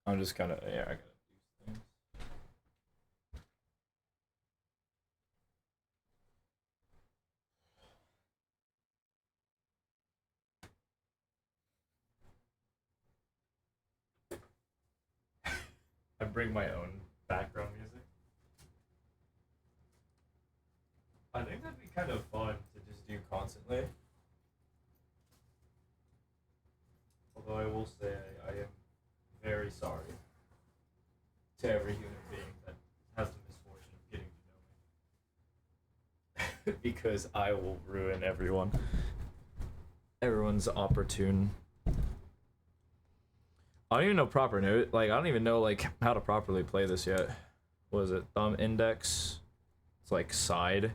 I'm just kind of, yeah, I gotta do things. I bring my own background music. I think that'd be kind of fun to just do constantly. Although I will say I am very sorry to every human being that has the misfortune of getting to know me. Because I will ruin everyone's opportune. I don't even know proper note. Like I don't even know like how to properly play this yet. What is it? Thumb index. It's like side.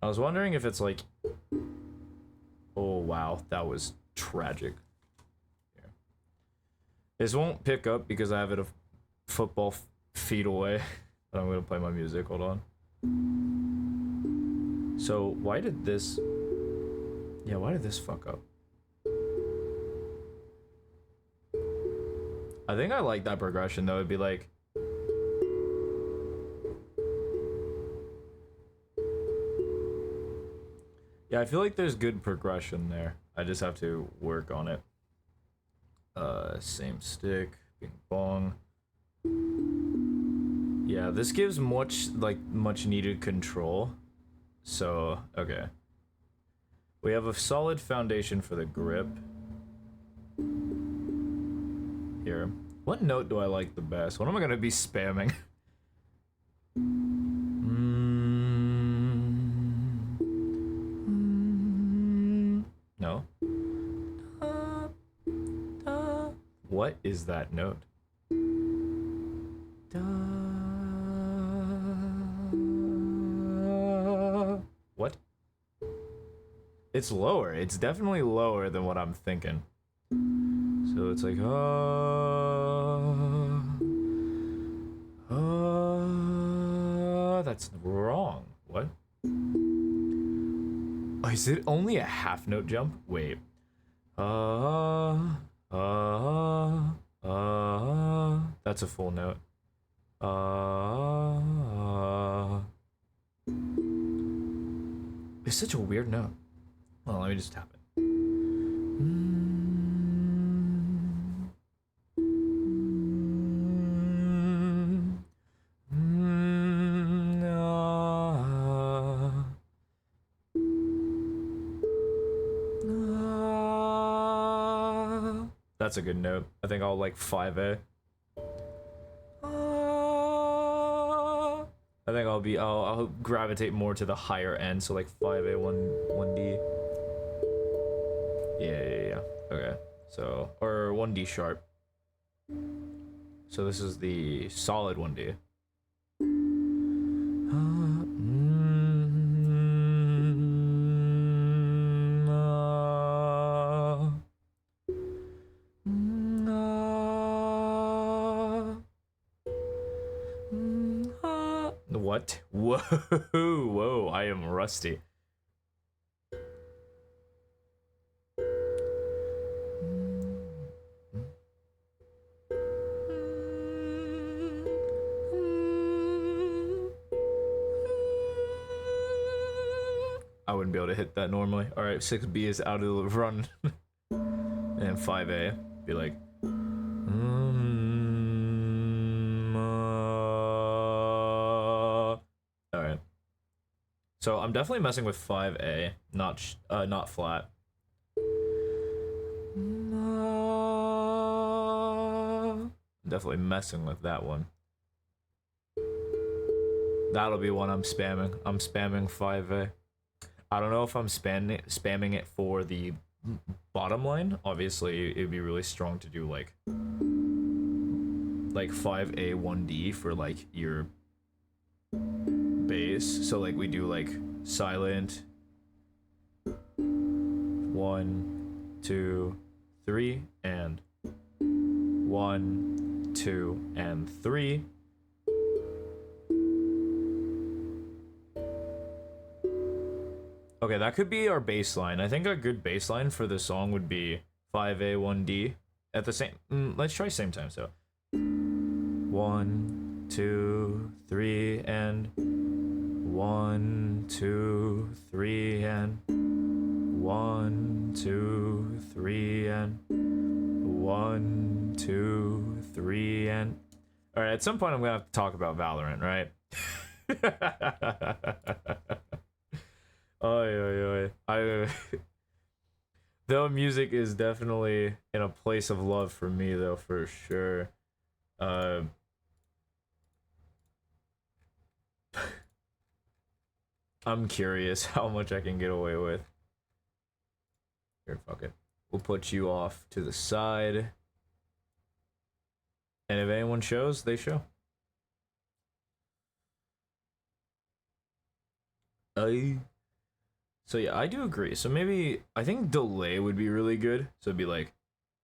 I was wondering if it's like. Oh wow, that was tragic. Yeah. This won't pick up because I have it a football feet away. But I'm gonna play my music. Hold on. So why did this? Yeah, why did this fuck up? I think I like that progression though. It'd be like. Yeah, I feel like there's good progression there. I just have to work on it. Same stick, bing bong. Yeah, this gives much needed control. So, okay. We have a solid foundation for the grip. Here. What note do I like the best? What am I gonna be spamming? No. What is that note? What? It's lower. It's definitely lower than what I'm thinking. So it's like, that's wrong. What? Oh, is it only a half note jump? Wait. That's a full note. It's such a weird note. Well, let me just tap it. That's a good note. I think I'll like 5A. I think I'll gravitate more to the higher end, so like 5A, 1D. Yeah. Okay. So, or 1D sharp. So this is the solid 1D. What? Whoa, I am rusty. I wouldn't be able to hit that normally. Alright, 6B is out of the run. And 5A, be like... Alright. So I'm definitely messing with 5A, not flat. Definitely messing with that one. That'll be one I'm spamming. I'm spamming 5A. I don't know if I'm spamming it for the bottom line. Obviously, it'd be really strong to do like 5A 1D for like your bass. So like we do like silent 1, 2, 3 and 1, 2 and 3. Okay, Okay, that could be our baseline. I think a good baseline for the song would be 5A, 1D at the same. Let's try same time. So 1, 2, 3, and 1, 2, 3, and 1, 2, 3, and 1, 2, 3, and. All right, at some point I'm gonna have to talk about Valorant, right? Oi, oi, oi. Though music is definitely in a place of love for me, though, for sure. I'm curious how much I can get away with. Here, fuck it. We'll put you off to the side. And if anyone shows, they show. So yeah, I do agree. So maybe I think delay would be really good. So it'd be like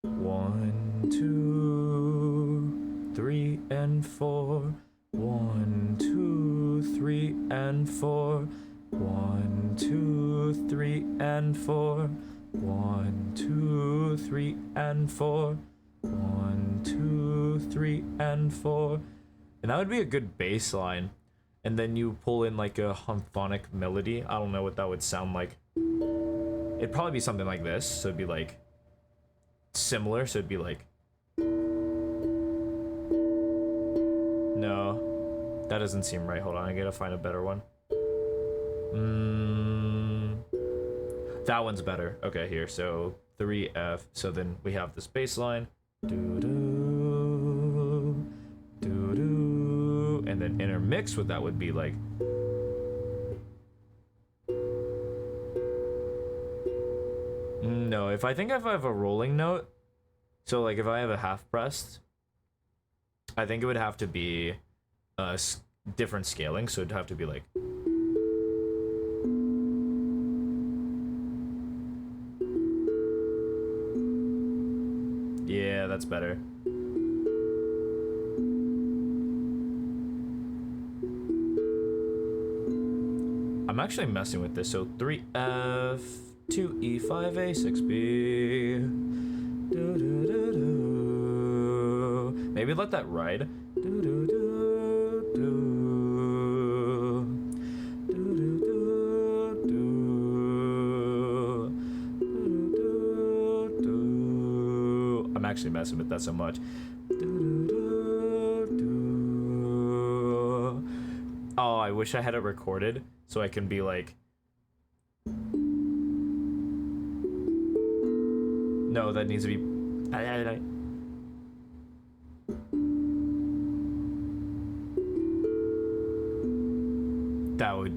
1, 2, 3, and 4. 1, 2, 3, and 4. 1, 2, 3, and 4. 1, 2, 3, and 4. 1, 2, 3, and 4. And that would be a good bass line. And then you pull in like a homophonic melody. I don't know what that would sound like. It'd probably be something like this. So it'd be like similar. So it'd be like. No, that doesn't seem right. Hold on, I gotta find a better one. That one's better. Okay, here. So 3F. So then we have this bass line. And then intermixed with that would be like. No, if I have a rolling note, so like if I have a half pressed, I think it would have to be different scaling, so it'd have to be like. Yeah, that's better. I'm actually messing with this. So 3F, 2E, 5A, 6B. Maybe let that ride. I'm actually messing with that so much. Oh, I wish I had it recorded so I can be like. No, that needs to be.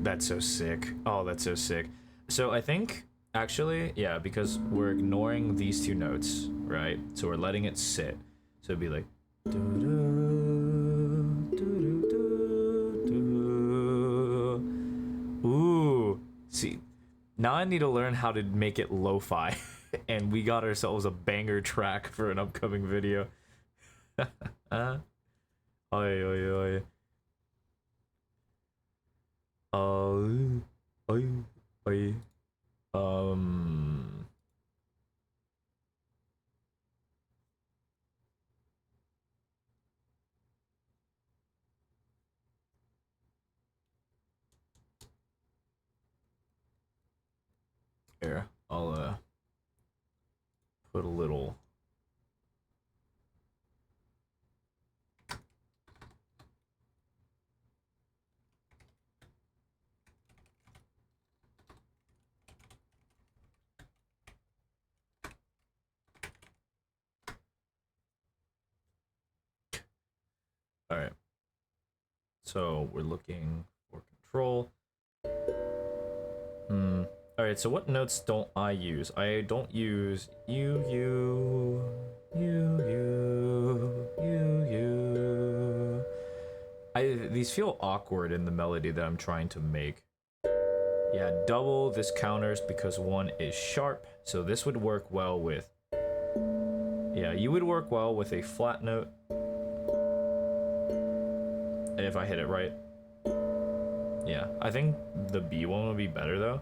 That's so sick. Oh, that's so sick. So I think actually, yeah, because we're ignoring these two notes, right? So we're letting it sit. So it'd be like. Ooh, see, now I need to learn how to make it lo-fi, and we got ourselves a banger track for an upcoming video. Oi, oi, oi. Oi, oi. Here, I'll put a little. All right. So we're looking for control. All right. So what notes don't I use? I don't use you. These feel awkward in the melody that I'm trying to make. Yeah, double this counters because one is sharp. So this would work well with. Yeah, you would work well with a flat note. If I hit it right. Yeah, I think the B one would be better though.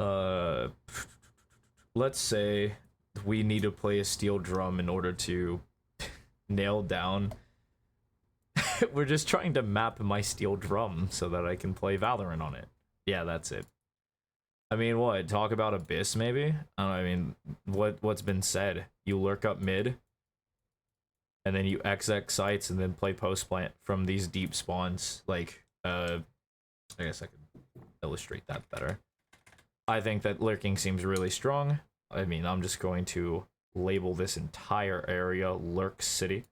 Uh, let's say we need to play a steel drum in order to nail down. We're just trying to map my steel drum so that I can play Valorant on it. Yeah, that's it. I mean, what? Talk about Abyss, maybe? I don't know, I mean, what's been said? You lurk up mid, and then you XX sites, and then play post plant from these deep spawns. Like, I guess I could illustrate that better. I think that lurking seems really strong. I mean, I'm just going to label this entire area Lurk City.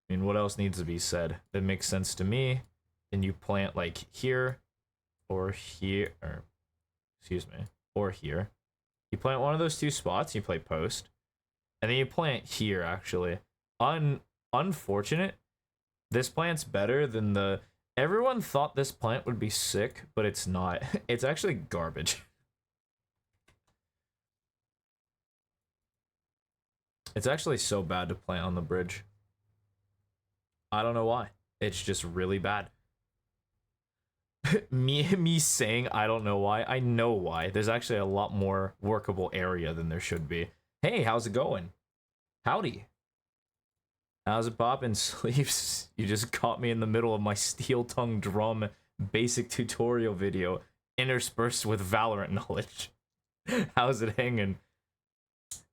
I mean, what else needs to be said? That makes sense to me. And you plant like here, or here, or excuse me, or here. You plant one of those two spots, you play post, and then you plant here. Actually, unfortunate. This plant's better than the. Everyone thought this plant would be sick, but it's not. It's actually garbage. It's actually so bad to plant on the bridge. I don't know why. It's just really bad. me saying I don't know why. I know why. There's actually a lot more workable area than there should be. Hey, how's it going? Howdy. How's it poppin', Sleeves? You just caught me in the middle of my steel tongue drum basic tutorial video interspersed with Valorant knowledge. How's it hanging?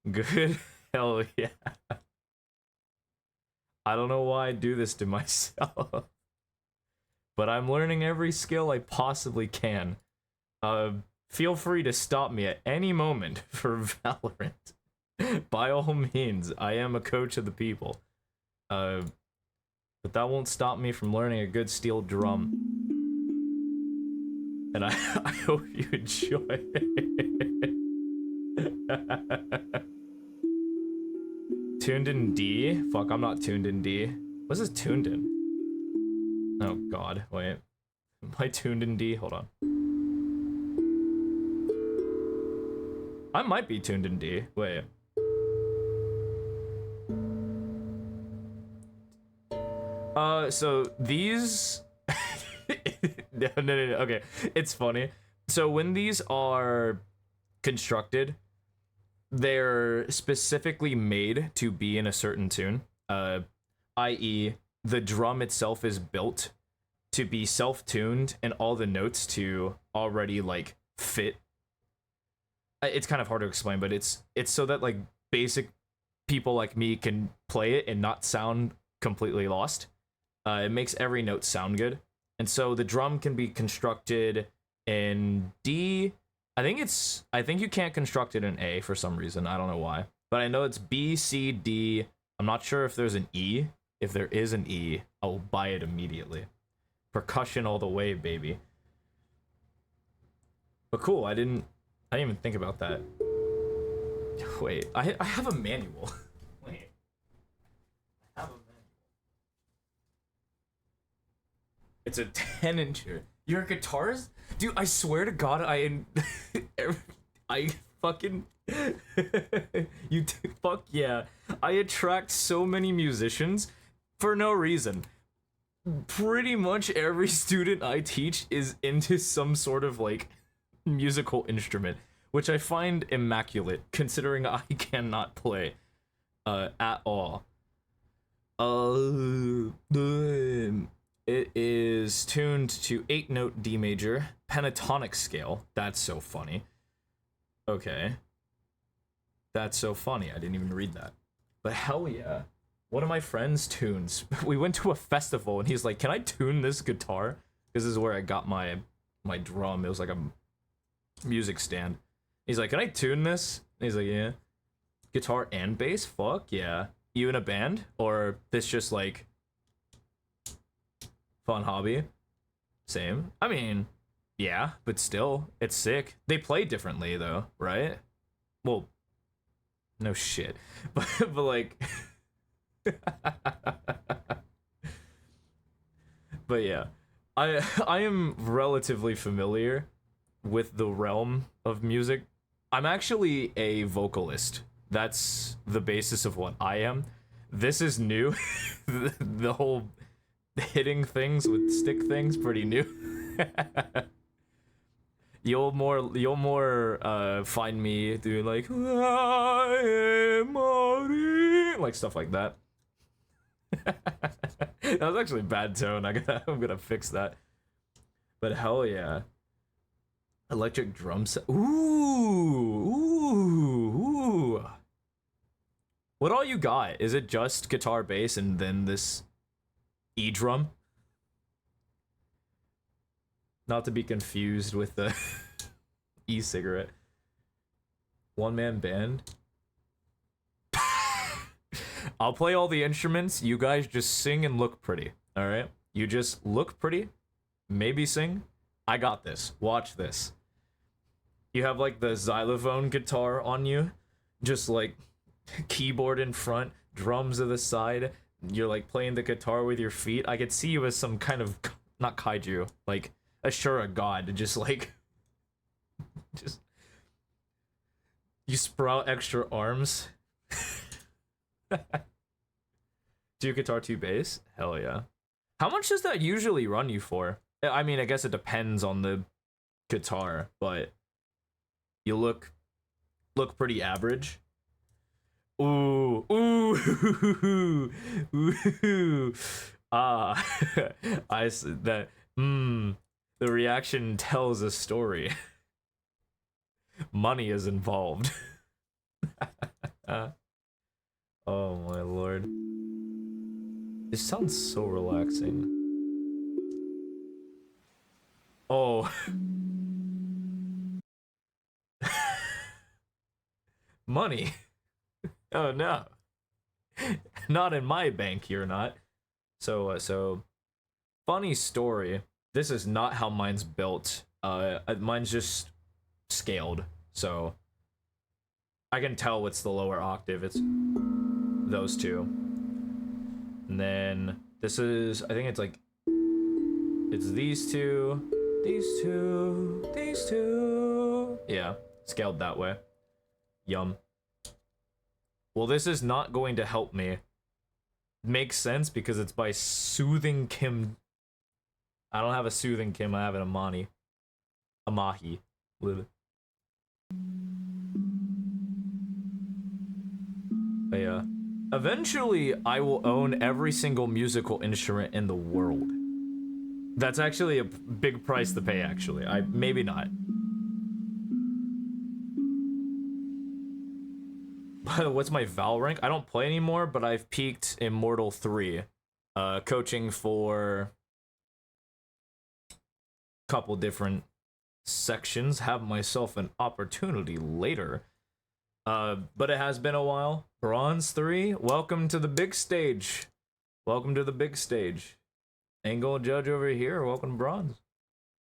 Good? Hell yeah. I don't know why I do this to myself. But I'm learning every skill I possibly can. Feel free to stop me at any moment for Valorant. By all means, I am a coach of the people. But that won't stop me from learning a good steel drum. And I hope you enjoy it. Tuned in D? Fuck, I'm not tuned in D. What's this tuned in? Oh god, wait. Am I tuned in D? Hold on. I might be tuned in D. Wait. So these... no, okay. It's funny. So when these are constructed, they're specifically made to be in a certain tune. I.e., the drum itself is built to be self-tuned and all the notes to already, like, fit. It's kind of hard to explain, but it's so that, like, basic people like me can play it and not sound completely lost. It makes every note sound good. And so the drum can be constructed in D. I think you can't construct it in A for some reason. I don't know why. But I know it's B, C, D. I'm not sure if there's an E. If there is an E, I'll buy it immediately. Percussion all the way, baby. But cool, I didn't even think about that. Wait, I have a manual. Wait. I have a manual. It's a 10-incher. You're a guitarist? Dude, I swear to God, I fucking... fuck yeah. I attract so many musicians for no reason. Pretty much every student I teach is into some sort of, like, musical instrument, which I find immaculate, considering I cannot play, at all. It is tuned to 8-note D major, pentatonic scale. That's so funny. Okay. That's so funny. I didn't even read that. But hell yeah. One of my friends tunes. We went to a festival and he's like, "Can I tune this guitar?" This is where I got my drum. It was like a music stand. He's like, "Can I tune this?" And he's like, "Yeah." Guitar and bass? Fuck yeah. You in a band? Or this just like fun hobby? Same. I mean, yeah, but still, it's sick. They play differently though, right? Well, no shit. But like but yeah. I am relatively familiar with the realm of music. I'm actually a vocalist. That's the basis of what I am. This is new. The whole hitting things with stick things pretty new. You'll more find me doing like I am Mari, like stuff like that. That was actually a bad tone. I'm gonna fix that. But hell yeah. Electric drum set. Ooh. What all you got? Is it just guitar, bass, and then this E-drum? Not to be confused with the e-cigarette. One-man band. I'll play all the instruments. You guys just sing and look pretty. All right? You just look pretty. Maybe sing. I got this. Watch this. You have like the xylophone guitar on you. Just like keyboard in front, drums to the side. You're like playing the guitar with your feet. I could see you as some kind of, not kaiju, like Ashura god. Just like, just, you sprout extra arms. Two guitar, two bass? Hell yeah. How much does that usually run you for? I mean, I guess it depends on the guitar, but you look pretty average. Ooh. Ah, the reaction tells a story. Money is involved. Oh my lord. This sounds so relaxing. Oh. Money. Oh no. Not in my bank, you're not. So funny story. This is not how mine's built. Mine's just scaled. So I can tell what's the lower octave. It's those two. And then this is, I think it's like, it's these two, these two, these two. Yeah, scaled that way. Yum. Well, this is not going to help me. Makes sense because it's by Soothing Kim. I don't have a Soothing Kim, I have an Amani. Amahi. But yeah. Eventually, I will own every single musical instrument in the world. That's actually a big price to pay, actually. Maybe not. What's my Val rank? I don't play anymore, but I've peaked Immortal 3. Coaching for a couple different sections. Have myself an opportunity later. But it has been a while. Bronze 3, welcome to the big stage. Welcome to the big stage. Angle judge over here, welcome to bronze.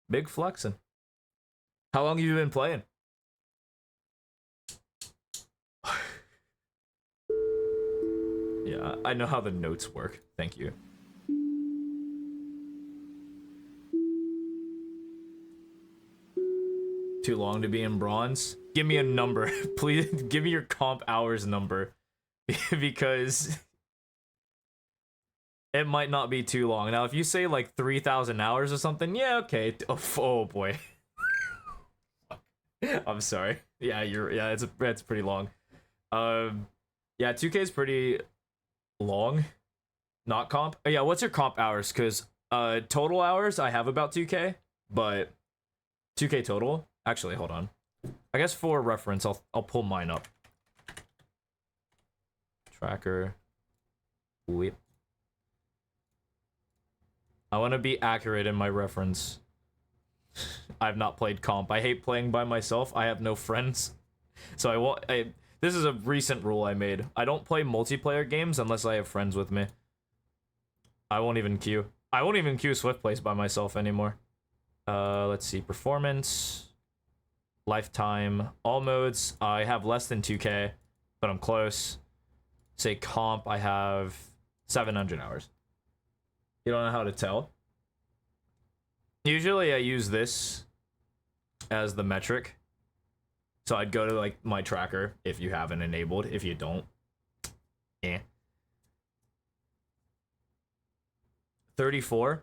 Big flexing. How long have you been playing? Yeah, I know how the notes work. Thank you. Too long to be in bronze? Give me a number. Please give me your comp hours number. Because it might not be too long. Now, if you say like 3,000 hours or something, yeah, okay. Oh boy. I'm sorry. Yeah, it's pretty long. Yeah, 2K is pretty long. Not comp. Oh, yeah, what's your comp hours? Because total hours I have about 2K, but 2K total. Actually, hold on. I guess for reference, I'll pull mine up. Tracker. Wait. I want to be accurate in my reference. I've not played comp. I hate playing by myself. I have no friends. So I won't. This is a recent rule I made. I don't play multiplayer games unless I have friends with me. I won't even queue. I won't even queue Swift Plays by myself anymore. Let's see. Performance. Lifetime. All modes. I have less than 2K, but I'm close. Say comp, I have 700 hours. You don't know how to tell? Usually I use this as the metric. So I'd go to like my tracker if you have it enabled. If you don't, 34.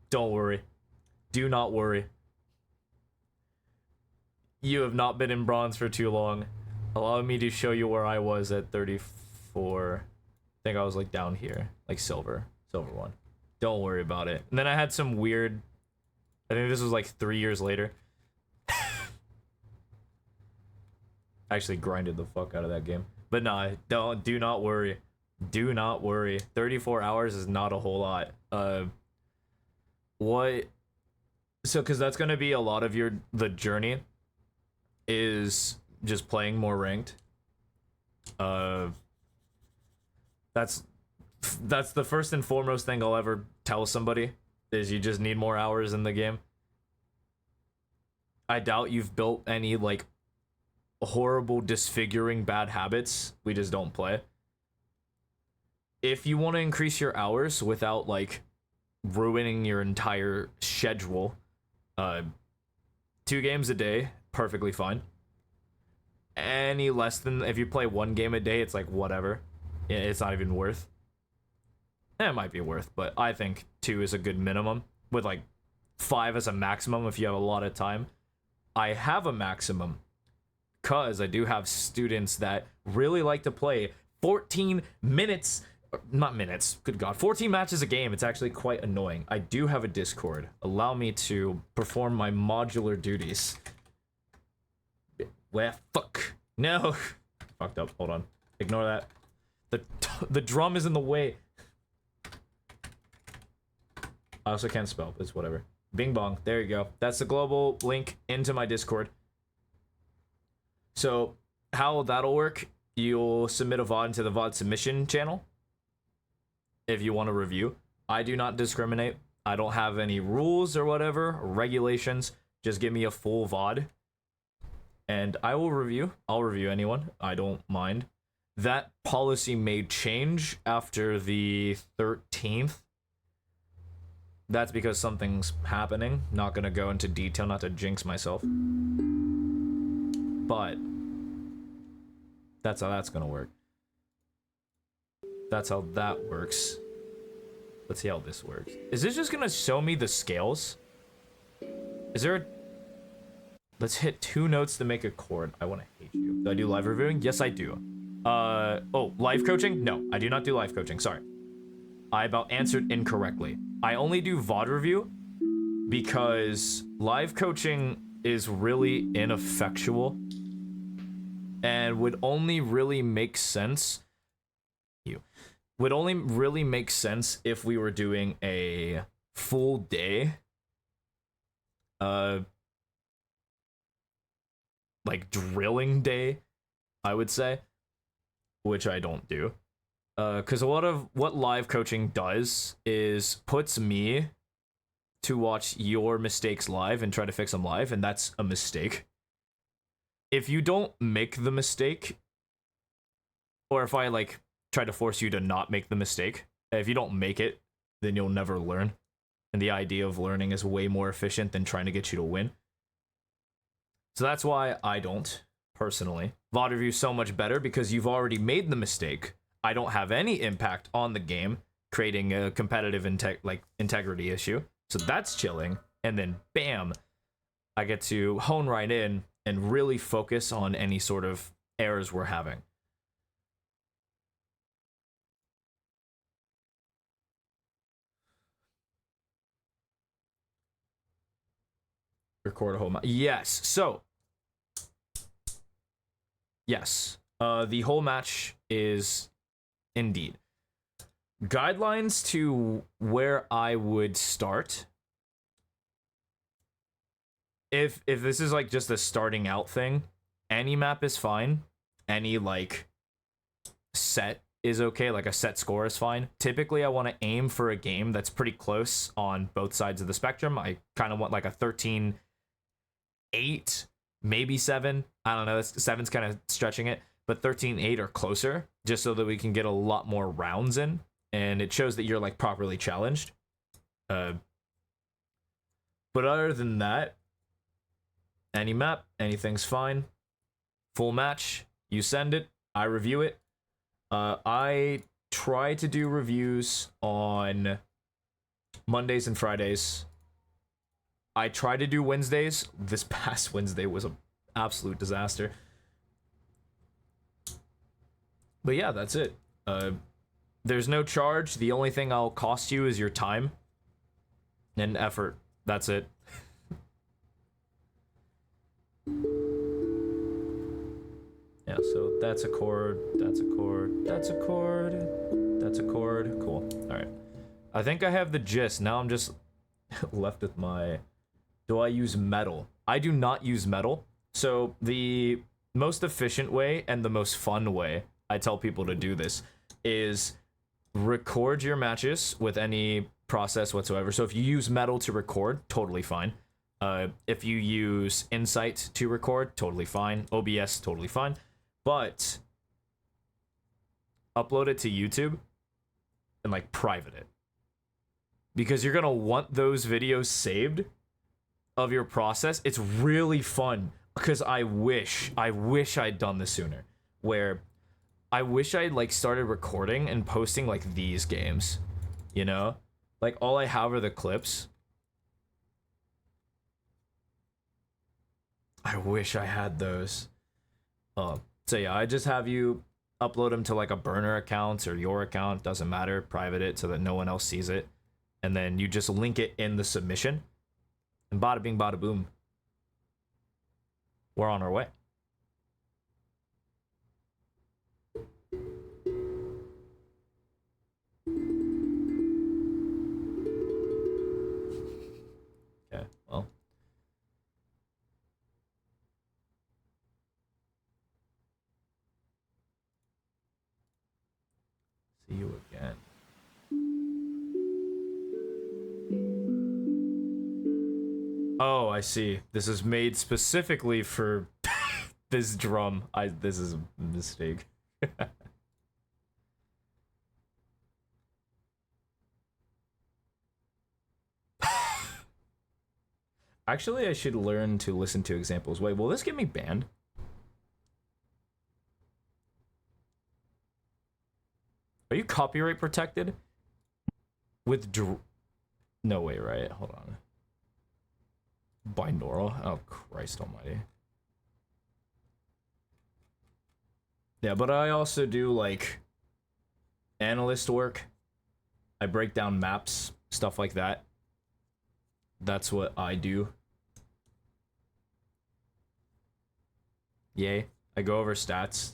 Don't worry. Do not worry. You have not been in bronze for too long. Allow me to show you where I was at 34. I think I was like down here, like silver one. Don't worry about it. And then I had some weird, I think this was like 3 years later. I actually grinded the fuck out of that game. But nah, do not worry. Do not worry. 34 hours is not a whole lot. What? So, cause that's gonna be a lot of the journey is just playing more ranked. That's the first and foremost thing I'll ever tell somebody is you just need more hours in the game. I doubt you've built any like horrible disfiguring bad habits. We just don't play. If you want to increase your hours without like ruining your entire schedule, 2 games a day, perfectly fine. Any less than, if you play 1 game a day, it's like whatever. It's not even worth. It might be worth, but I think 2 is a good minimum, with like 5 as a maximum if you have a lot of time. I have a maximum because I do have students that really like to play 14 minutes, not minutes, good god, 14 matches a game. It's actually quite annoying. I do have a Discord. Allow me to perform my modular duties. Well, fuck. No. Fucked up. Hold on. Ignore that. The drum is in the way. I also can't spell. It's whatever. Bing bong. There you go. That's the global link into my Discord. So, how that'll work, you'll submit a VOD into the VOD submission channel if you want to review. I do not discriminate. I don't have any rules or whatever, or regulations. Just give me a full VOD. And I will review. I'll review anyone. I don't mind. That policy may change after the 13th. That's because something's happening. Not gonna go into detail, not to jinx myself. But that's how that's gonna work. That's how that works. Let's see how this works. Is this just gonna show me the scales? Is there a... Let's hit 2 notes to make a chord. I want to hate you. Do I do live reviewing? Yes, I do. Oh, live coaching? No, I do not do live coaching. Sorry. I about answered incorrectly. I only do VOD review because live coaching is really ineffectual and would only really make sense. Would only really make sense if we were doing a full day. Like drilling day, I would say, which I don't do. Because a lot of what live coaching does is puts me to watch your mistakes live and try to fix them live, and that's a mistake. If you don't make the mistake, or if I like try to force you to not make the mistake, if you don't make it, then you'll never learn. And the idea of learning is way more efficient than trying to get you to win. So that's why I don't, personally. VOD review is so much better because you've already made the mistake. I don't have any impact on the game, creating a competitive integrity issue. So that's chilling. And then bam, I get to hone right in and really focus on any sort of errors we're having. Record a whole match. Yes. So, yes. The whole match is indeed. Guidelines to where I would start. If this is like just a starting out thing, any map is fine. Any like set is okay, like a set score is fine. Typically I want to aim for a game that's pretty close on both sides of the spectrum. I kind of want like a 13-8, maybe 7. I don't know, 7's kind of stretching it, but 13-8 or closer, just so that we can get a lot more rounds in, and it shows that you're like properly challenged. But other than that, any map, anything's fine. full match. You send it, I review it. I try to do reviews on Mondays and Fridays. I try to do Wednesdays. This past Wednesday was an absolute disaster. But yeah, that's it. There's no charge. The only thing I'll cost you is your time and effort. That's it. Yeah, so that's a chord, that's a chord, that's a chord, that's a chord. Cool. Alright. I think I have the gist. Now I'm just left with my... Do I use metal? I do not use metal. So the most efficient way and the most fun way I tell people to do this is record your matches with any process whatsoever. So if you use metal to record, totally fine. If you use Insight to record, totally fine. OBS, totally fine. But upload it to YouTube and like private it. Because you're gonna want those videos saved of your process. It's really fun because I wish I'd done this sooner. Where I wish I'd like started recording and posting like these games, you know? Like all I have are the clips. I wish I had those. So yeah, I just have you upload them to like a burner account or your account, doesn't matter, private it so that no one else sees it. And then you just link it in the submission. And bada bing, bada boom. We're on our way. Okay, well. See you again. Oh, I see. This is made specifically for this drum. This is a mistake. Actually, I should learn to listen to examples. Wait, will this get me banned? Are you copyright protected? With no way, right? Hold on. Binaural? Oh, Christ almighty. Yeah, but I also do, like, analyst work. I break down maps, stuff like that. That's what I do. Yay. I go over stats.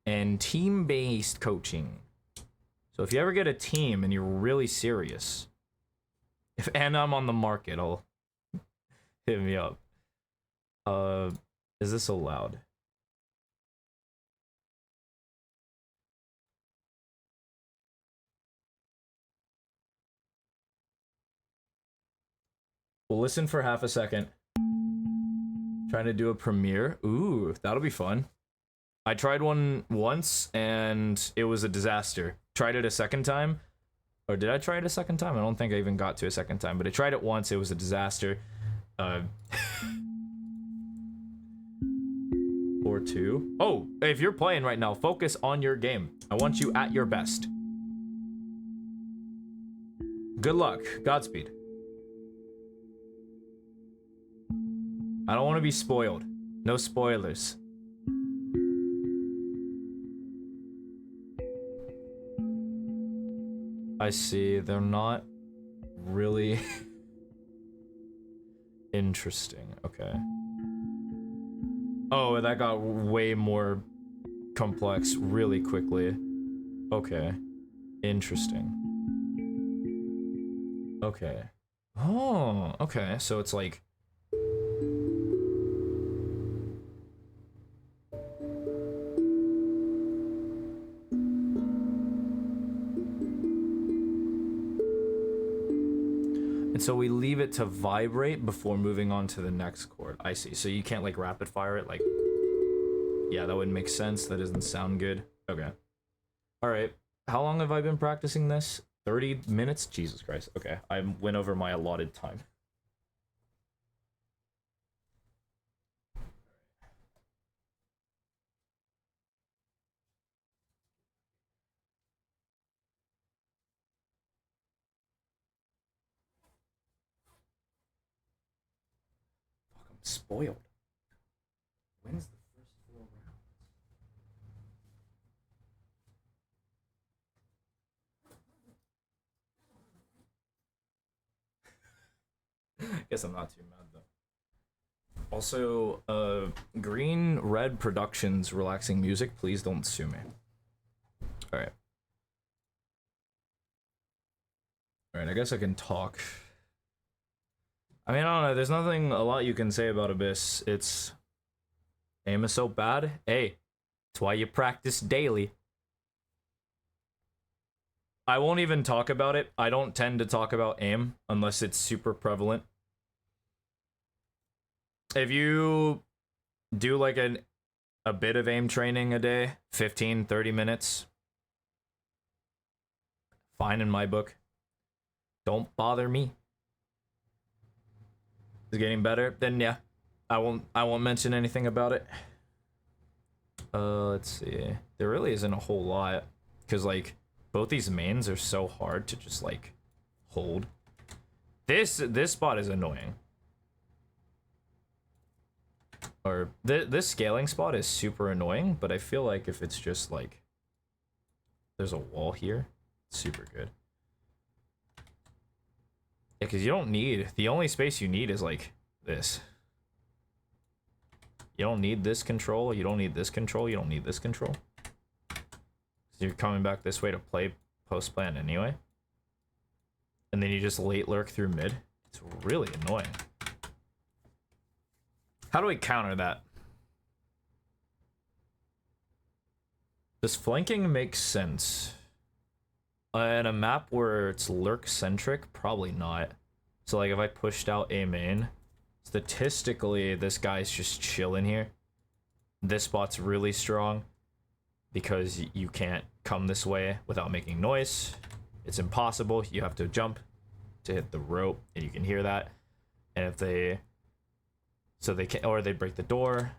And team-based coaching. So if you ever get a team and you're really serious, and I'm on the market, I'll hit me up. Is this allowed? We'll listen for half a second. Trying to do a premiere. Ooh, that'll be fun. I tried one once and it was a disaster. Tried it a second time. Or did I try it a second time? I don't think I even got to a second time, but I tried it once. It was a disaster. Or two. Oh, if you're playing right now, focus on your game. I want you at your best. Good luck. Godspeed. I don't want to be spoiled. No spoilers. I see. They're not really interesting. Okay. Oh, that got way more complex really quickly. Okay. Interesting. Okay. Oh, okay. So it's like... And so we leave it to vibrate before moving on to the next chord. I see. So you can't like rapid fire it like... Yeah, that wouldn't make sense. That doesn't sound good. Okay. All right. How long have I been practicing this? 30 minutes? Jesus Christ. Okay. I went over my allotted time. spoiled. When's the first 4 rounds? Guess I'm not too mad though. Also, Green Red Productions relaxing music. Please don't sue me. All right. All right. I guess I can talk. I mean, I don't know. There's nothing a lot you can say about Abyss. Its aim is so bad. Hey, that's why you practice daily. I won't even talk about it. I don't tend to talk about aim unless it's super prevalent. If you do like a bit of aim training a day, 15, 30 minutes, fine in my book. Don't bother me. It's getting better, then yeah. I won't mention anything about it. Let's see. There really isn't a whole lot. Cause like both these mains are so hard to just like hold. This spot is annoying. Or this scaling spot is super annoying, but I feel like if it's just like there's a wall here, it's super good. Yeah, because you don't need, the only space you need is like this. You don't need this control, you don't need this control, you don't need this control. So you're coming back this way to play post plan anyway. And then you just late lurk through mid. It's really annoying. How do we counter that? Does flanking make sense? In a map where it's lurk-centric, probably not. So like if I pushed out A main, statistically this guy's just chilling here. This spot's really strong because you can't come this way without making noise. It's impossible. You have to jump to hit the rope, and you can hear that. And if they... So they can, or they break the door.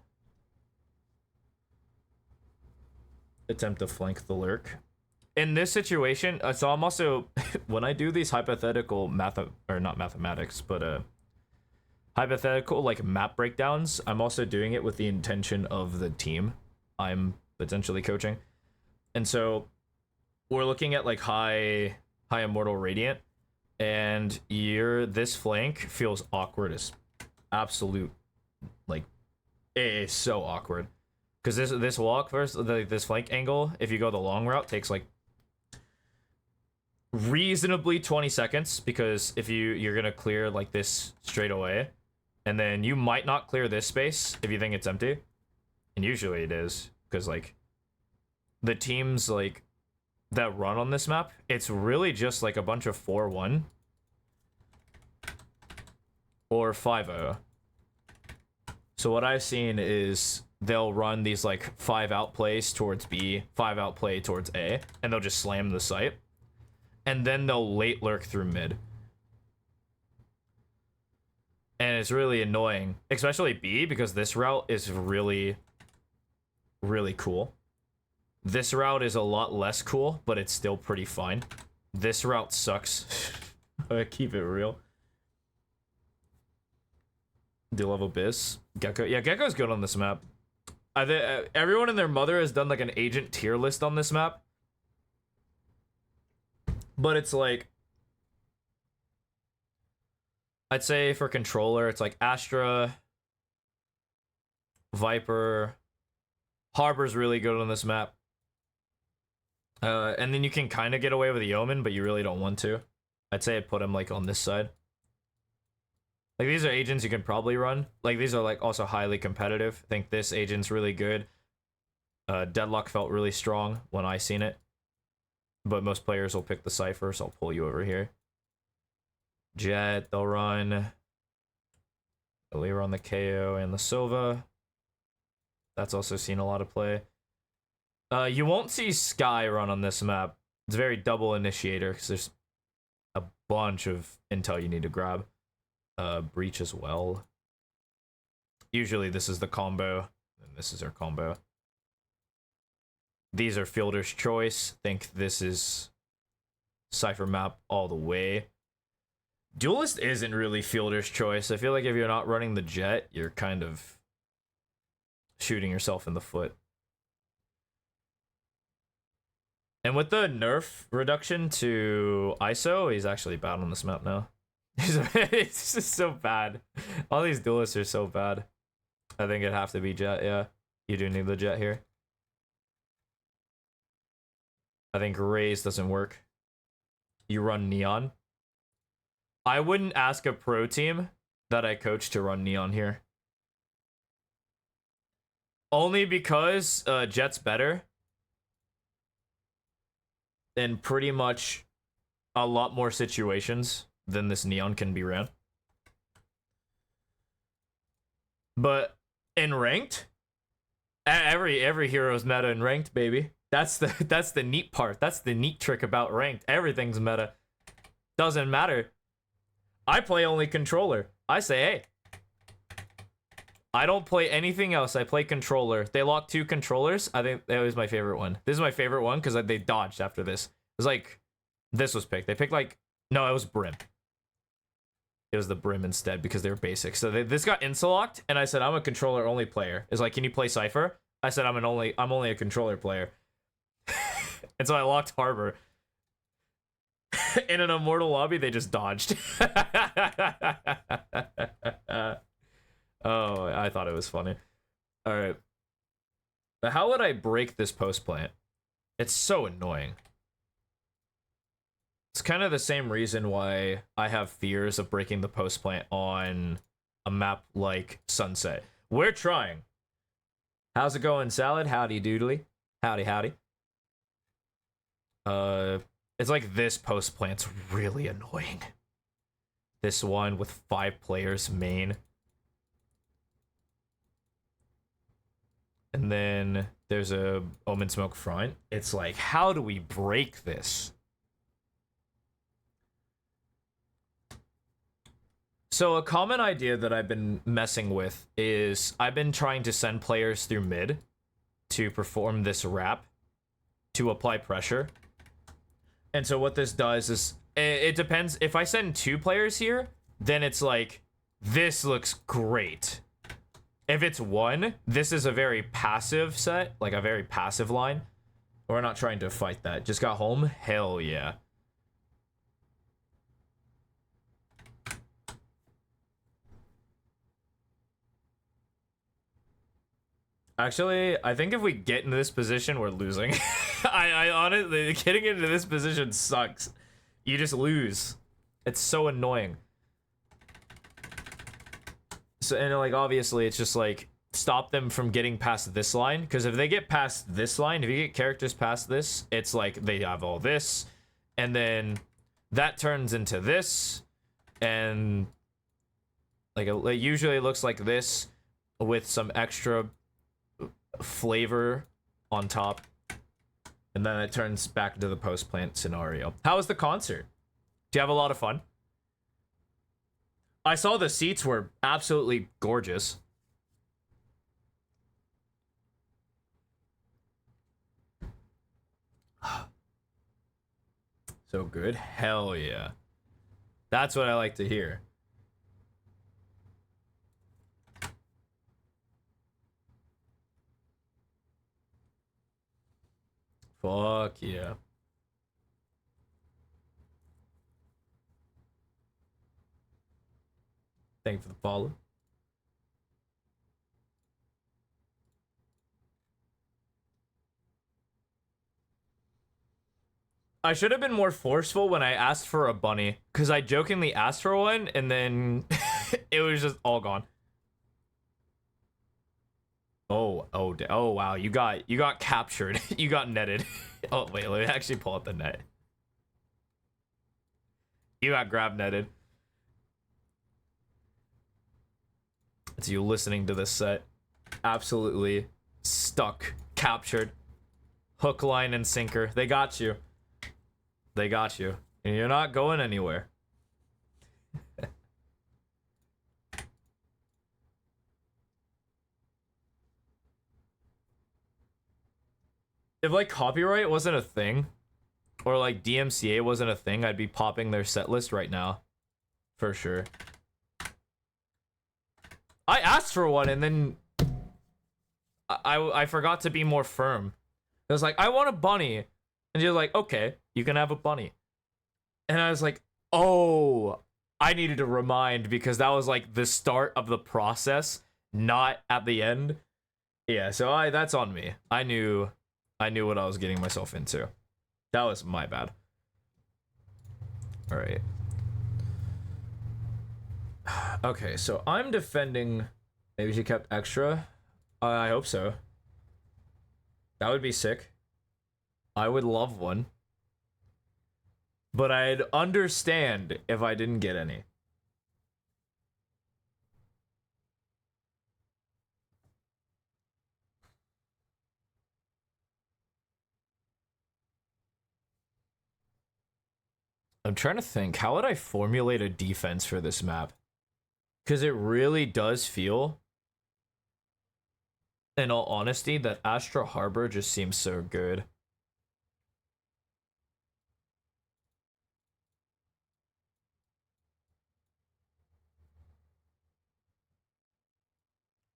Attempt to flank the lurk. In this situation, so I'm also, when I do these hypothetical not mathematics, but hypothetical like map breakdowns, I'm also doing it with the intention of the team I'm potentially coaching. And so we're looking at like high Immortal Radiant, and this flank feels awkward as absolute. Like, it is so awkward because this walk first, this flank angle, if you go the long route, takes like reasonably 20 seconds, because if you're gonna clear like this straight away, and then you might not clear this space if you think it's empty, and usually it is, because like the teams like that run on this map, it's really just like a bunch of 4-1 or 5-0. So what I've seen is they'll run these like 5 outplays towards B, 5 outplay towards A, and they'll just slam the site. And then they'll late lurk through mid. And it's really annoying, especially B, because this route is really, really cool. This route is a lot less cool, but it's still pretty fine. This route sucks. I keep it real. Do you love Abyss? Gecko? Yeah, Gecko's good on this map. Everyone and their mother has done like an agent tier list on this map. But it's like... I'd say for controller, it's like Astra, Viper, Harbor's really good on this map. And then you can kind of get away with the Yeoman, but you really don't want to. I'd say I'd put him like on this side. Like, these are agents you can probably run. Like, these are like also highly competitive. I think this agent's really good. Deadlock felt really strong when I seen it. But most players will pick the Cypher, so I'll pull you over here. Jet, they'll run. They'll run the KO and the Sova. That's also seen a lot of play. You won't see Sky run on this map. It's very double initiator, because there's a bunch of intel you need to grab. Breach as well. Usually this is the combo, and this is our combo. These are Fielder's Choice. Think this is Cypher map all the way. Duelist isn't really fielder's choice. I feel like if you're not running the jet, you're kind of shooting yourself in the foot. And with the nerf reduction to ISO, he's actually bad on this map now. It's just so bad. All these duelists are so bad. I think it'd have to be jet, yeah. You do need the jet here. I think Raze doesn't work. You run Neon. I wouldn't ask a pro team that I coach to run Neon here. Only because Jet's better. In pretty much a lot more situations than this Neon can be ran. But in ranked, every hero's meta in ranked, baby. That's the neat part. That's the neat trick about ranked. Everything's meta. Doesn't matter. I play only controller. I say, hey, I don't play anything else. I play controller. They lock 2 controllers. I think that was my favorite one. This is my favorite one because they dodged after this. It was like, this was picked. They picked like, no, it was Brim. It was the Brim instead because they were basic. So this got insta-locked, and I said, I'm a controller only player. It's like, can you play Cypher? I said, I'm only a controller player. And so I locked Harbor. In an Immortal lobby, they just dodged. Oh, I thought it was funny. All right. But how would I break this post plant? It's so annoying. It's kind of the same reason why I have fears of breaking the post plant on a map like Sunset. We're trying. How's it going, Salad? Howdy doodly. Howdy, howdy. It's like this post plant's really annoying. This one with 5 players main. And then there's a Omen Smoke front. It's like, how do we break this? So a common idea that I've been messing with is I've been trying to send players through mid to perform this wrap to apply pressure. And so what this does is, it depends. If I send 2 players here, then it's like, this looks great. If it's 1, this is a very passive set, like a very passive line. We're not trying to fight that. Just got home? Hell yeah. Actually, I think if we get into this position, we're losing. I honestly, getting into this position sucks. You just lose. It's so annoying. So, and like, obviously, it's just like, stop them from getting past this line. Because if they get past this line, if you get characters past this, it's like they have all this. And then that turns into this. And like, it usually looks like this with some extra flavor on top, and then it turns back to the post plant scenario. How was the concert? Do you have a lot of fun? I saw the seats were absolutely gorgeous. So good. Hell yeah. That's what I like to hear. Fuck yeah. Thank you for the follow. I should have been more forceful when I asked for a bunny, because I jokingly asked for one, and then it was just all gone. Oh, wow, you got captured. You got netted. Oh, wait, let me actually pull up the net. You got grab netted. It's you listening to this set. Absolutely stuck, captured. Hook, line, and sinker. They got you. They got you. And you're not going anywhere. If like copyright wasn't a thing, or like DMCA wasn't a thing, I'd be popping their set list right now. for sure. I asked for one and then I forgot to be more firm. I was like, I want a bunny. And you're like, okay, you can have a bunny. And I was like, oh, I needed to remind because that was like the start of the process, not at the end. Yeah, so that's on me. I knew what I was getting myself into. That was my bad. All right. Okay, so I'm defending. Maybe she kept extra. I hope so. That would be sick. I would love one. But I'd understand if I didn't get any. I'm trying to think, how would I formulate a defense for this map? Because it really does feel, in all honesty, that Astra Harbor just seems so good.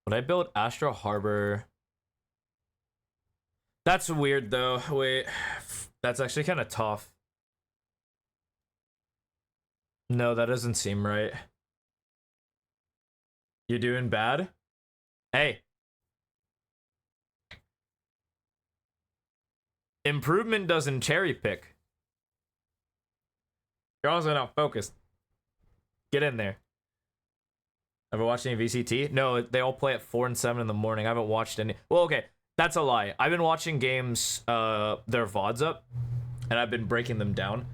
Would I build Astra Harbor? That's weird though. Wait, that's actually kind of tough. No, that doesn't seem right. You doing bad? Hey. Improvement doesn't cherry pick. You're also not focused. Get in there. Ever watched any VCT? No, they all play at 4 and 7 in the morning. I haven't watched any. Well, okay, that's a lie. I've been watching games, their VODs up, and I've been breaking them down.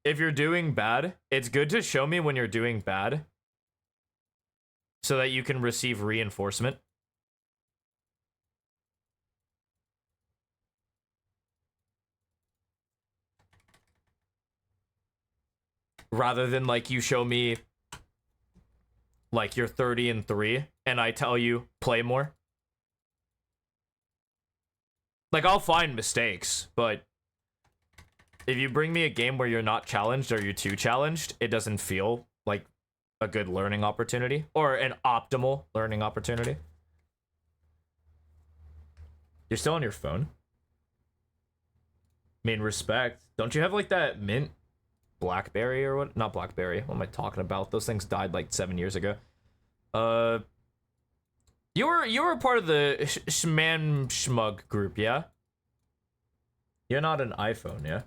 If you're doing bad, it's good to show me when you're doing bad so that you can receive reinforcement. Rather than like you show me like you're 30 and 3 and I tell you play more. Like I'll find mistakes, but if you bring me a game where you're not challenged or you're too challenged, it doesn't feel like a good learning opportunity or an optimal learning opportunity. You're still on your phone? I mean, respect. Don't you have like that mint BlackBerry or what? Not BlackBerry. What am I talking about? Those things died like 7 years ago. You were a part of the Schman Schmug group, yeah? You're not an iPhone, yeah?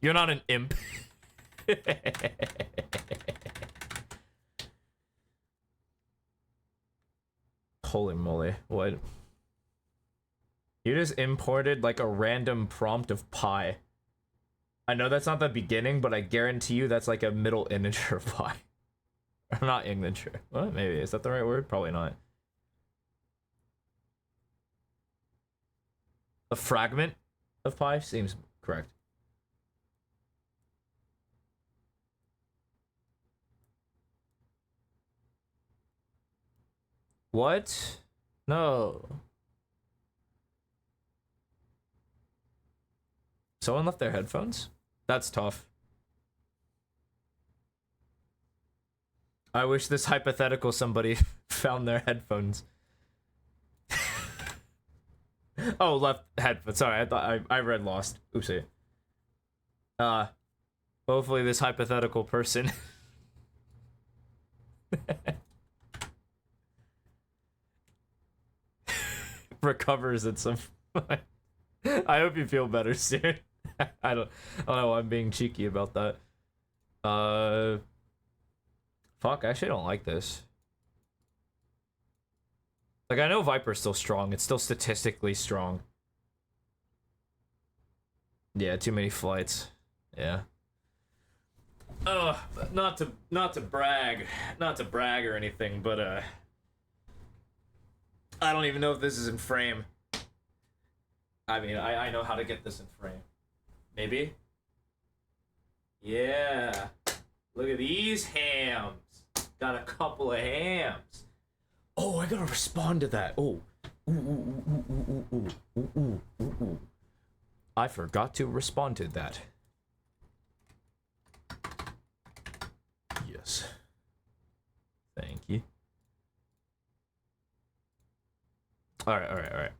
You're not an imp. Holy moly, what? You just imported like a random prompt of pi. I know that's not the beginning, but I guarantee you that's like a middle integer of pi. Or not integer. What? Maybe. Is that the right word? Probably not. A fragment of pi seems correct. What? No. Someone left their headphones? That's tough. I wish this hypothetical somebody found their headphones. Oh, left headphones. Sorry, I thought I read Lost. Oopsie. Hopefully this hypothetical person recovers at some point. I hope you feel better soon. I don't know why I'm being cheeky about that. Fuck, I actually don't like this. Like, I know Viper's still strong. It's still statistically strong. Yeah, too many flights. Yeah. Not to brag or anything, but I don't even know if this is in frame. I mean, I know how to get this in frame. Maybe? Yeah. Look at these hams. Got a couple of hams. Oh, I gotta respond to that. Oh. Ooh. I forgot to respond to that. Yes. Thank you. Alright.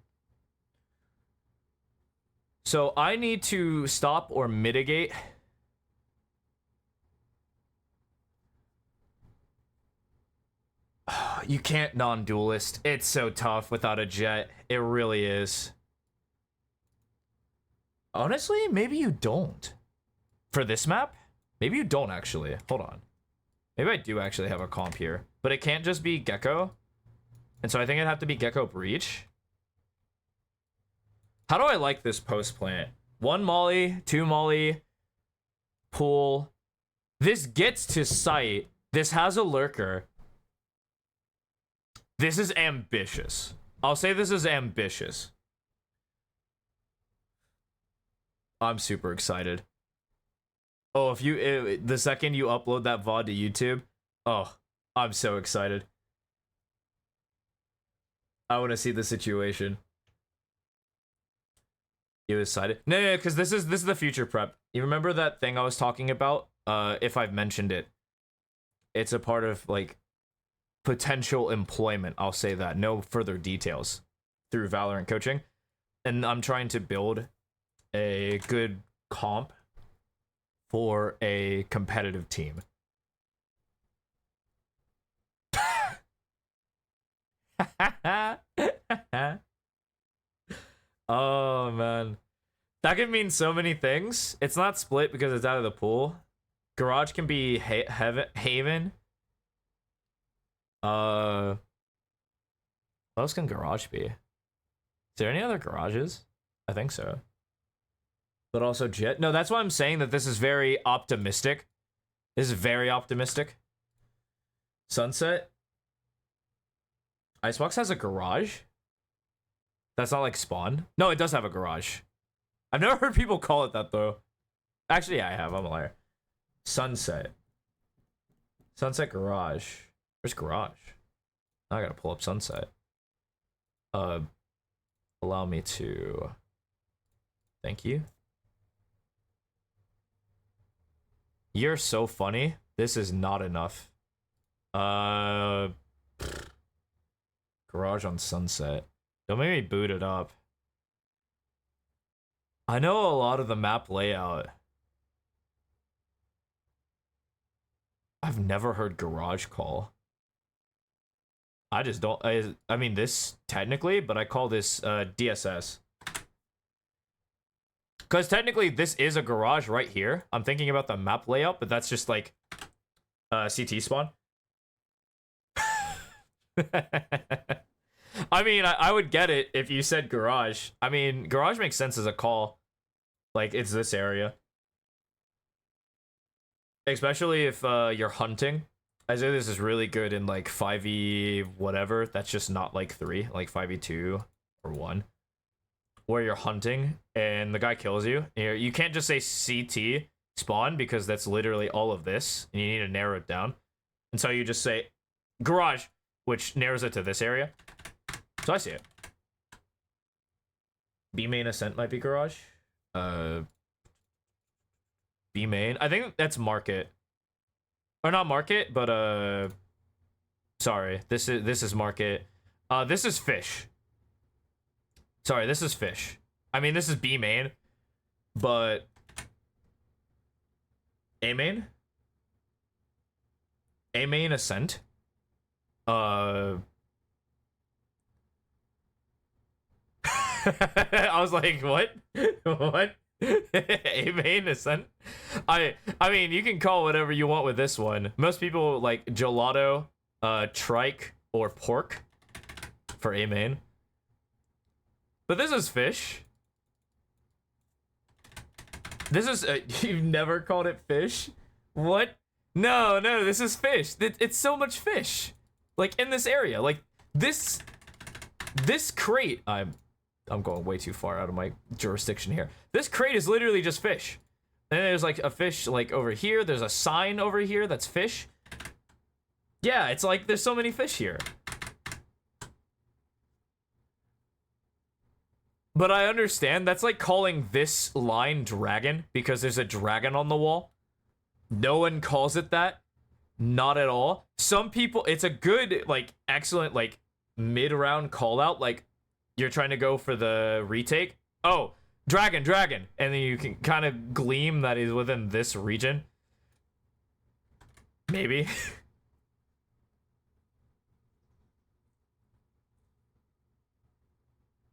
So I need to stop or mitigate. You can't non-duelist. It's so tough without a jet. It really is. Honestly, maybe you don't. For this map? Maybe you don't actually. Hold on. Maybe I do actually have a comp here. But it can't just be Gecko. And so I think it'd have to be Gecko Breach. How do I like this post plant? 1 molly, 2 molly, pool. This gets to sight. This has a lurker. This is ambitious. I'll say this is ambitious. I'm super excited. Oh, the second you upload that VOD to YouTube, oh, I'm so excited. I want to see the situation. You excited? No, because this is the future prep. You remember that thing I was talking about? If I've mentioned it, it's a part of like potential employment. I'll say that. No further details through Valorant coaching, and I'm trying to build a good comp for a competitive team. Oh man, that could mean so many things. It's not split because it's out of the pool. Garage can be Haven. What else can garage be? Is there any other garages? I think so. But also jet. No, that's why I'm saying that this is very optimistic. This is very optimistic. Sunset. Icebox has a garage. That's not like spawn. No, it does have a garage. I've never heard people call it that though. Actually, yeah, I have. I'm a liar. Sunset. Sunset garage. Where's garage? Now I gotta pull up sunset. Allow me to. Thank you. You're so funny. This is not enough. Garage on sunset. Don't make me boot it up. I know a lot of the map layout. I've never heard garage call. I just don't. I mean, this technically, but I call this DSS. Because technically, this is a garage right here. I'm thinking about the map layout, but that's just like CT spawn. I mean, I would get it if you said garage. I mean, garage makes sense as a call. Like, it's this area. Especially if you're hunting. I say this is really good in, like, 5e whatever. That's just not, like, 3. Like, 5e2 or 1. Where you're hunting and the guy kills you. You can't just say CT spawn because that's literally all of this. And you need to narrow it down. And so you just say garage, which narrows it to this area. So I see it. B main ascent might be garage. B main. I think that's market. Or not market, but sorry. This is market. This is fish. Sorry, this is fish. I mean, this is B main, but A main? A main ascent. I was like, what? What? A main ascent? I mean, you can call whatever you want with this one. Most people like gelato, trike, or pork for A main. But this is fish. This is you've never called it fish? What? No, this is fish. It's so much fish. Like in this area. Like this crate. I'm going way too far out of my jurisdiction here. This crate is literally just fish. And there's like a fish like over here. There's a sign over here that's fish. Yeah, it's like there's so many fish here. But I understand that's like calling this line dragon because there's a dragon on the wall. No one calls it that. Not at all. Some people, it's a good, like, excellent, like, mid-round call-out. Like, you're trying to go for the retake. Oh, dragon, dragon. And then you can kind of gleam that he's within this region. Maybe.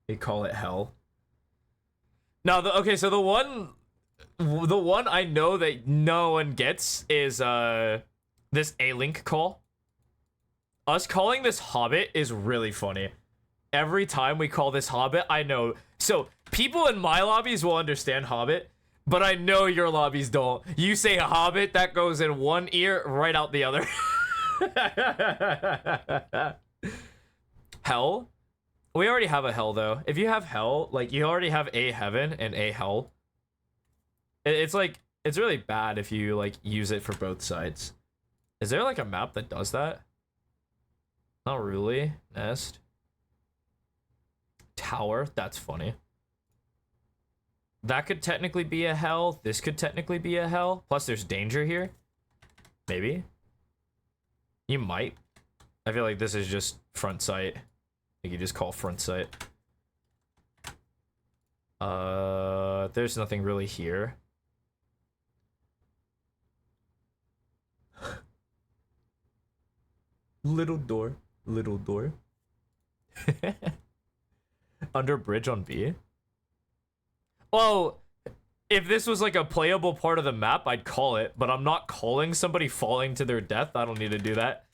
They call it hell. Now, okay, so the one I know that no one gets is, this A-Link call. Us calling this Hobbit is really funny. Every time we call this Hobbit, I know. So, people in my lobbies will understand Hobbit, but I know your lobbies don't. You say Hobbit, that goes in one ear, right out the other. Hell? We already have a hell, though. If you have hell, like, you already have a heaven and a hell. It's like, it's really bad if you, like, use it for both sides. Is there, like, a map that does that? Not really. Nest. Tower. That's funny. That could technically be a hell. This could technically be a hell. Plus, there's danger here. Maybe. You might. I feel like this is just front sight. You could just call front sight. There's nothing really here. Little door. Little door. Under bridge on B. Well, if this was like a playable part of the map, I'd call it, but I'm not calling somebody falling to their death. I don't need to do that.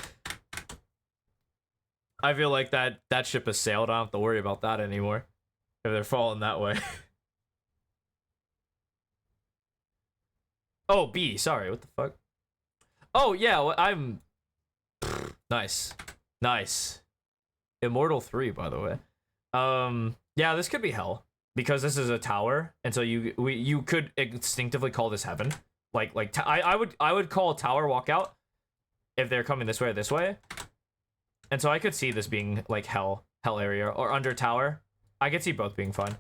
I feel like that ship has sailed. I don't have to worry about that anymore. If they're falling that way. Oh, B. Sorry. What the fuck? Oh, yeah. Well, I'm... Nice. Nice. Immortal 3, by the way. Yeah, this could be hell. Because this is a tower. And so you could instinctively call this heaven. I would call tower walkout if they're coming this way or this way. And so I could see this being like hell area or under tower. I could see both being fine.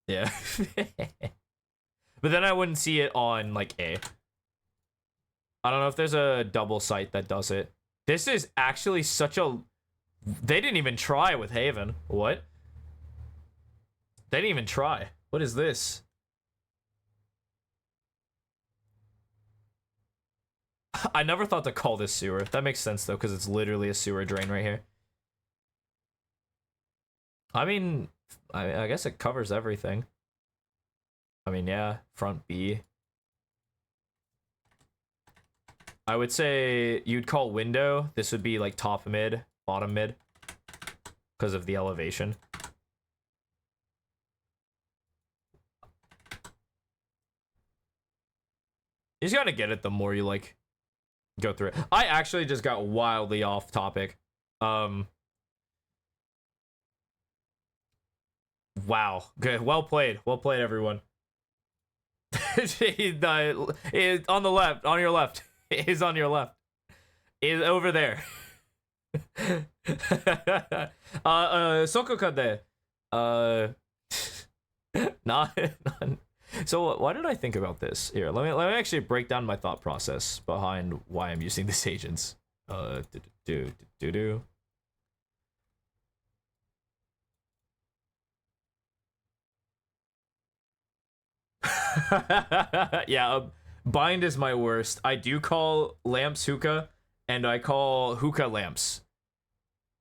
Yeah. But then I wouldn't see it on like A. I don't know if there's a double site that does it. This is actually such a... They didn't even try with Haven. What? They didn't even try. What is this? I never thought to call this sewer. That makes sense, though, because it's literally a sewer drain right here. I mean, I guess it covers everything. I mean, yeah, front B. I would say you'd call window. This would be like top mid, bottom mid, because of the elevation. You just gotta get it the more you, like, go through it. I actually just got wildly off topic. Wow. Good. Well played. Well played, everyone. He's on the left. On your left. He's on your left. He's over there. Sokokade. Not. So why did I think about this? Here, let me actually break down my thought process behind why I'm using these agents. Yeah, bind is my worst. I do call lamps hookah, and I call hookah lamps.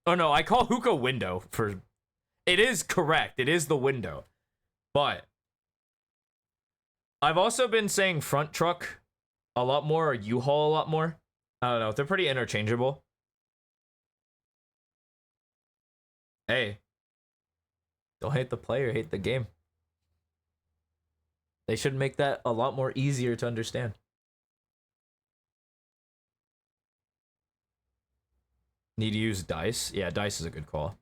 Oh no, I call hookah window for... It is correct. It is the window. But I've also been saying front truck a lot more, or U-Haul a lot more. I don't know. They're pretty interchangeable. Hey. Don't hate the player, hate the game. They should make that a lot more easier to understand. Need to use dice? Yeah, dice is a good call.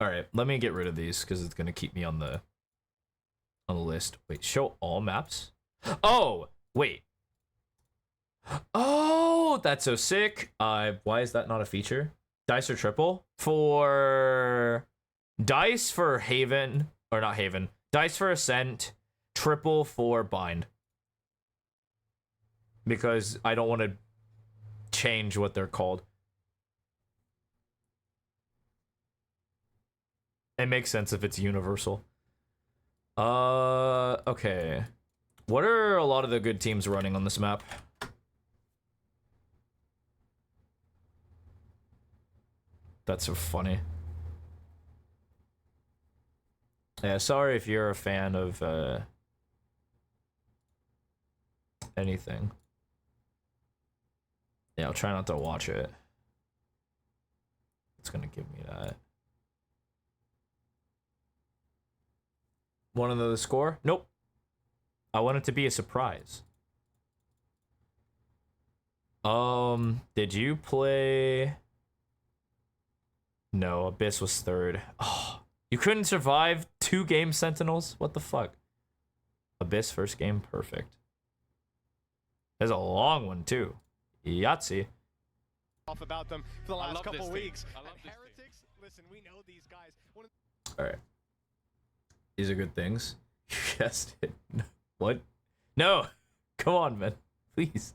All right, let me get rid of these because it's gonna keep me on the list. Wait, show all maps. Oh, wait. Oh, that's so sick. Why is that not a feature? Dice or triple for dice for Haven or not Haven. Dice for Ascent, triple for Bind. Because I don't want to change what they're called. It makes sense if it's universal. Okay. What are a lot of the good teams running on this map? That's so funny. Yeah, sorry if you're a fan of anything. Yeah, I'll try not to watch it. It's gonna give me that. Want to know the score? Nope. I want it to be a surprise. Did you play? No, Abyss was third. Oh, you couldn't survive 2 game Sentinels? What the fuck? Abyss first game, perfect. There's a long one too. Yahtzee. Off about them for the last couple weeks. Heretics, listen, we know these guys. All right. These are good things. Yes. What? No. Come on, man. Please.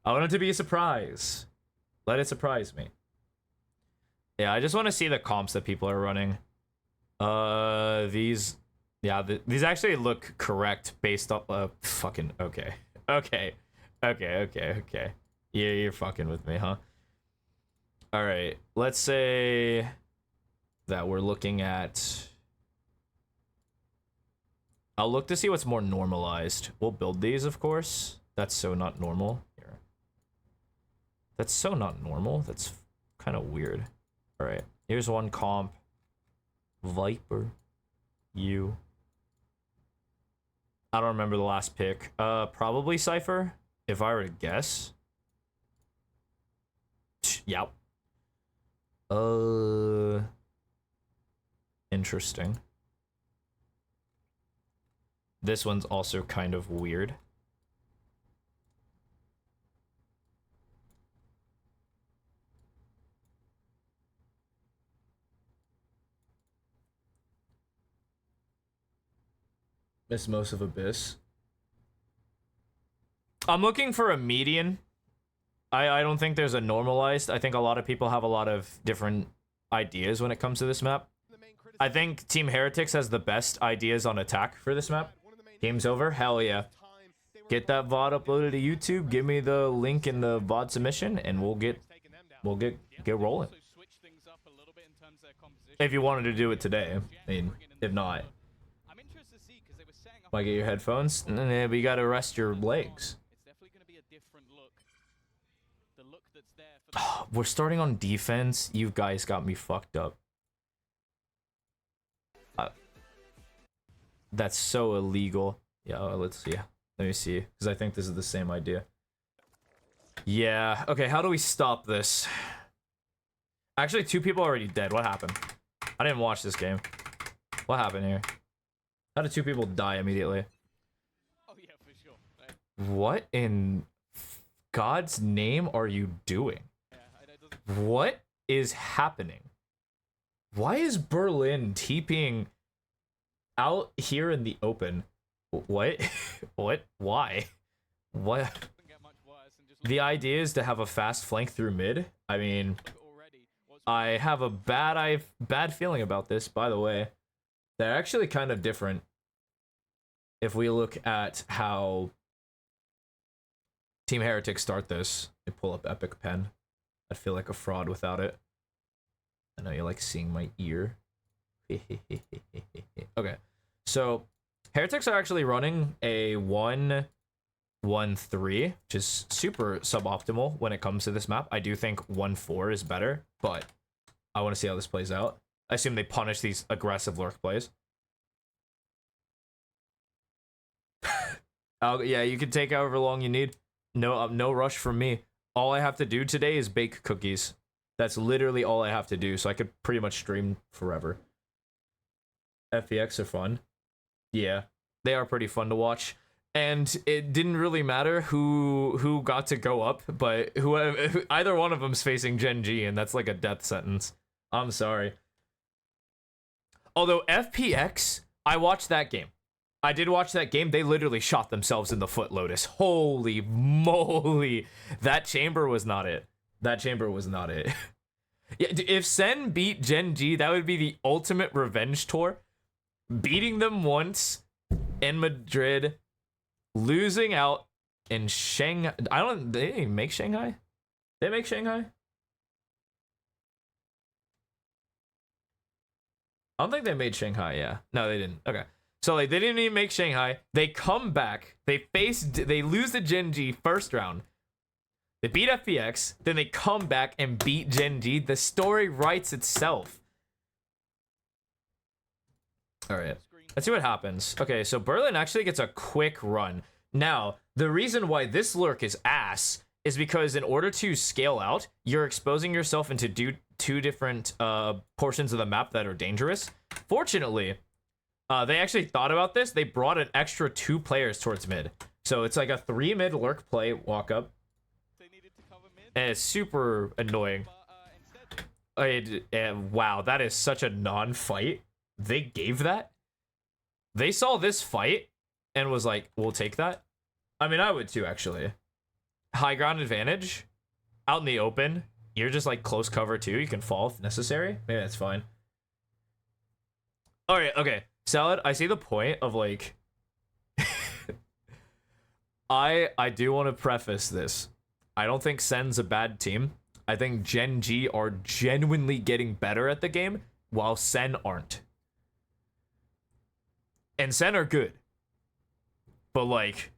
I want it to be a surprise. Let it surprise me. Yeah, I just want to see the comps that people are running. These actually look correct based off fucking okay. Yeah, you're fucking with me, huh? All right. Let's say that we're looking at I'll look to see what's more normalized. We'll build these, of course. That's so not normal. Here. That's so not normal. That's kind of weird. All right, here's one comp. Viper. You. I don't remember the last pick. Probably Cypher, if I were to guess. Yep. Interesting. This one's also kind of weird. Miss most of Abyss. I'm looking for a median. I don't think there's a normalized. I think a lot of people have a lot of different ideas when it comes to this map. I think Team Heretics has the best ideas on attack for this map. Game's over? Hell yeah. Get that VOD uploaded to YouTube. Give me the link in the VOD submission, and we'll get rolling. If you wanted to do it today, I mean, if not, might get your headphones. But you gotta rest your legs. We're starting on defense. You guys got me fucked up. That's so illegal. Yeah, let's see. Let me see, because I think this is the same idea. Yeah, okay, how do we stop this? Actually, 2 people are already dead. What happened? I didn't watch this game. What happened here? How did 2 people die immediately? Oh yeah, for sure. What in God's name are you doing? What is happening? Why is Berlin TPing out here in the open? What? What? Why? What? The idea is to have a fast flank through mid. I mean, I have a bad feeling about this, by the way. They're actually kind of different. If we look at how Team Heretics start this, they pull up Epic Pen. I'd feel like a fraud without it. I know you like seeing my ear. Okay, so Heretics are actually running a 1-1-3, which is super suboptimal when it comes to this map. I do think 1-4 is better, but I want to see how this plays out. I assume they punish these aggressive lurk plays. Yeah, you can take however long you need. No rush from me. All I have to do today is bake cookies. That's literally all I have to do, so I could pretty much stream forever. FPX are fun. Yeah, they are pretty fun to watch. And it didn't really matter who got to go up, but either one of them's facing Gen G, and that's like a death sentence. I'm sorry. Although FPX, I watched that game. I did watch that game. They literally shot themselves in the foot, Lotus. Holy moly. That chamber was not it. That chamber was not it. Yeah, if Sen beat Gen G, that would be the ultimate revenge tour. Beating them once in Madrid, losing out in Shanghai. They didn't even make Shanghai? They make Shanghai? I don't think they made Shanghai, yeah. No, they didn't. Okay. So like they didn't even make Shanghai. They come back. They lose to Gen G first round. They beat FPX, then they come back and beat Gen G. The story writes itself. All right. Let's see what happens. Okay, so Berlin actually gets a quick run. Now, the reason why this lurk is ass is because in order to scale out, you're exposing yourself into two different portions of the map that are dangerous. Fortunately, they actually thought about this. They brought an extra 2 players towards mid. So it's like a 3 mid lurk play walk up. And it's super annoying. Wow, that is such a non-fight. They gave that? They saw this fight and was like, we'll take that. I mean, I would too, actually. High ground advantage. Out in the open. You're just like close cover too. You can fall if necessary. Maybe that's fine. Alright, okay. Salad, I see the point of like... I do want to preface this. I don't think Sen's a bad team. I think Gen G are genuinely getting better at the game, while Sen aren't. And Sen are good. But like,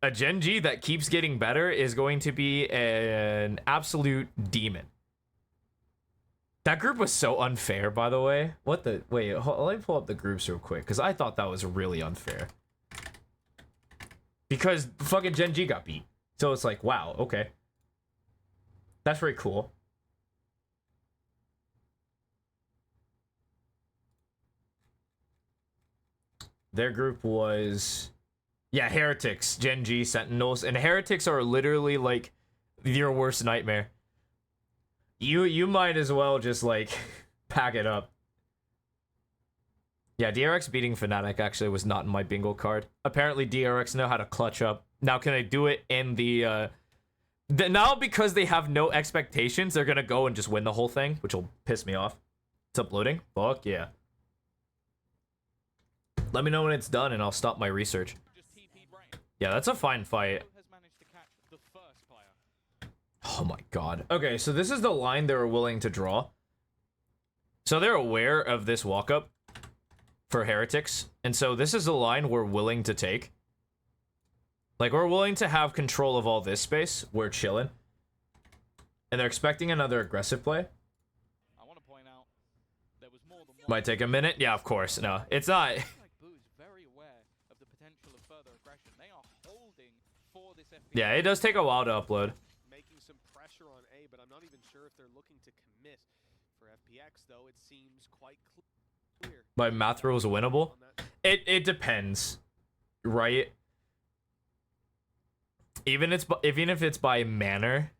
a Gen G that keeps getting better is going to be an absolute demon. That group was so unfair, by the way. What the... Wait, let me pull up the groups real quick, because I thought that was really unfair. Because fucking Gen G got beat. So it's like, wow, okay. That's very cool. Their group was... Yeah, Heretics, Gen G, Sentinels. And Heretics are literally, like, your worst nightmare. You might as well just, like, pack it up. Yeah, DRX beating Fnatic actually was not in my bingo card. Apparently DRX know how to clutch up. Now can I do it in the now because they have no expectations, they're gonna go and just win the whole thing, which will piss me off. It's uploading? Fuck yeah. Let me know when it's done and I'll stop my research. Yeah, that's a fine fight. Oh my god. Okay, so this is the line they were willing to draw. So they're aware of this walk-up for Heretics. And so this is the line we're willing to take. Like, we're willing to have control of all this space. We're chilling. And they're expecting another aggressive play. I want to point out there was more than one. Might take a minute. Yeah, of course. No, it's not. Very aware of the potential of further aggression. They are holding for this FPS. Yeah, it does take a while to upload. Making some pressure on A, but I'm not even sure if they're looking to commit. For FPX, though, it seems quite clear. By math rules winnable? It depends. Right? Even if it's by manner.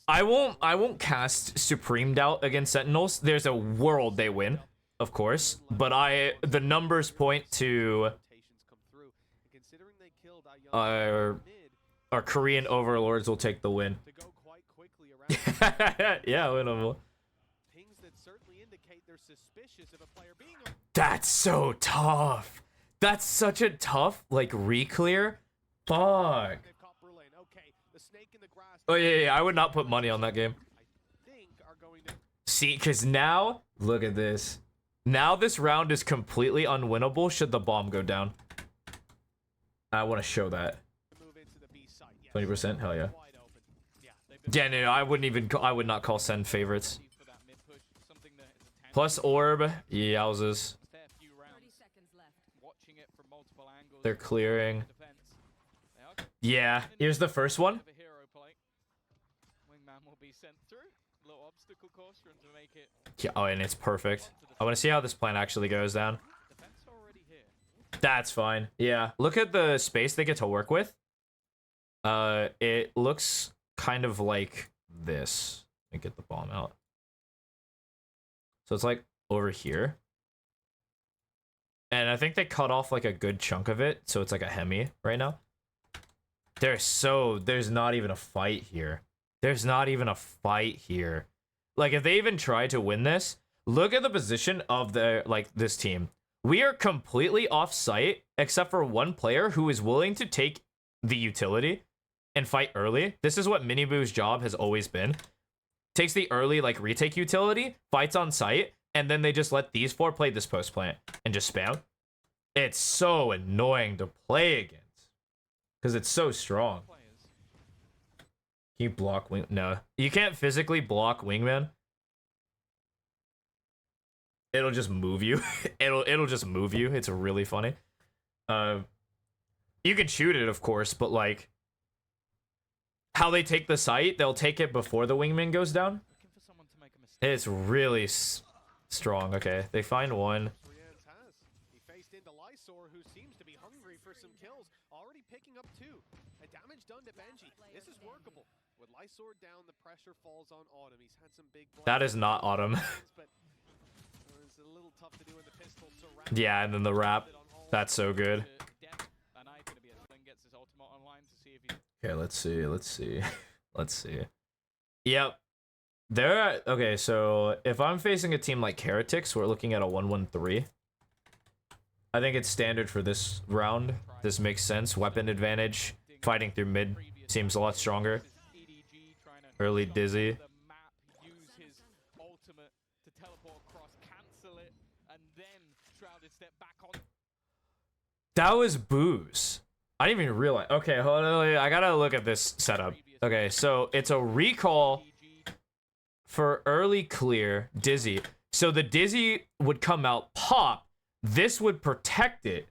I won't cast Supreme Doubt against Sentinels. There's a world they win, of course, but the numbers point to our Korean overlords will take the win. Yeah, winnable. That's so tough. That's such a tough, like, re-clear. Fuck. Oh, yeah, I would not put money on that game. See, because now, look at this. Now this round is completely unwinnable should the bomb go down. I want to show that. 20%? Hell yeah. Yeah, no, I would not call Sen favorites. Plus orb, yowzes. They're clearing. Yeah, here's the first one. be sent through. Little obstacle course for him to make it. Yeah, oh, and it's perfect. I want to see how this plan actually goes down. Defense already here. That's fine. Yeah. Look at the space they get to work with. It looks kind of like this. Let me get the bomb out. So it's like over here. And I think they cut off like a good chunk of it, so it's like a hemi right now. There's not even a fight here. There's not even a fight here. Like, if they even try to win this, look at the position of this team. We are completely off site, except for one player who is willing to take the utility and fight early. This is what Miniboo's job has always been. Takes the early, like, retake utility, fights on site, and then they just let these four play this post plant and just spam. It's so annoying to play against because it's so strong. Can you block wing? No, you can't physically block wingman. It'll just move you. it'll just move you. It's really funny. You can shoot it, of course, but like how they take the site, they'll take it before the wingman goes down. It's really strong. Okay, they find one. He faced into Lysor, who seems to be hungry for some kills. Already picking up 2. And damage done to Benji. This is workable. With Lysor down, the pressure falls on Autumn. He's had some big That is not Autumn. But it's a little tough to do in the pistol. Yeah, and then the wrap. That's so good. Okay, let's see. Yep. Okay, so if I'm facing a team like Heretics, we're looking at a 1-1-3. I think it's standard for this round. This makes sense. Weapon advantage. Fighting through mid seems a lot stronger. Early Dizzy. That was Booze. I didn't even realize. Okay, hold on. I gotta look at this setup. Okay, so it's a recall for early clear Dizzy. So the Dizzy would come out, pop. This would protect it,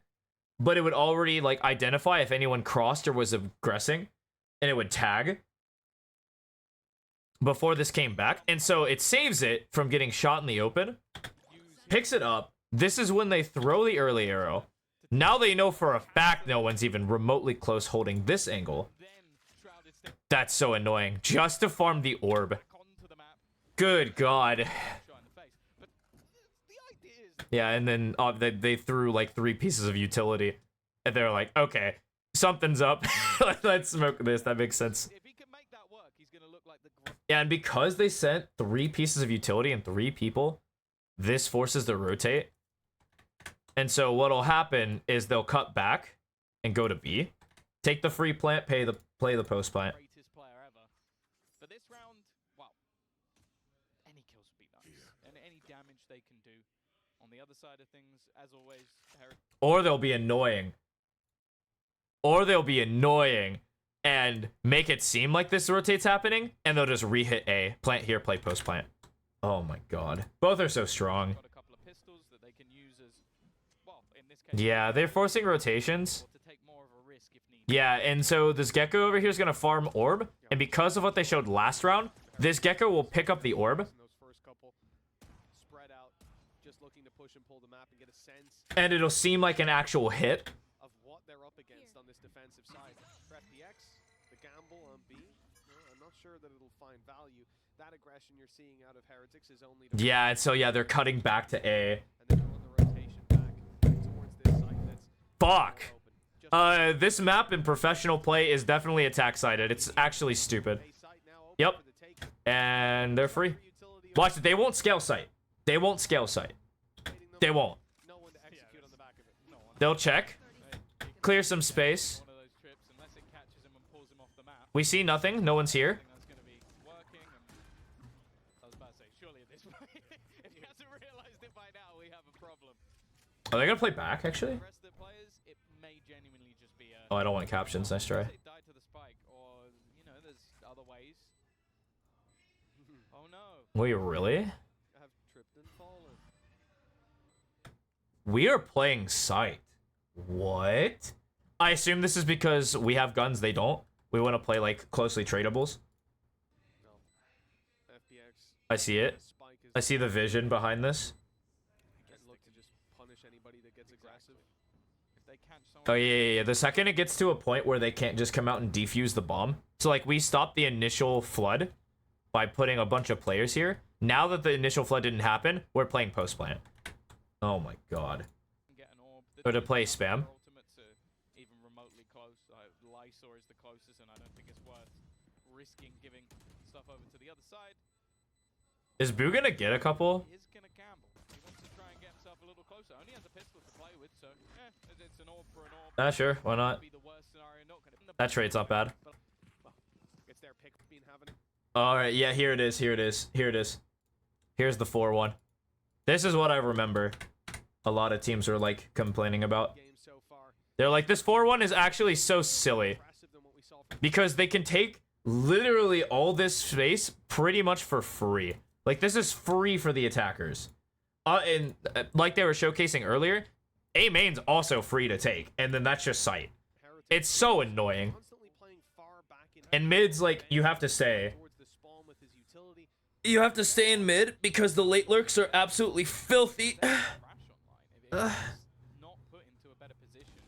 but it would already like identify if anyone crossed or was aggressing, and it would tag before this came back. And so it saves it from getting shot in the open, picks it up. This is when they throw the early arrow. Now they know for a fact no one's even remotely close holding this angle. That's so annoying. Just to farm the orb. Good God. Yeah, and then they threw like 3 pieces of utility. And they're like, okay, something's up. Let's smoke this. That makes sense. Yeah, and because they sent 3 pieces of utility and 3 people, this forces the rotate. And so what'll happen is they'll cut back and go to B, take the free plant, play the post plant. Greatest player ever. But this round, wow, any kills would be nice, and any damage they can do. On the other side of things, as always, or they'll be annoying. Or they'll be annoying and make it seem like this rotate's happening, and they'll just re-hit A, plant here, play post plant. Oh my God, both are so strong. Yeah, they're forcing rotations. Yeah, and so this Gecko over here is going to farm orb. And because of what they showed last round, this Gecko will pick up the orb. And it'll seem like an actual hit. Of what they're up against on this defensive side. For FPX, the gamble on B, I'm not sure that it'll find value. That aggression you're seeing out of Heretics is only... Yeah, and so yeah, they're cutting back to A. And then on the rotation back towards this site that's... Fuck! This map in professional play is definitely attack-sided. It's actually stupid. Yep. And they're free. Watch it. They won't scale site. They won't scale site. They won't. They'll check. Clear some space. We see nothing. No one's here. Are they gonna play back, actually? Oh, I don't want captions. Nice try. Wait, really? We are playing site. What? I assume this is because we have guns, they don't. We want to play like closely tradables. FPX I see it. spike is I see the vision behind this. and look to just punish anybody that gets aggressive. If they catch someone, Oh yeah. The second it gets to a point where they can't just come out and defuse the bomb. So like we stopped the initial flood by putting a bunch of players here. Now that the initial flood didn't happen, we're playing post plant. Oh my god. get an orb. Or to play spam. Ultimates are even remotely close. Lysor is the closest, and I don't think it's worth risking giving stuff over to the other side. Is Boo gonna get a couple? He is gonna gamble. He wants to try and get himself a little closer. Only has a pistol to play with, so it's an orb for an orb. Ah, sure. Why not? Be the worst scenario. Not gonna. That trade's not bad. Well, it's their pick being having it. Alright, yeah, here it is. Here's the 4-1. This is what I remember a lot of teams are like complaining about. Game so far. They're like, this 4-1 is actually so silly. Impressive than what we saw from Because they can take literally all this space pretty much for free. Like, this is free for the attackers. And like they were showcasing earlier, A main's also free to take. And then that's just sight. Heretics. It's so annoying. Constantly playing far back in And mid's like, you have to stay. towards the spawn with his utility. You have to stay in mid because the late lurks are absolutely filthy. Crash online. If he's not put into a better position,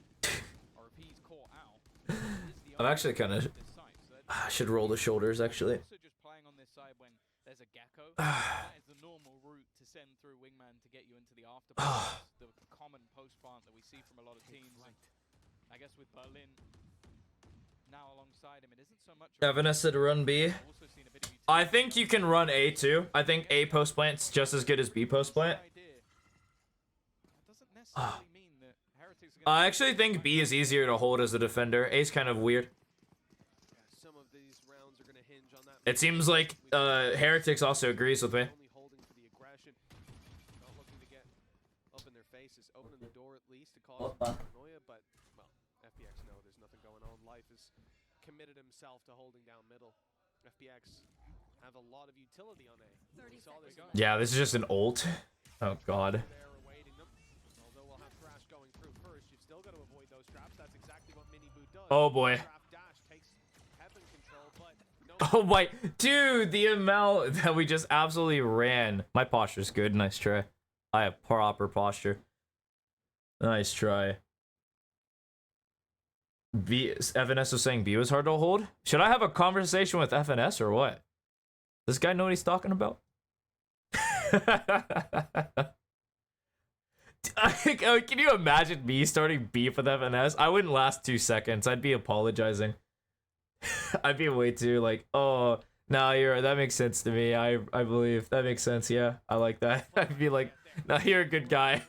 or if he's caught out, he is the I'm only actually kind of... this site. So I should roll the shoulders, actually. also just playing on this side when there's a gecko. That is the normal route to send through Wingman to get you into the afterburst. The common post plant that we see from a lot of teams. And I guess with Berlin now alongside him, it isn't so much. Evanes said run B. I've also seen a bit of I think you can run A too. I think A post plant's just as good as B post plant. That doesn't necessarily mean that Heretics are gonna I actually think B is easier to hold as a defender. A's kind of weird. Some of these rounds are going to hinge on that. It seems like Heretics also agrees with me. Only holding for the aggression, not looking to get up in their faces, opening the door at least to cause paranoia. But well, FPX know there's nothing going on. Life has committed himself to holding down middle. FPX have a lot of utility on A. We saw this in the Yeah, this is just an ult. Oh god. there awaiting them. Although we'll have Thrash going through first, you've still got to avoid those traps. That's exactly what Mini Boot does. Oh boy. Trap dash takes heaven control, but no Oh my, dude, the amount that we just absolutely ran. My posture's good. Nice try. I have proper posture. Nice try. B, FNS was saying B was hard to hold. Should I have a conversation with FNS or what? Does this guy know what he's talking about? Can you imagine me starting beef with FNS? I wouldn't last 2 seconds. I'd be apologizing. I'd be way too like, oh, no, you're right. That makes sense to me. I believe that makes sense. Yeah, I like that. I'd be like, no, you're a good guy.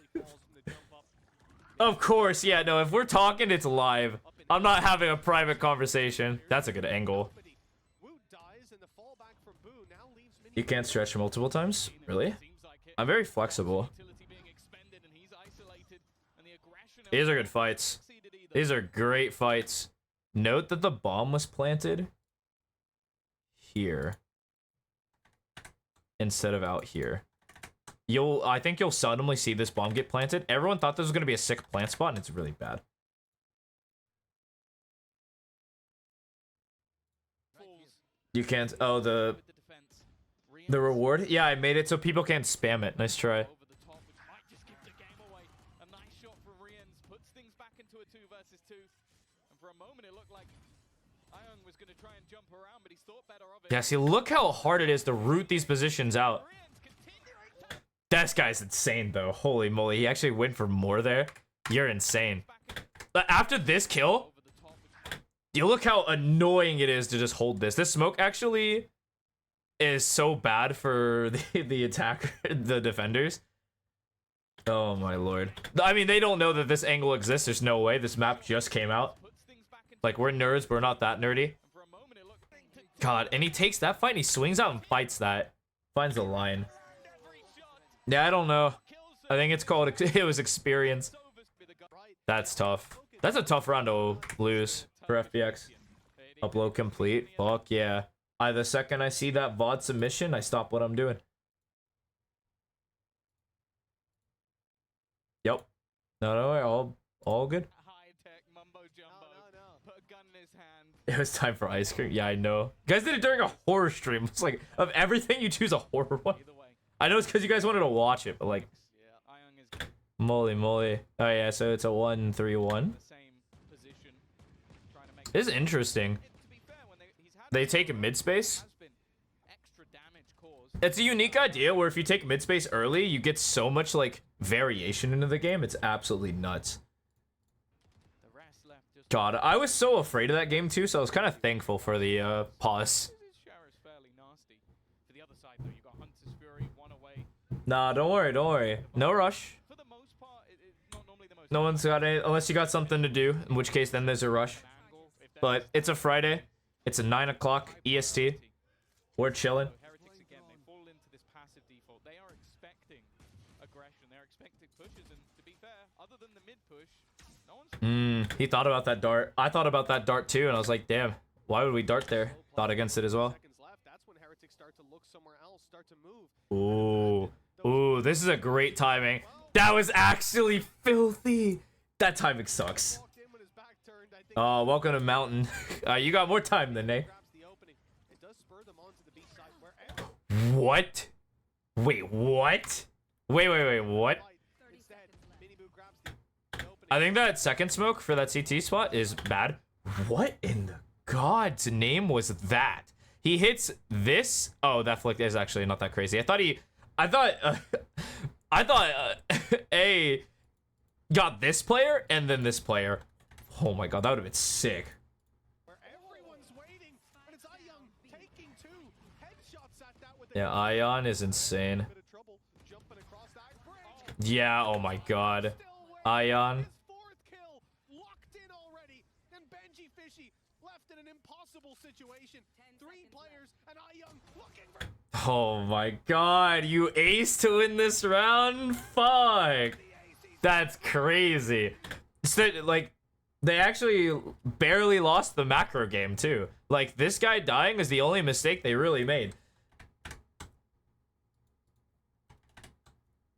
Of course, yeah. No, if we're talking, it's live. I'm not having a private conversation. That's a good angle. Wu dies and the fallback from Boo now leaves Mini You can't stretch multiple times? Really? I'm very flexible. These are good fights. These are great fights. Note that the bomb was planted here instead of out here. I think you'll seldomly see this bomb get planted. Everyone thought this was going to be a sick plant spot, and it's really bad. You can't. Oh, the reward? Yeah, I made it so people can't spam it. Nice try. Over the top, which might just give the game away. A nice shot from Rians puts things back into a 2 versus 2. And for a moment, it looked like Ion was going to try and jump around, but he's thought better of it. Yeah, see, look how hard it is to root these positions out. Rians continuing to This guy's insane, though. Holy moly, he actually went for more there. You're insane. But after this kill, over the top, which you look how annoying it is to just hold this. This smoke actually is so bad for the attacker, the defenders. Oh my lord. I mean, they don't know that this angle exists. There's no way. This map just came out. puts things back into Like, we're nerds, but we're not that nerdy. and for a moment, it looked God, and he takes that fight and he swings out and fights that. Finds the line. every shot Yeah, I don't know. kills I think it's called, it was experience. over with the right. That's tough. That's a tough round to lose for FPX. Upload complete. Fuck yeah. The second I see that VOD submission, I stop what I'm doing. Yep. No, all good. high tech mumbo jumbo. No. Put a gun in his hand. It was time for ice cream. Yeah, I know. You guys did it during a horror stream. It's like, of everything, you choose a horror one. Either way, I know it's because you guys wanted to watch it, but like, yeah, Ion is moly moly. Oh yeah, so it's a 1-3-1. the same position, trying to make. This is interesting. To be fair, when he's had They take a mid space. has been extra damage caused. It's a unique idea where if you take mid space early, you get so much like variation into the game. It's absolutely nuts. The rest left just. God, I was so afraid of that game too, so I was kind of thankful for the pause. Shara's fairly nasty. For the other side, though, you got Hunter's Fury, one away. Nah, don't worry, don't worry. No rush. For the most part, it's not normally the most. No one's got any, unless you got something to do, in which case then there's a rush. Angle, if there's But it's a Friday. It's a 9 o'clock EST. We're chilling. So Heretics again, they fall into this passive default. They are expecting aggression. They're expecting pushes, and to be fair, other than the mid push, no one's. He thought about that dart. I thought about that dart too, and I was like, damn, why would we dart there? Thought against it as well. Seconds left. That's when Heretics start to look somewhere else, start to move. Ooh. Ooh, this is a great timing. That was actually filthy. That timing sucks. Walked in with his back turned. I think Oh, welcome to Mountain. You got more time than they. grabs the opening. It does spur them onto the B side where What? Wait, what? Wait, what? Instead, Miniboo grabs the opening. I think that second smoke for that CT spot is bad. What in the God's name was that? He hits this. Oh, that flick is actually not that crazy. I thought A got this player and then this player. Oh my God, that would have been sick. Where everyone's waiting, and it's Ion taking two headshots at that with Yeah, Ion is insane. bit of trouble jumping across that bridge. Yeah, oh my God. Still waiting. Ion. His fourth kill locked in already, and Benji Fishy left in an impossible situation. 3 players, and Ion looking for Oh my God, you ace to win this round? Fuck. That's crazy. So, like, they actually barely lost the macro game too. Like, this guy dying is the only mistake they really made.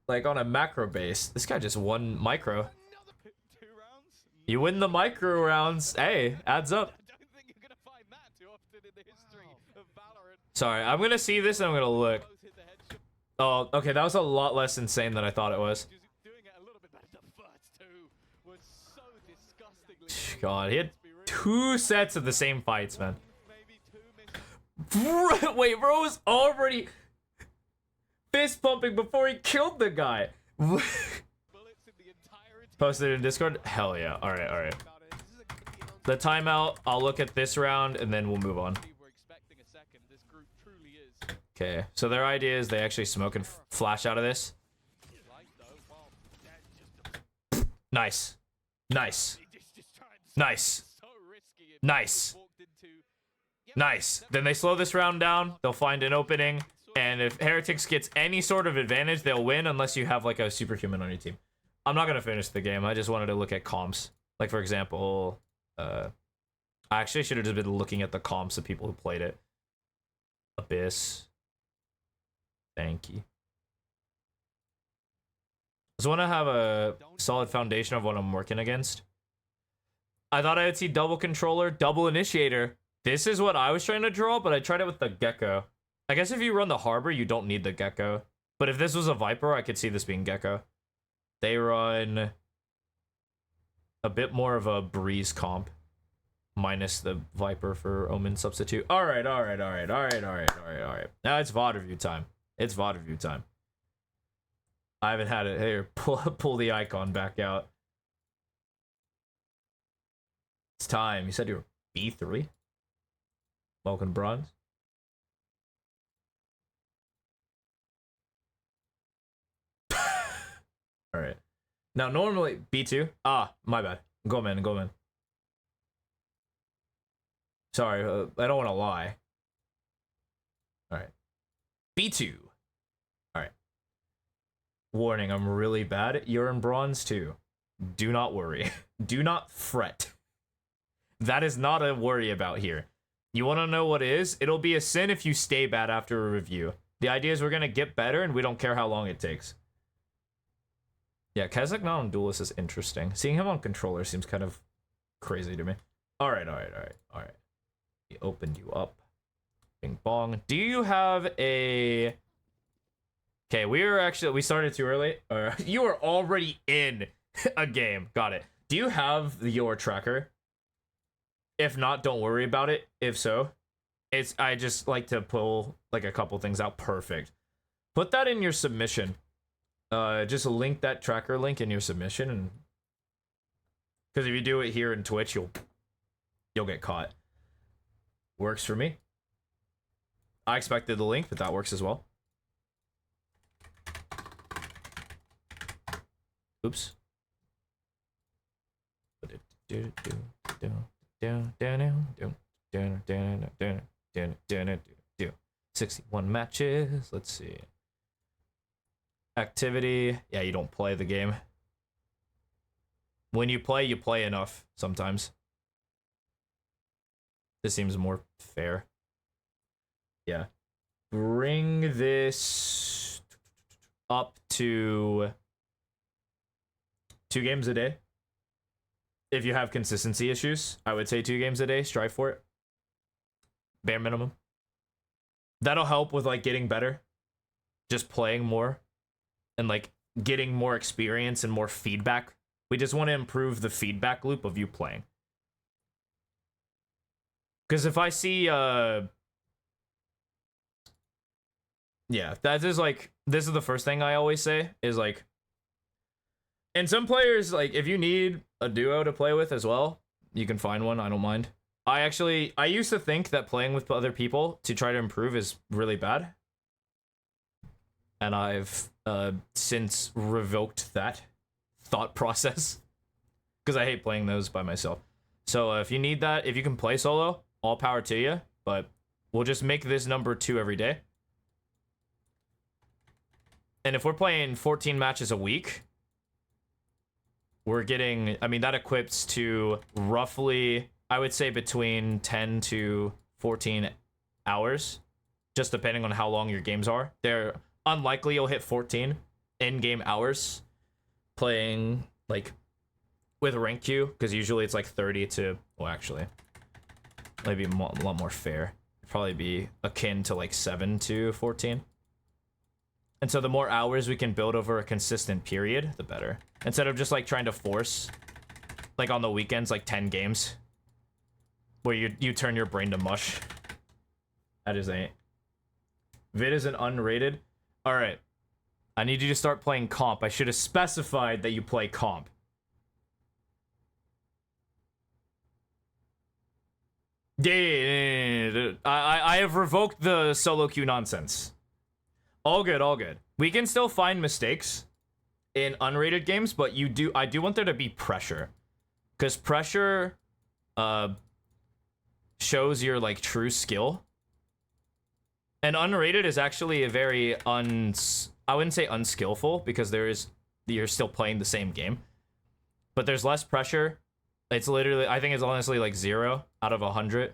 Like, on a macro base, this guy just won micro. Another 2 rounds. You win the micro rounds. Hey, adds up. I don't think you're gonna find that too often in the history of Valorant. Sorry, I'm gonna see this and I'm gonna look. Both hit the headshot. Oh, okay, that was a lot less insane than I thought it was. Just doing it a little bit better. The first 2 was so disgustingly. God, he had 2 sets of the same fights, man. Maybe 2 missed. Wait, bro was already fist pumping before he killed the guy. Bullets in the entirety. Posted in Discord? Hell yeah. Alright. about it. This is a good game. The timeout, I'll look at this round and then we'll move on. We were expecting a second. This group truly is. Okay, so their idea is they actually smoke and flash out of this. Light though. Well, that's just Nice. Nice. just trying to Nice. so risky. If Nice. he walked into. Yep, Nice. Then they slow this round down. They'll find an opening. And if Heretics gets any sort of advantage, they'll win unless you have like a superhuman on your team. I'm not going to finish the game. I just wanted to look at comps. Like, for example, I actually should have just been looking at the comps of people who played it. Abyss. Thank you. Just want to have a solid foundation of what I'm working against. I thought I would see double controller, double initiator. This is what I was trying to draw, but I tried it with the Gecko. I guess if you run the Harbor, you don't need the Gecko. But if this was a Viper, I could see this being Gecko. They run a bit more of a Breeze comp. Minus the Viper for Omen substitute. Alright. Now it's VOD review time. It's VOD review time. I haven't had it. Here, pull the icon back out. It's time. You said you were B3? Welcome to Bronze. Alright. Now, normally, B2. Ah, my bad. Go, man. Sorry, I don't want to lie. Alright. B2. Alright. Warning, I'm really bad. You're in Bronze too. Do not worry. Do not fret. That is not a worry about here. You want to know what is? It'll be a sin if you stay bad after a review. The idea is we're going to get better and we don't care how long it takes. Yeah, Kazakh not on Duelist is interesting. Seeing him on controller seems kind of crazy to me. Alright. He opened you up. Bing bong. Do you have a... Okay, we started too early. Or you are already in a game. Got it. Do you have your tracker? If not, don't worry about it. If so, I just like to pull like a couple things out. Perfect. Put that in your submission. Just link that tracker link in your submission, and because if you do it here in Twitch, you'll get caught. Works for me. I expected the link, but that works as well. Oops. Do 61 matches. Let's see. Activity. Yeah, you don't play the game. When you play enough sometimes. This seems more fair. Yeah. Bring this up to 2 games a day. If you have consistency issues, I would say 2 games a day. Strive for it. Bare minimum. That'll help with like getting better. Just playing more. And like getting more experience and more feedback. We just want to improve the feedback loop of you playing. Because if I see yeah, that is like, this is the first thing I always say is like, and some players, like, if you need a duo to play with as well, you can find one. I don't mind. I used to think that playing with other people to try to improve is really bad. And I've since revoked that thought process. Because I hate playing those by myself. So if you need that, if you can play solo, all power to you. But we'll just make this number 2 every day. And if we're playing 14 matches a week, we're getting, I mean, that equips to roughly, I would say between 10 to 14 hours, just depending on how long your games are. They're unlikely you'll hit 14 in-game hours playing, like, with rank queue, because usually it's like 30 to, well, actually, maybe a lot more fair. It'd probably be akin to like 7 to 14. And so the more hours we can build over a consistent period, the better. Instead of just like trying to force, like on the weekends, like 10 games. Where you turn your brain to mush. That just ain't. Vid is an unrated. Alright. I need you to start playing comp. I should have specified that you play comp. Yeah. I have revoked the solo queue nonsense. All good, all good. We can still find mistakes in unrated games, but I do want there to be pressure. Because pressure shows your like true skill. And unrated is actually a very I wouldn't say unskillful, because you're still playing the same game. But there's less pressure. It's literally, I think it's honestly like 0 out of 100.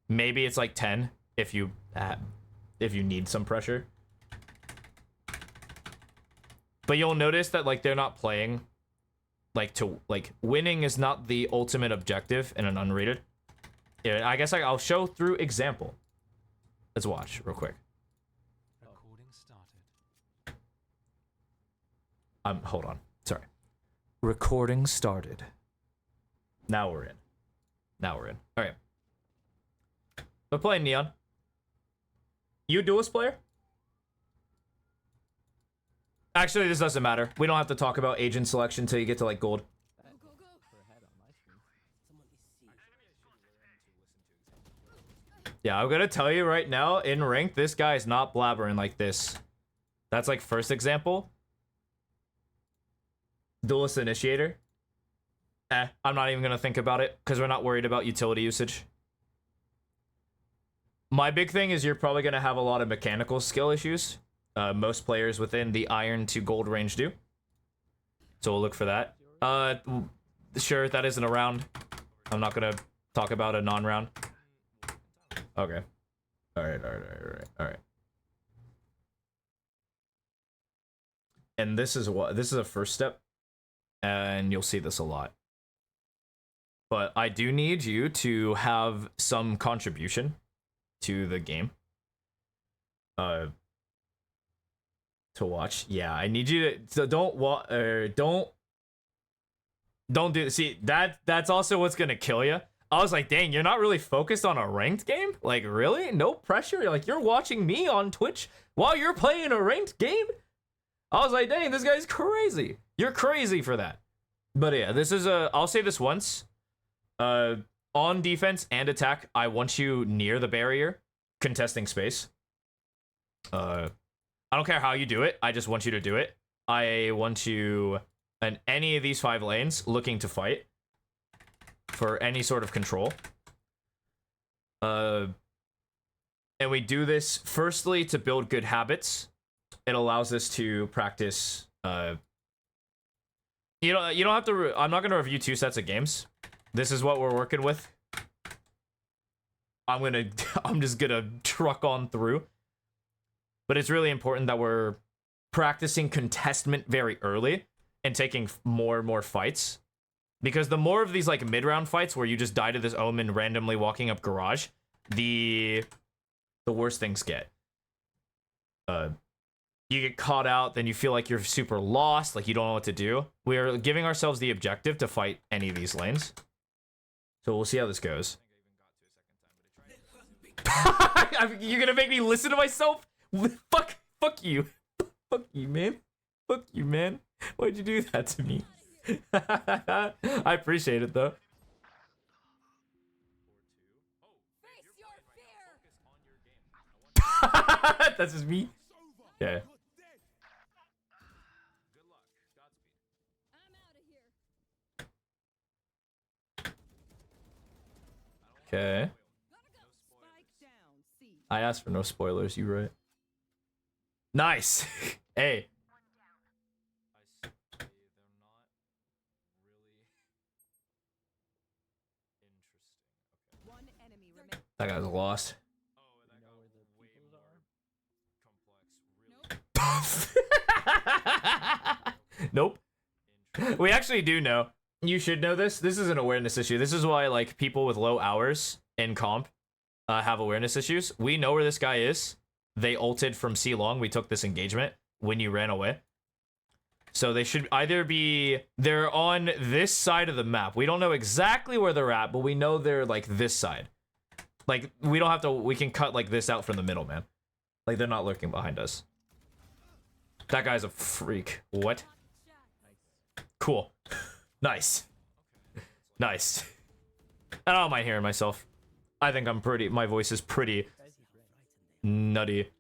Maybe it's like 10 if you need some pressure. But you'll notice that like they're not playing like winning is not the ultimate objective in an unrated. Yeah, I guess I'll show through example. Let's watch real quick. Recording started. Hold on. Sorry. Recording started. Now we're in. All right. We're playing Neon. You duelist player? Actually, this doesn't matter. We don't have to talk about agent selection until you get to like gold. Yeah, I'm gonna tell you right now, in rank, this guy is not blabbering like this. That's like first example. Duelist initiator. I'm not even gonna think about it, because we're not worried about utility usage. My big thing is you're probably gonna have a lot of mechanical skill issues. Most players within the iron to gold range do. So we'll look for that. Sure, that isn't a round. I'm not gonna talk about a non-round. Okay. Alright. And this is a first step. And you'll see this a lot. but I do need you to have some contribution to the game. To watch. Yeah, I need you to, so don't do, see, that's also what's gonna kill you. I was like, dang, you're not really focused on a ranked game? Like, really? No pressure? Like, you're watching me on Twitch while you're playing a ranked game? I was like, dang, this guy's crazy. You're crazy for that. But yeah, this is I'll say this once. On defense and attack, I want you near the barrier, contesting space. I don't care how you do it. I just want you to do it. I want you in any of these 5 lanes looking to fight for any sort of control. And we do this firstly to build good habits. It allows us to practice. You don't have to. I'm not gonna review 2 sets of games. This is what we're working with. I'm just gonna truck on through. But it's really important that we're practicing contestment very early and taking more and more fights. Because the more of these like mid-round fights where you just die to this Omen randomly walking up garage, the worse things get. You get caught out, then you feel like you're super lost, like you don't know what to do. We are giving ourselves the objective to fight any of these lanes. So we'll see how this goes. You're gonna make me listen to myself? Fuck you. Fuck you, man. Fuck you, man. Why'd you do that to me? I appreciate it, though. That's just me? Yeah. Okay. I asked for no spoilers, you right. Nice! Hey. That guy's lost. Nope. We actually do know. You should know this. This is an awareness issue. This is why like people with low hours in comp have awareness issues. We know where this guy is. They ulted from C long. We took this engagement when you ran away. So they should either be, they're on this side of the map. We don't know exactly where they're at, but we know they're like this side. Like we don't have to, we can cut like this out from the middle, man. Like they're not lurking behind us. That guy's a freak. What? Cool. Nice. Nice. I don't mind hearing myself. I think I'm pretty, my voice is pretty nutty.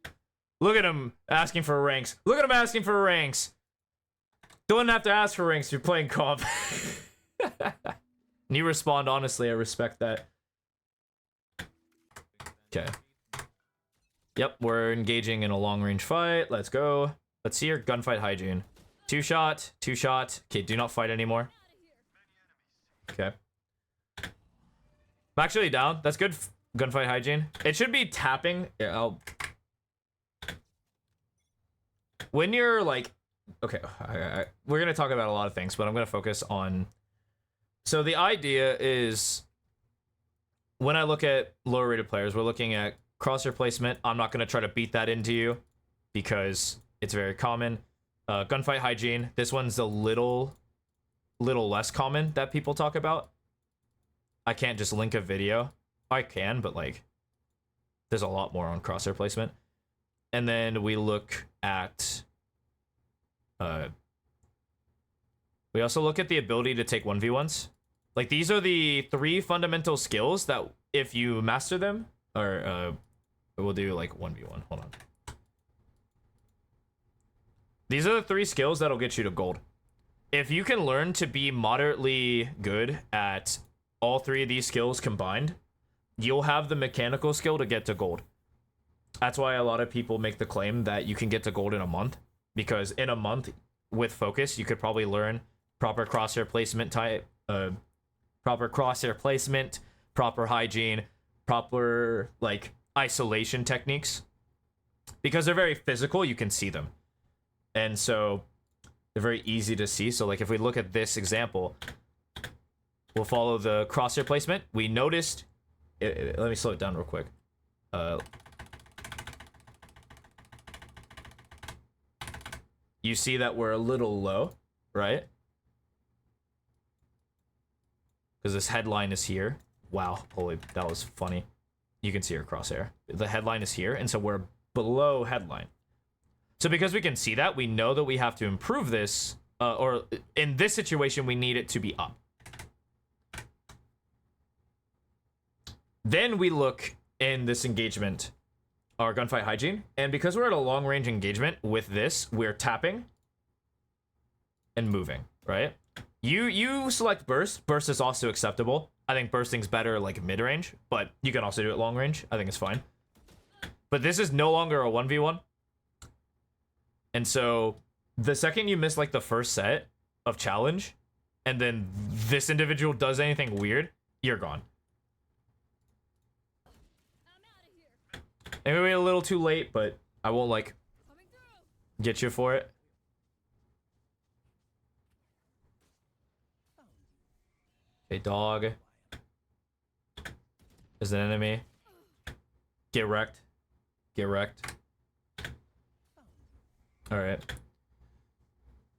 Look at him asking for ranks. Look at him asking for ranks. Don't have to ask for ranks if you're playing comp. And you respond honestly, I respect that. Okay. Yep, we're engaging in a long range fight. Let's go. Let's see your gunfight hygiene. 2 shot, 2 shot. Okay, do not fight anymore. Okay. I'm actually down. That's good gunfight hygiene. It should be tapping. Yeah, when you're like, okay, we're gonna talk about a lot of things, but I'm gonna focus on. So the idea is, when I look at lower rated players, we're looking at crosshair placement. I'm not gonna try to beat that into you because it's very common. Gunfight hygiene. This one's a little less common that people talk about. I can't just link a video. I can, but like, there's a lot more on crosshair placement. And then we look at, we also look at the ability to take 1v1s. Like these are the 3 fundamental skills that if you master them, or we'll do like 1v1. Hold on. These are the 3 skills that'll get you to gold. If you can learn to be moderately good at all 3 of these skills combined, you'll have the mechanical skill to get to gold. That's why a lot of people make the claim that you can get to gold in a month, because in a month with focus, you could probably learn proper crosshair placement type, proper crosshair placement, proper hygiene, proper like isolation techniques. Because they're very physical, you can see them. And so they're very easy to see. So like if we look at this example, We'll follow the crosshair placement. We noticed... let me slow it down real quick. You see that we're a little low, right? Because this headline is here. Wow, holy, that was funny. You can see our crosshair. The headline is here, and so we're below headline. So because we can see that, we know that we have to improve this, or in this situation, we need it to be up. Then we look in this engagement, our gunfight hygiene, and because we're at a long range engagement with this, we're tapping and moving, right? You select burst. Burst is also acceptable. I think bursting's better like mid-range, but you can also do it long range. I think it's fine. But this is no longer a 1v1. And so the second you miss like the first set of challenge, and then this individual does anything weird, you're gone. Maybe we're a little too late, but I won't like get you for it. Okay, dog. Is an enemy. Get wrecked. Get wrecked. Alright.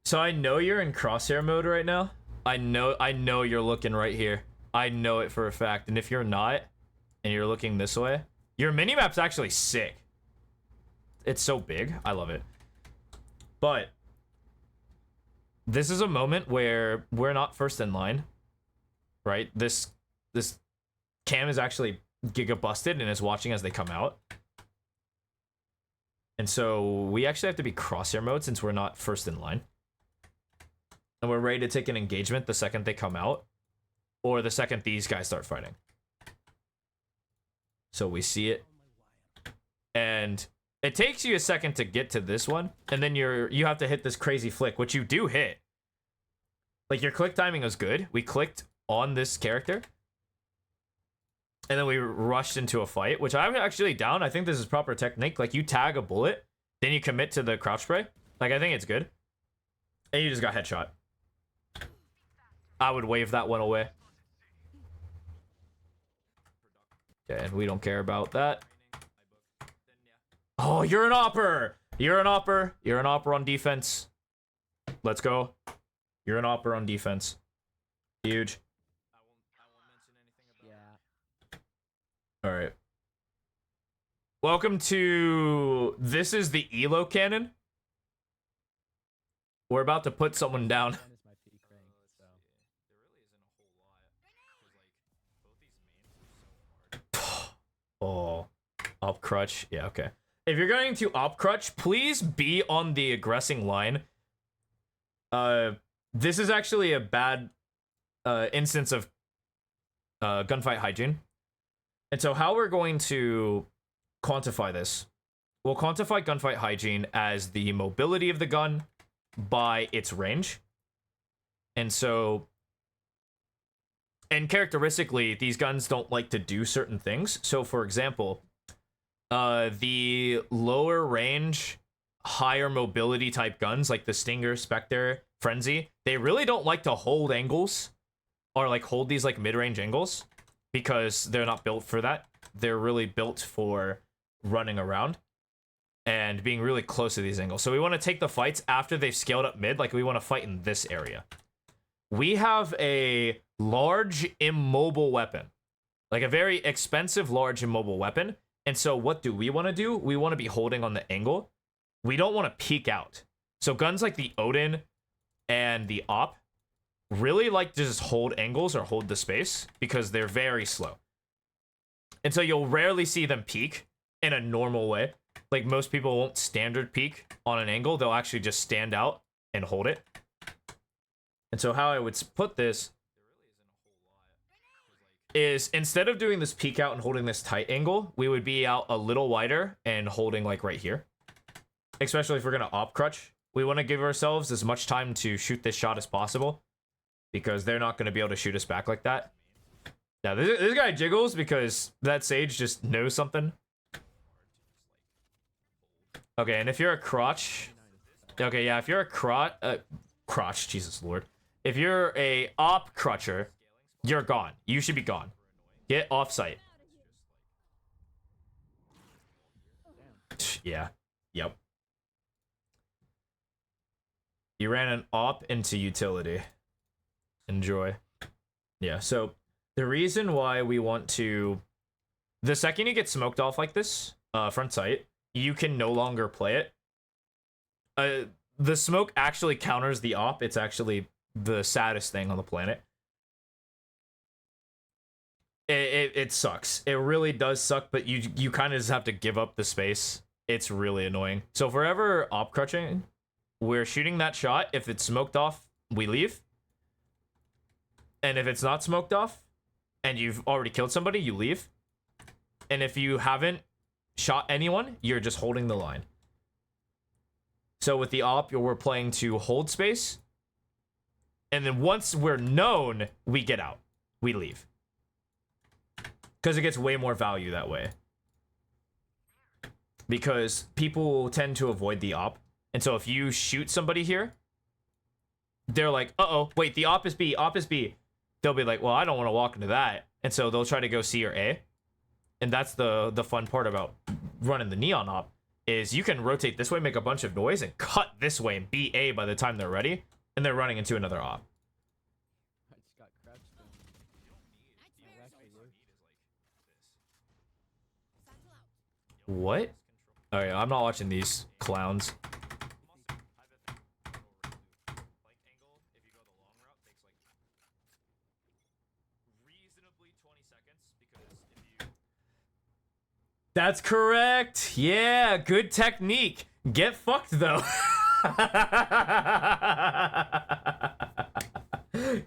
So I know you're in crosshair mode right now. I know you're looking right here. I know it for a fact. And if you're not, and you're looking this way, your minimap's actually sick. It's so big. I love it. But this is a moment where we're not first in line. Right? This cam is actually giga busted and is watching as they come out. And so we actually have to be crosshair mode since we're not first in line. And we're ready to take an engagement the second they come out, or the second these guys start fighting. So we see it. And it takes you a second to get to this one, and then you have to hit this crazy flick, which you do hit. Like your click timing was good. We clicked on this character. And then we rushed into a fight, which I'm actually down. I think this is proper technique. Like, you tag a bullet, then you commit to the crouch spray. Like, I think it's good. And you just got headshot. I would wave that one away. Okay, and we don't care about that. Oh, you're an opper! You're an opper. You're an opper on defense. Let's go. You're an opper on defense. Huge. All right. Welcome to... This is the Elo cannon. We're about to put someone down. Oh. Op crutch. Yeah, okay. If you're going to op crutch, please be on the aggressing line. This is actually a bad instance of gunfight hygiene. And so how we're going to quantify this, we'll quantify gunfight hygiene as the mobility of the gun by its range. And so, and characteristically, these guns don't like to do certain things. So for example, the lower range, higher mobility type guns like the Stinger, Spectre, Frenzy, they really don't like to hold angles or like hold these like mid-range angles, because they're not built for that. They're really built for running around and being really close to these angles. So we want to take the fights after they've scaled up mid, like we want to fight in this area. We have a large immobile weapon, like a very expensive large immobile weapon. And so what do we want to do? We want to be holding on the angle. We don't want to peek out. So guns like the Odin and the Op really like to just hold angles or hold the space because they're very slow. And so you'll rarely see them peek in a normal way. Like most people won't standard peek on an angle. They'll actually just stand out and hold it. And so how I would put this is instead of doing this peek out and holding this tight angle, we would be out a little wider and holding like right here. Especially if we're going to op crutch. We want to give ourselves as much time to shoot this shot as possible, because they're not going to be able to shoot us back like that. Now, this guy jiggles because that Sage just knows something. Okay, and if you're a crotch... Okay, yeah, if you're a crotch... crotch, Jesus Lord. If you're a op crutcher, You're gone. You should be gone. Get off site. Yeah. Yep. You ran an op into utility. Enjoy. Yeah, so the reason why we want to... The second you get smoked off like this, front sight, you can no longer play it. The smoke actually counters the op. It's actually the saddest thing on the planet. It sucks. It really does suck, but you kind of just have to give up the space. It's really annoying. So if we're ever op crutching, we're shooting that shot. If it's smoked off, we leave. And if it's not smoked off, and you've already killed somebody, you leave. And if you haven't shot anyone, you're just holding the line. So with the op, we're playing to hold space. And then once we're known, we get out. We leave. Because it gets way more value that way. Because people tend to avoid the op. And so if you shoot somebody here, they're like, uh-oh, wait, the op is B, op is B. They'll be like, well, I don't want to walk into that. And so they'll try to go C or A. And that's the fun part about running the neon op, is you can rotate this way, make a bunch of noise, and cut this way and be A by the time they're ready. And they're running into another op. I just got crouched in. What? Oh yeah, I'm not watching these clowns. That's correct. Yeah, good technique. Get fucked though.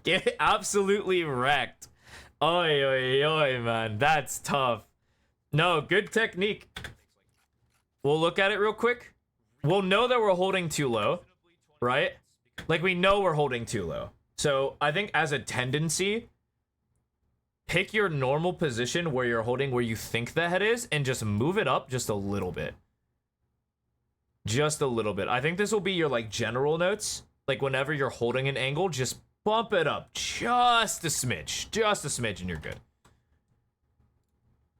Get absolutely wrecked. Oi, oi, oi, man. That's tough. No, good technique. We'll look at it real quick. We'll know that we're holding too low, right? Like, we know we're holding too low. So I think as a tendency, pick your normal position where you're holding where you think the head is and just move it up just a little bit. Just a little bit. I think this will be your, like, general notes. Like, whenever you're holding an angle, just bump it up just a smidge. Just a smidge and you're good.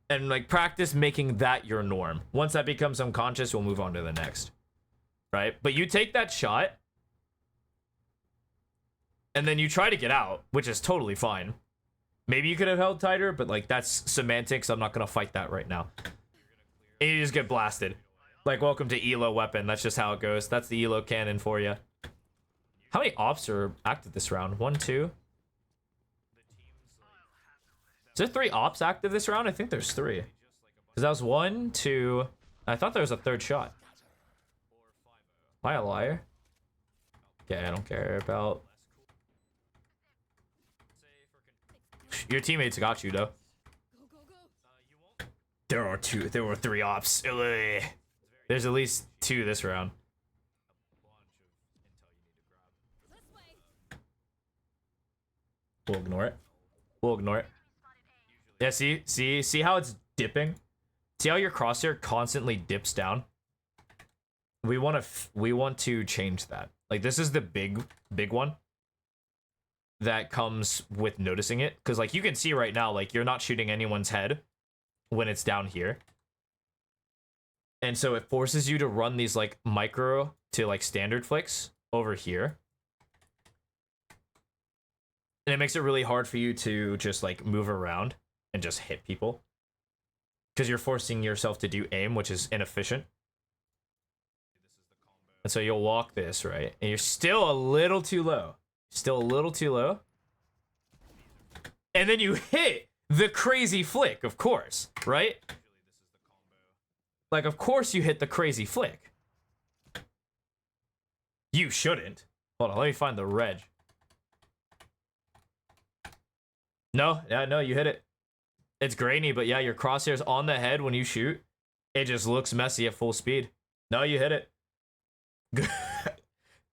And, like, practice making that your norm. Once that becomes unconscious, we'll move on to the next. Right? But you take that shot, and then you try to get out, which is totally fine. Maybe you could have held tighter, but, like, that's semantics. I'm not going to fight that right now. And you just get blasted. Like, welcome to ELO weapon. That's just how it goes. That's the ELO cannon for you. How many ops are active this round? 1, 2. Is there 3 ops active this round? I think there's 3. Because that was 1, 2. I thought there was a third shot. Am I a liar? Yeah, I don't care about. Your teammates got you though. There were 3 ops. Ugh. There's at least 2 this round. We'll ignore it. We'll ignore it. Yeah, see how it's dipping? See how your crosshair constantly dips down? We want to change that. Like, this is the big one that comes with noticing it, because, like, you can see right now, like, you're not shooting anyone's head when it's down here. And so it forces you to run these, like, micro to, like, standard flicks over here. And it makes it really hard for you to just, like, move around and just hit people. Because you're forcing yourself to do aim, which is inefficient. And so you'll walk this, right? And you're still a little too low. Still a little too low. And then you hit the crazy flick, of course, right? Like, of course you hit the crazy flick. You shouldn't. Hold on, let me find the reg. No, yeah, no, you hit it. It's grainy, but yeah, your crosshair's on the head when you shoot. It just looks messy at full speed. No, you hit it.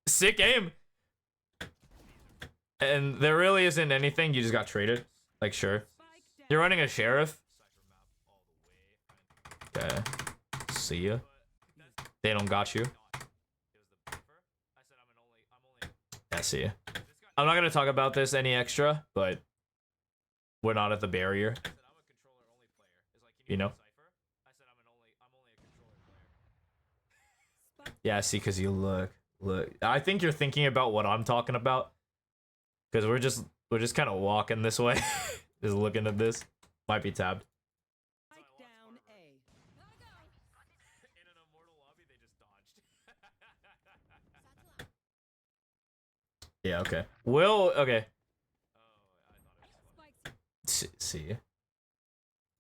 Sick aim. And there really isn't anything. You just got traded. Like, sure. You're running a sheriff. Okay. See ya. They don't got you. I see ya. I'm not gonna talk about this any extra, but we're not at the barrier. You know? Yeah, see, because you look. I think you're thinking about what I'm talking about. Because we're just kind of walking this way. Just looking at this. Might be tabbed. Strike down A. In an immortal lobby, they just dodged. Yeah, okay. Okay. See.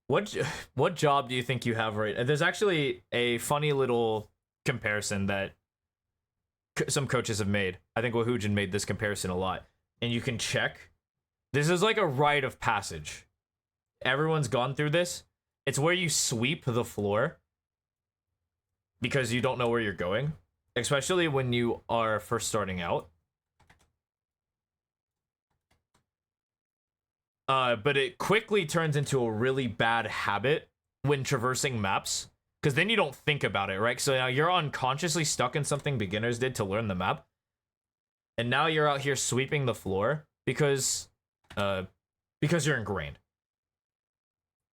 What job do you think you have right? There's actually a funny little comparison that some coaches have made. I think Wahujin made this comparison a lot. And you can check. This is like a rite of passage. Everyone's gone through this. It's where you sweep the floor because you don't know where you're going, especially when you are first starting out. But it quickly turns into a really bad habit when traversing maps, because then you don't think about it, right? So now you're unconsciously stuck in something beginners did to learn the map, and now you're out here sweeping the floor because you're ingrained.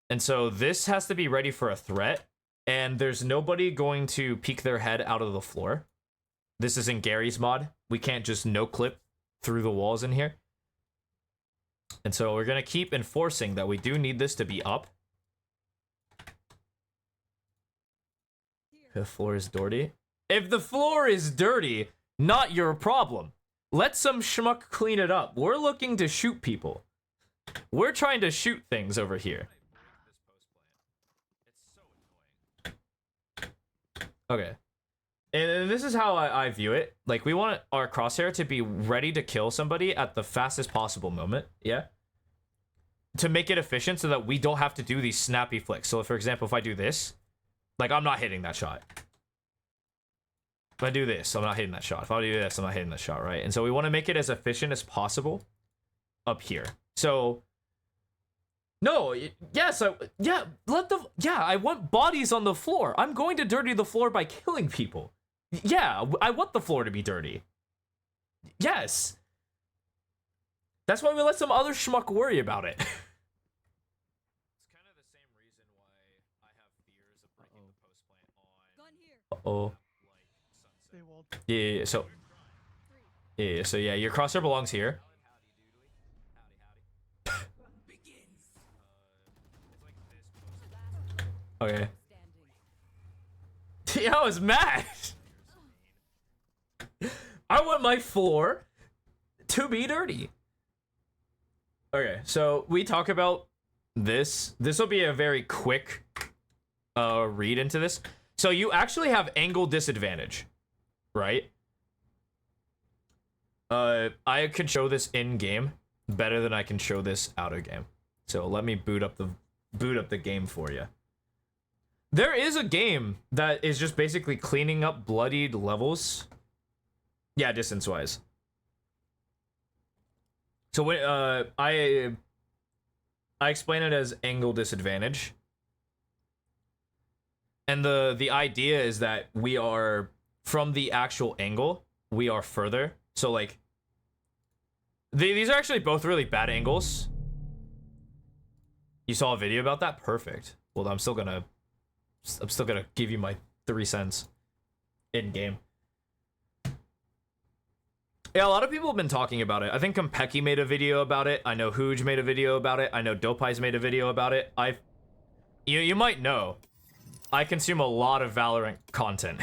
And so this has to be ready for a threat, and there's nobody going to peek their head out of the floor. This isn't Gary's mod. We can't just no-clip through the walls in here. And so we're going to keep enforcing that we do need this to be up. The floor is dirty. If the floor is dirty, not your problem. Let some schmuck clean it up. We're looking to shoot people. We're trying to shoot things over here. Okay. And this is how I view it. Like, we want our crosshair to be ready to kill somebody at the fastest possible moment. Yeah? To make it efficient so that we don't have to do these snappy flicks. So, for example, if I do this, like, I'm not hitting that shot. If I do this, I'm not hitting that shot. If I do this, I'm not hitting that shot, right? And so we want to make it as efficient as possible up here. So, no, yes, I want bodies on the floor. I'm going to dirty the floor by killing people. Yeah, I want the floor to be dirty. Yes. That's why we let some other schmuck worry about it. It's kind of the same reason why I have fears of breaking the post plant on. Uh-oh. Yeah, so. Yeah, so yeah, your crosshair belongs here. Okay. Yeah, I was mad. I want my floor to be dirty. Okay, so we talk about this. This will be a very quick read into this. So you actually have angle disadvantage, right? I can show this in game better than I can show this out of game. So let me boot up the game for you. There is a game that is just basically cleaning up bloodied levels. Yeah, distance-wise. So when I explain it as angle disadvantage. And the idea is that we are, from the actual angle, we are further. So like, these are actually both really bad angles. You saw a video about that? Perfect. Well, I'm still gonna give you my 3 cents in game. Yeah, a lot of people have been talking about it. I think Kompeki made a video about it. I know Hooj made a video about it. I know Dopey's made a video about it. You might know, I consume a lot of Valorant content.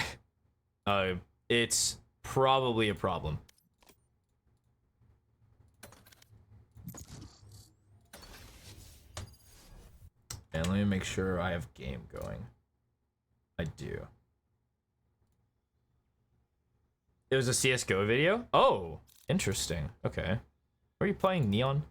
It's probably a problem. And let me make sure I have game going. I do. It was a CSGO video? Oh, interesting. Okay. Are you playing Neon?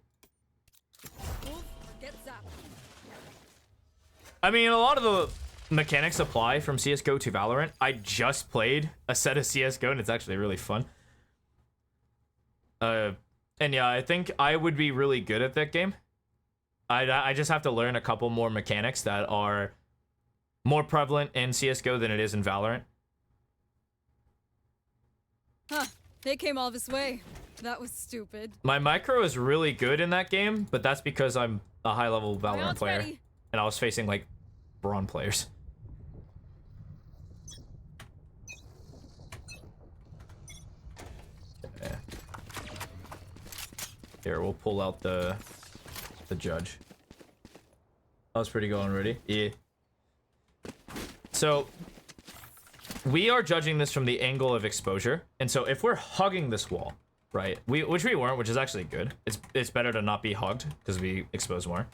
I mean, a lot of the mechanics apply from CSGO to Valorant. I just played a set of CSGO and it's actually really fun. And yeah, I think I would be really good at that game. I just have to learn a couple more mechanics that are more prevalent in CSGO than it is in Valorant. Huh. They came all this way. That was stupid. My micro is really good in that game, but that's because I'm a high level Valorant Round's player, ready. and I was facing like Braun players. Yeah. Here, we'll pull out the judge. That was pretty good already. Yeah. So we are judging this from the angle of exposure, and so if we're hugging this wall, right? Which we weren't, which is actually good. It's better to not be hugged because we expose more.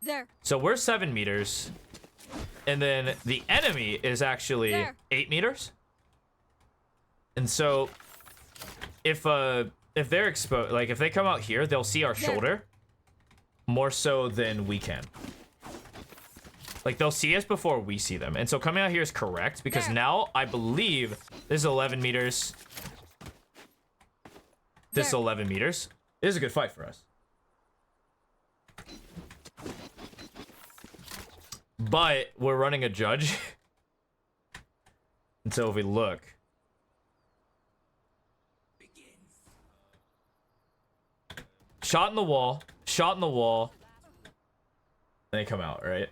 There. So we're 7 meters, and then the enemy is actually There. 8 meters. And so if they're exposed, like if they come out here, they'll see our There. shoulder more so than we can. Like they'll see us before we see them. And so coming out here is correct because There. now I believe this is 11 meters. This is There. 11 meters. This is a good fight for us. But we're running a judge. And so if we look. Shot in the wall. Shot in the wall. And they come out, right?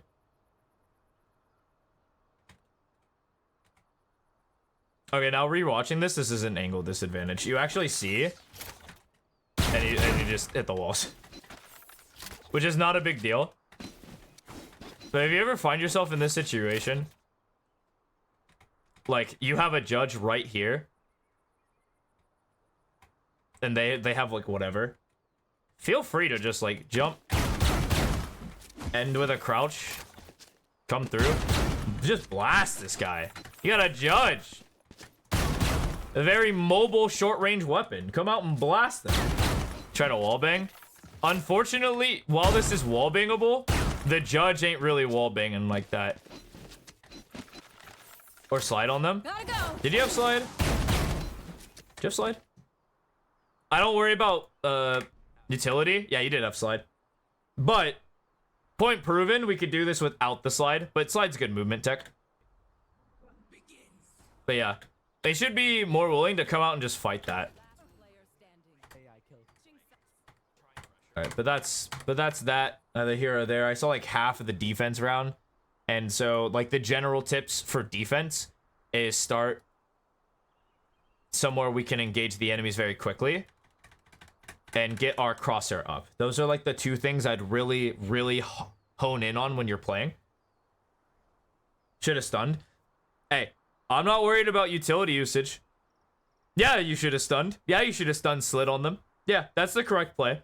Okay, now rewatching this is an angle disadvantage. You actually see, and you just hit the walls, which is not a big deal. But if you ever find yourself in this situation, like you have a judge right here, and they have like whatever, feel free to just like jump, end with a crouch, come through, just blast this guy. You got a judge. A very mobile, short-range weapon. Come out and blast them. Try to wallbang. Unfortunately, while this is wallbangable, the judge ain't really wallbanging like that. Or slide on them. Gotta go. Did you have slide? Did you have slide? I don't worry about utility. Yeah, you did have slide. But, point proven, we could do this without the slide. But slide's good movement tech. But yeah. They should be more willing to come out and just fight that. Alright, but that's that. Neither here or there. I saw like half of the defense round. And so like the general tips for defense is start somewhere we can engage the enemies very quickly. And get our crosshair up. Those are like the two things I'd really, really hone in on when you're playing. Should have stunned. Hey. I'm not worried about utility usage. Yeah, you should have stunned. Yeah, you should have stunned slid on them. Yeah, that's the correct play.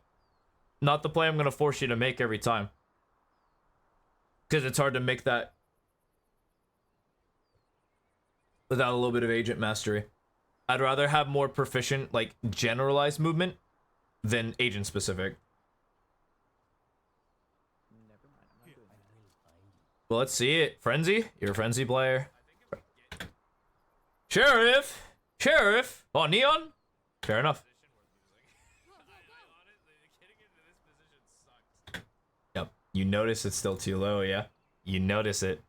Not the play I'm going to force you to make every time. Because it's hard to make that without a little bit of agent mastery. I'd rather have more proficient, like, generalized movement than agent specific. Well, let's see it. Frenzy? You're a Frenzy player. Sheriff! Sheriff! Oh, Neon? Fair enough. Yep. You notice it's still too low, yeah? You notice it.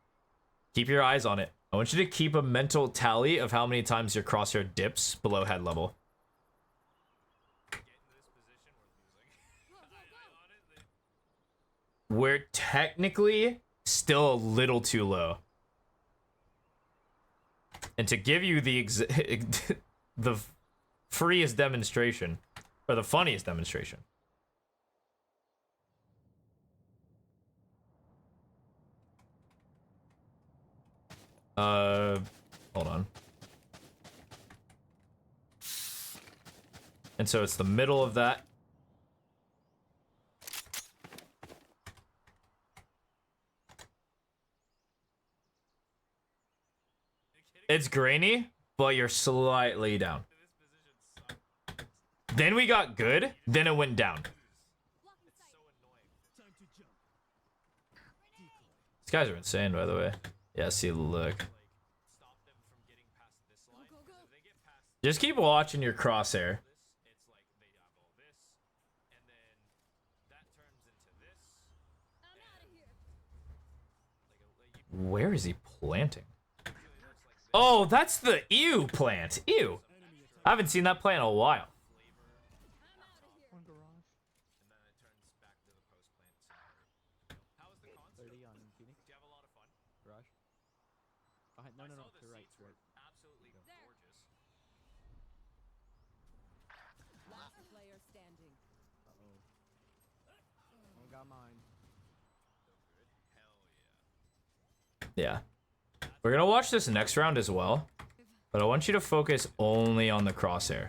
Keep your eyes on it. I want you to keep a mental tally of how many times your crosshair dips below head level. We're technically still a little too low. And to give you the the freest demonstration, or the funniest demonstration. Hold on. And so it's the middle of that. It's grainy, but you're slightly down. Then we got good, then it went down. These guys are insane, by the way. Yeah, see, look. Just keep watching your crosshair. Where is he planting? Oh, that's the ew plant. Ew. I haven't seen that plant in a while. got mine. Yeah. We're gonna watch this next round as well, but I want you to focus only on the crosshair.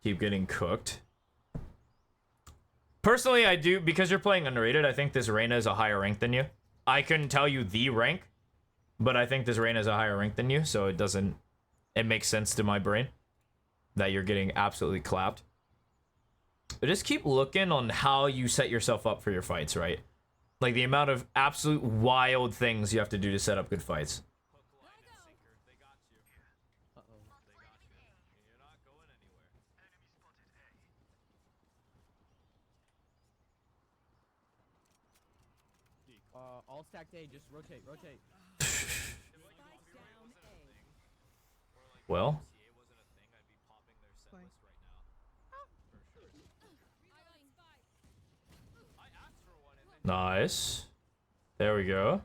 Keep getting cooked. Personally, I do, because you're playing underrated, I think this Reyna is a higher rank than you. I couldn't tell you the rank, but I think this Reyna is a higher rank than you, so it makes sense to my brain that you're getting absolutely clapped. But just keep looking on how you set yourself up for your fights, right? Like the amount of absolute wild things you have to do to set up good fights. All stacked A, just rotate, rotate. Well. Nice. There we go.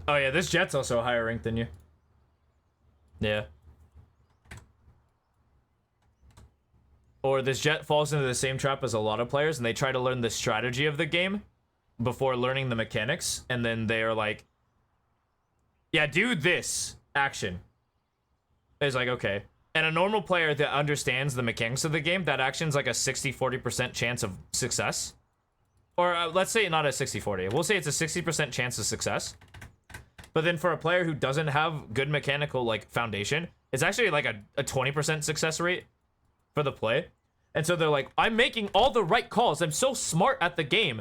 Oh yeah, this Jet's also a higher rank than you. Yeah. Or this Jet falls into the same trap as a lot of players, and they try to learn the strategy of the game before learning the mechanics, and then they are like, yeah, do this action. It's like, okay. And a normal player that understands the mechanics of the game, that action's like a 60-40% chance of success. Or let's say not a 60-40. We'll say it's a 60% chance of success. But then for a player who doesn't have good mechanical like foundation, it's actually like a 20% success rate for the play. And so they're like, I'm making all the right calls. I'm so smart at the game.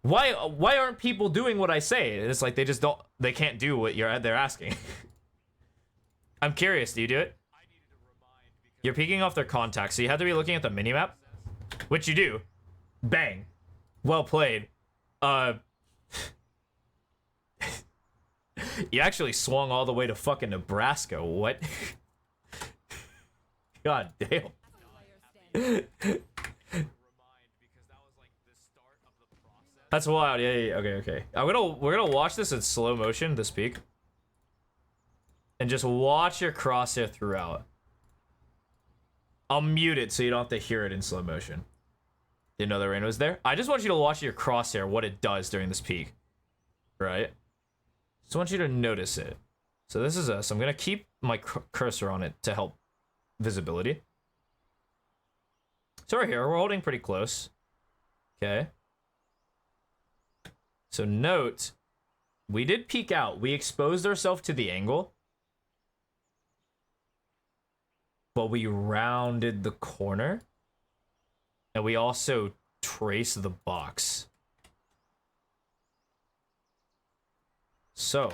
Why aren't people doing what I say? And it's like they can't do what they're asking. I'm curious, do you do it? You're peeking off their contacts, so you have to be looking at the minimap, which you do. Bang. Well played. You actually swung all the way to fucking Nebraska. What? God damn. That's wild. Yeah. Okay. We're gonna watch this in slow motion, this peak. And just watch your crosshair throughout. I'll mute it so you don't have to hear it in slow motion. Didn't know the rain was there? I just want you to watch your crosshair, what it does during this peak. Right? Just want you to notice it. So this is us. I'm gonna keep my cursor on it to help visibility. So we're here. We're holding pretty close. Okay. So note, we did peek out. We exposed ourselves to the angle. But we rounded the corner. And we also traced the box. So.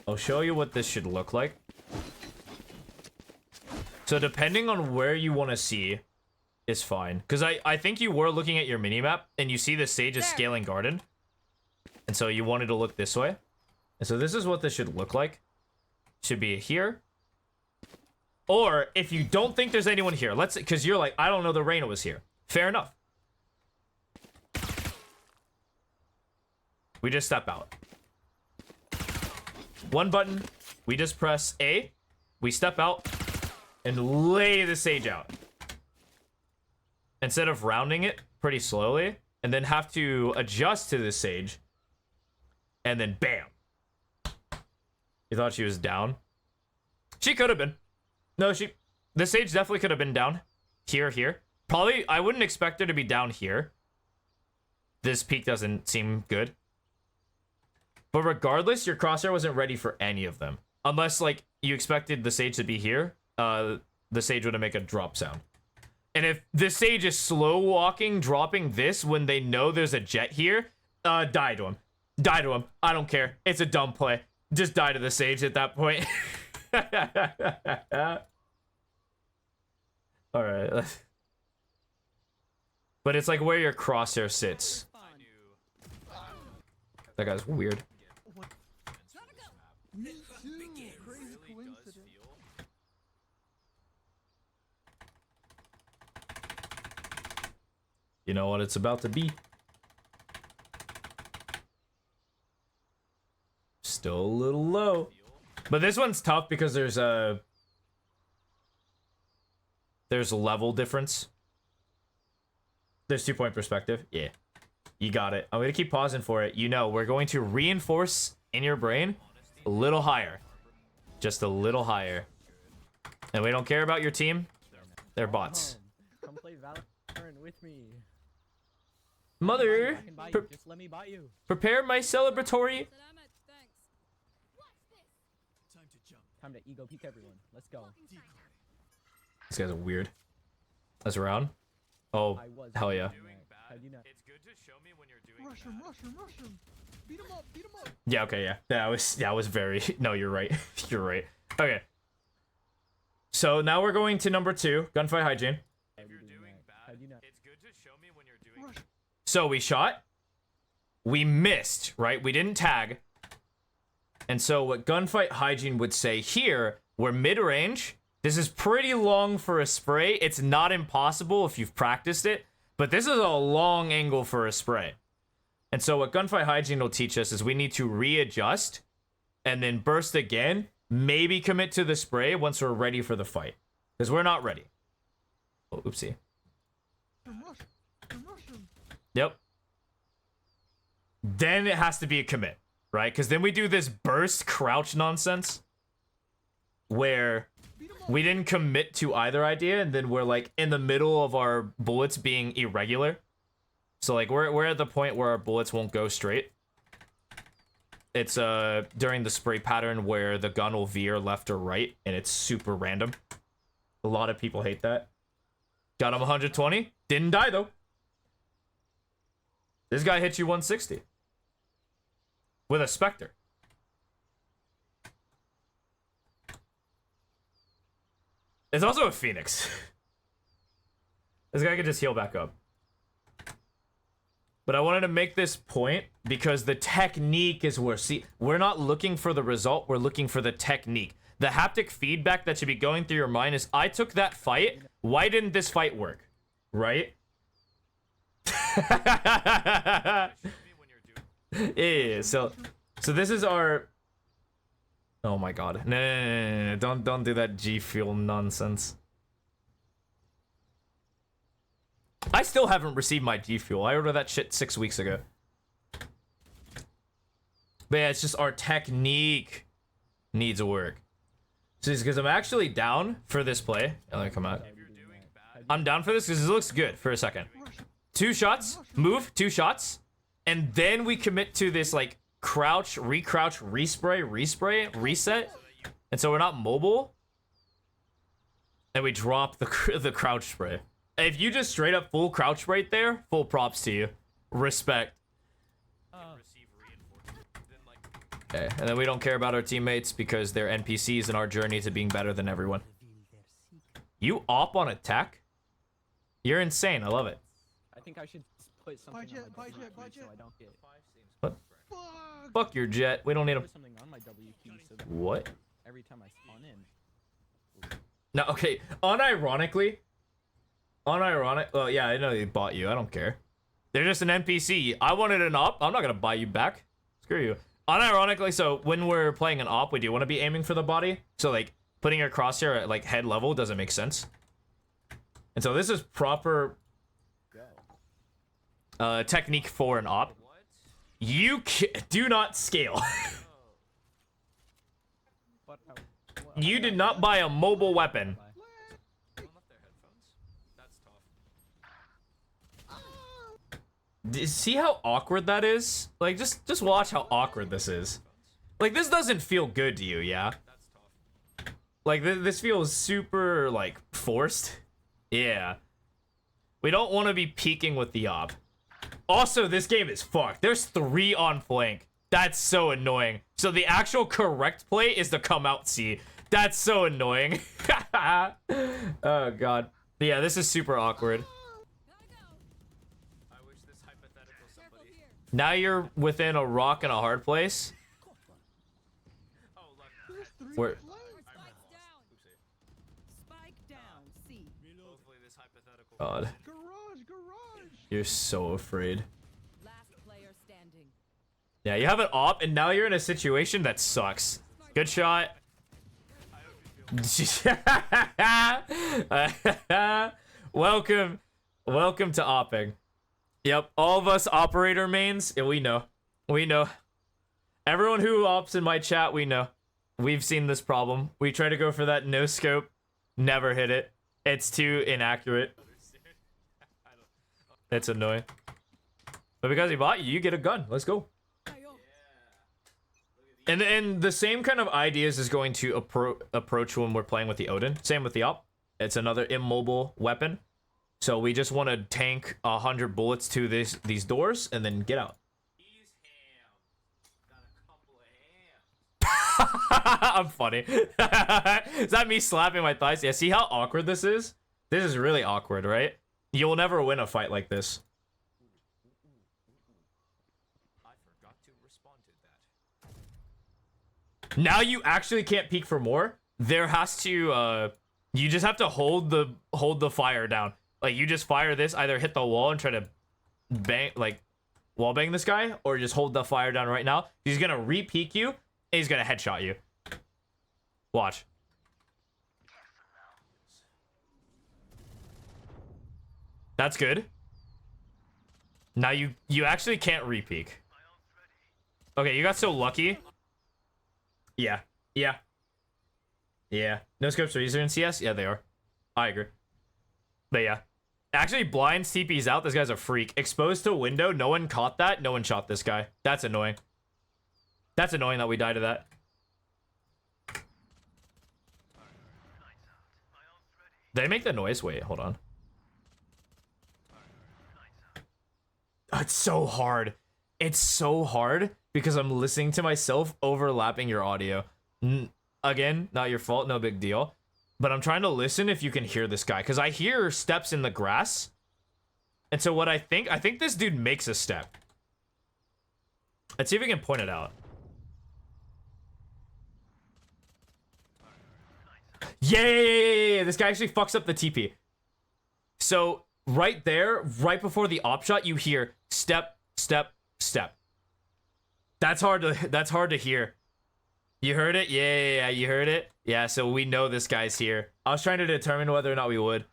I'll show you what this should look like. So depending on where you want to see is fine. Because I think you were looking at your minimap and you see the Sage is scaling garden. And so you wanted to look this way. And so this is what this should look like. Should be here. Or if you don't think there's anyone here, because you're like, I don't know the Reyna was here. Fair enough. We just step out. One button. We just press A. We step out and lay the Sage out. Instead of rounding it pretty slowly and then have to adjust to the Sage. And then bam. You thought she was down? She could have been. No, the Sage definitely could have been down. Here. Probably, I wouldn't expect her to be down here. This peak doesn't seem good. But regardless, your crosshair wasn't ready for any of them. Unless, like, you expected the Sage to be here, the Sage would have make a drop sound. And if the Sage is slow walking, dropping this when they know there's a Jet here, die to him. Die to him. I don't care. It's a dumb play. Just die to the Sage at that point. Alright. But it's like where your crosshair sits. That guy's weird. You know what it's about to be. Still a little low. But this one's tough because there's a level difference. There's 2-point perspective. Yeah. You got it. I'm going to keep pausing for it. You know, we're going to reinforce in your brain a little higher. Just a little higher. And we don't care about your team. They're bots. Come play Valorant with me. Mother, I can buy you. Just let me buy you. prepare my celebratory. Salamat, thanks. Time to ego peek everyone. Let's go. These guys are weird. That's around. Oh, I was hell yeah. How'd you know? It's good to show me when you're doing Rush him, rush him, rush him. Beat him up, beat him up. Yeah, okay, yeah. That was very no, you're right. You're right. Okay. So now we're going to number 2, gunfight hygiene. How'd you know? It's good to show me when you're doing So we shot. We missed, right? We didn't tag. And so what gunfight hygiene would say here, we're mid-range. This is pretty long for a spray. It's not impossible if you've practiced it, but this is a long angle for a spray. And so what gunfight hygiene will teach us is we need to readjust and then burst again, maybe commit to the spray once we're ready for the fight. Because we're not ready. Oh, oopsie. Yep. Then it has to be a commit, right? Because then we do this burst crouch nonsense where we didn't commit to either idea, and then we're like in the middle of our bullets being irregular. So like we're at the point where our bullets won't go straight. It's during the spray pattern where the gun will veer left or right, and it's super random. A lot of people hate that. Got him 120. Didn't die though. This guy hit you 160 with a Spectre. It's also a Phoenix. This guy could just heal back up. But I wanted to make this point because the technique is where, see, we're not looking for the result, we're looking for the technique. The haptic feedback that should be going through your mind is, I took that fight, why didn't this fight work? Right? Yeah, so this is our... Oh my god. No. Don't do that G Fuel nonsense. I still haven't received my G Fuel. I ordered that shit 6 weeks ago. But yeah, it's just our technique needs work. So it's because I'm actually down for this play. Yeah, let me come out. I'm down for this because it looks good for a second. 2 shots, move, 2 shots, and then we commit to this like crouch, recrouch, respray, reset. And so we're not mobile. And we drop the crouch spray. If you just straight up full crouch right there, full props to you. Respect. Okay, and then we don't care about our teammates because they're NPCs in our journey to being better than everyone. You op on attack? You're insane, I love it. I think I should put something on my W key so I don't get. What? Fuck your jet, we don't need him. Put something on my W key so that What? every time I spawn in. No, okay, unironically, well, yeah, I know they bought you, I don't care. They're just an NPC. I wanted an op, I'm not gonna buy you back. Screw you. Unironically, so when we're playing an op, we do want to be aiming for the body. So like, putting your crosshair at like head level doesn't make sense. And so this is proper technique for an op. You do not scale. You did not buy a mobile weapon. See how awkward that is? Like, just watch how awkward this is. Like, this doesn't feel good to you, yeah? Like, this feels super, like, forced. Yeah. We don't want to be peeking with the op. Also, this game is fucked. There's 3 on flank. That's so annoying. So the actual correct play is to come out C. That's so annoying. Oh, God. But yeah, this is super awkward. Now you're within a rock and a hard place. Where? Spike down. C. God. Garage. You're so afraid. Last player standing. Yeah, you have an op, and now you're in a situation that sucks. Good shot. Welcome to opping. Yep, all of us operator mains, yeah, we know. Everyone who ops in my chat, we know. We've seen this problem. We try to go for that no scope, never hit it. It's too inaccurate. It's annoying. But because he bought you, you get a gun. Let's go. And the same kind of ideas is going to approach when we're playing with the Odin. Same with the op. It's another immobile weapon. So we just want to tank 100 bullets to these doors and then get out. I'm funny. Is that me slapping my thighs? Yeah, see how awkward this is? This is really awkward, right? You'll never win a fight like this. I forgot to respond to that. Now you actually can't peek for more. There has to you just have to hold the fire down. Like you just fire this, either hit the wall and try to bang, like wall bang this guy, or just hold the fire down right now. He's gonna re-peek you and he's gonna headshot you. Watch. That's good. Now you actually can't re-peek. Okay, you got so lucky. Yeah. No scopes are easier in CS? Yeah, they are. I agree. But yeah. Actually, blind CP's out. This guy's a freak. Exposed to window. No one caught that. No one shot this guy. That's annoying. That's annoying that we died to that. Did I make the noise? Wait, hold on. Oh, it's so hard. It's so hard because I'm listening to myself overlapping your audio. Again, not your fault. No big deal. But I'm trying to listen if you can hear this guy, because I hear steps in the grass. And so what I think this dude makes a step. Let's see if we can point it out. Yeah, this guy actually fucks up the TP. So right there, right before the op shot, you hear step, step, step. That's hard to hear. You heard it? Yeah, you heard it? Yeah, so we know this guy's here. I was trying to determine whether or not we would.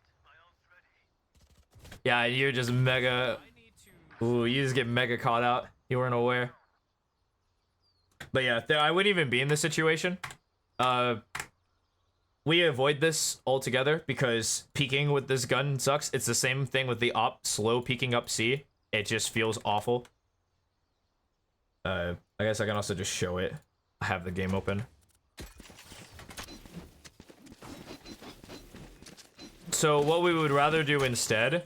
Yeah, you're just mega... Ooh, you just get mega caught out. You weren't aware. But yeah, I wouldn't even be in this situation. We avoid this altogether because peeking with this gun sucks. It's the same thing with the op slow peeking up C. It just feels awful. I guess I can also just show it. I have the game open. So what we would rather do instead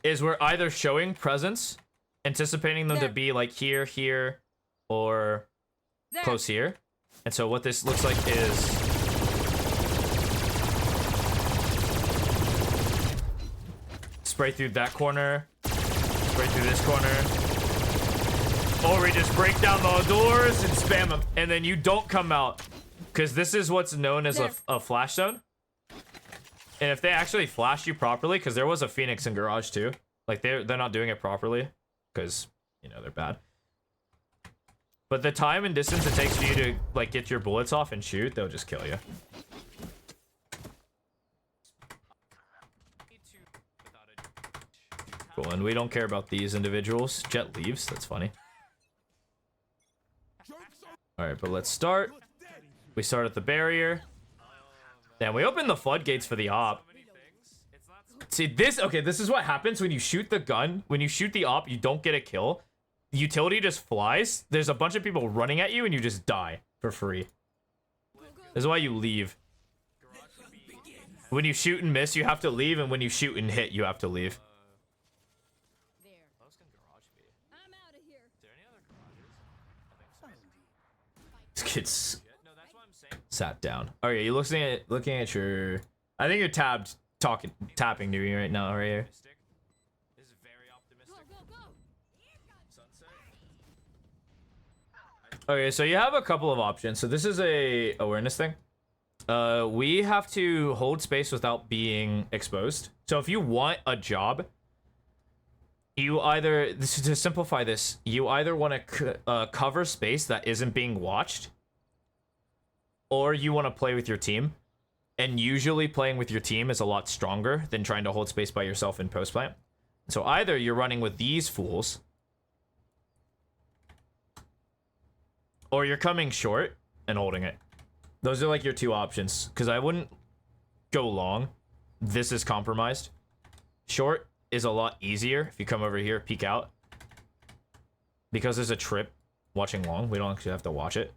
is we're either showing presence, anticipating them to be like here, or close here. And so what this looks like is spray through that corner, spray through this corner. Or we just break down the doors and spam them. And then you don't come out. Because this is what's known as a flash zone. And if they actually flash you properly, because there was a Phoenix in Garage too. Like they're not doing it properly. Because, you know, they're bad. But the time and distance it takes for you to like get your bullets off and shoot, they'll just kill you. Cool, and we don't care about these individuals. Jet leaves, that's funny. Alright, but let's start. We start at the barrier. Then we open the floodgates for the op. See, this is what happens when you shoot the gun. When you shoot the op, you don't get a kill. The utility just flies. There's a bunch of people running at you and you just die for free. This is why you leave. When you shoot and miss, you have to leave, and when you shoot and hit, you have to leave. This kid's sat down. Okay, you're looking at your. I think you're tapping to me right now, right here. Okay, so you have a couple of options. So this is a awareness thing. We have to hold space without being exposed. So if you want a job, you either, to simplify this, you either want to cover space that isn't being watched, or you want to play with your team. And usually playing with your team is a lot stronger than trying to hold space by yourself in post plant. So either you're running with these fools, or you're coming short and holding it. Those are like your two options, because I wouldn't go long. This is compromised. Short is a lot easier if you come over here, peek out. Because there's a trip watching long, we don't actually have to watch it.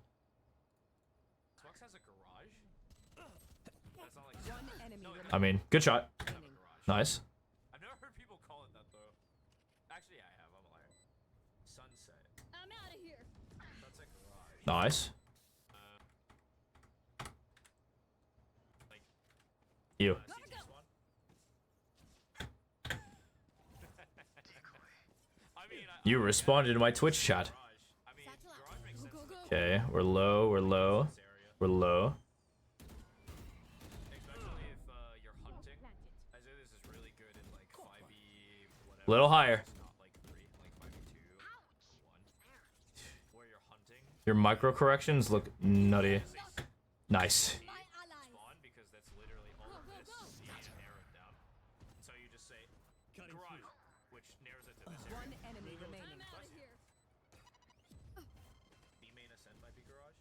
I mean, good shot. Nice. I've never heard people call it that though. Actually, I have. I'm a liar. Sunset. I'm out of here. Sunset garage. Nice. Like, You. I mean, You responded to my Twitch chat. I mean, garage makes sense. Go, go, go. Okay, we're low, we're low, we're low. Especially if you're hunting. I say this is really good in like 5v whatever. Little higher. It's not like 3, like 5v2, 1. Where you're hunting. Your micro corrections look nutty. Nice. My ally. Spawn because that's literally all of this. You narrow it down. So you just say garage, which narrows it to this area. One enemy remaining. I'm out of here. B main ascent might be garage.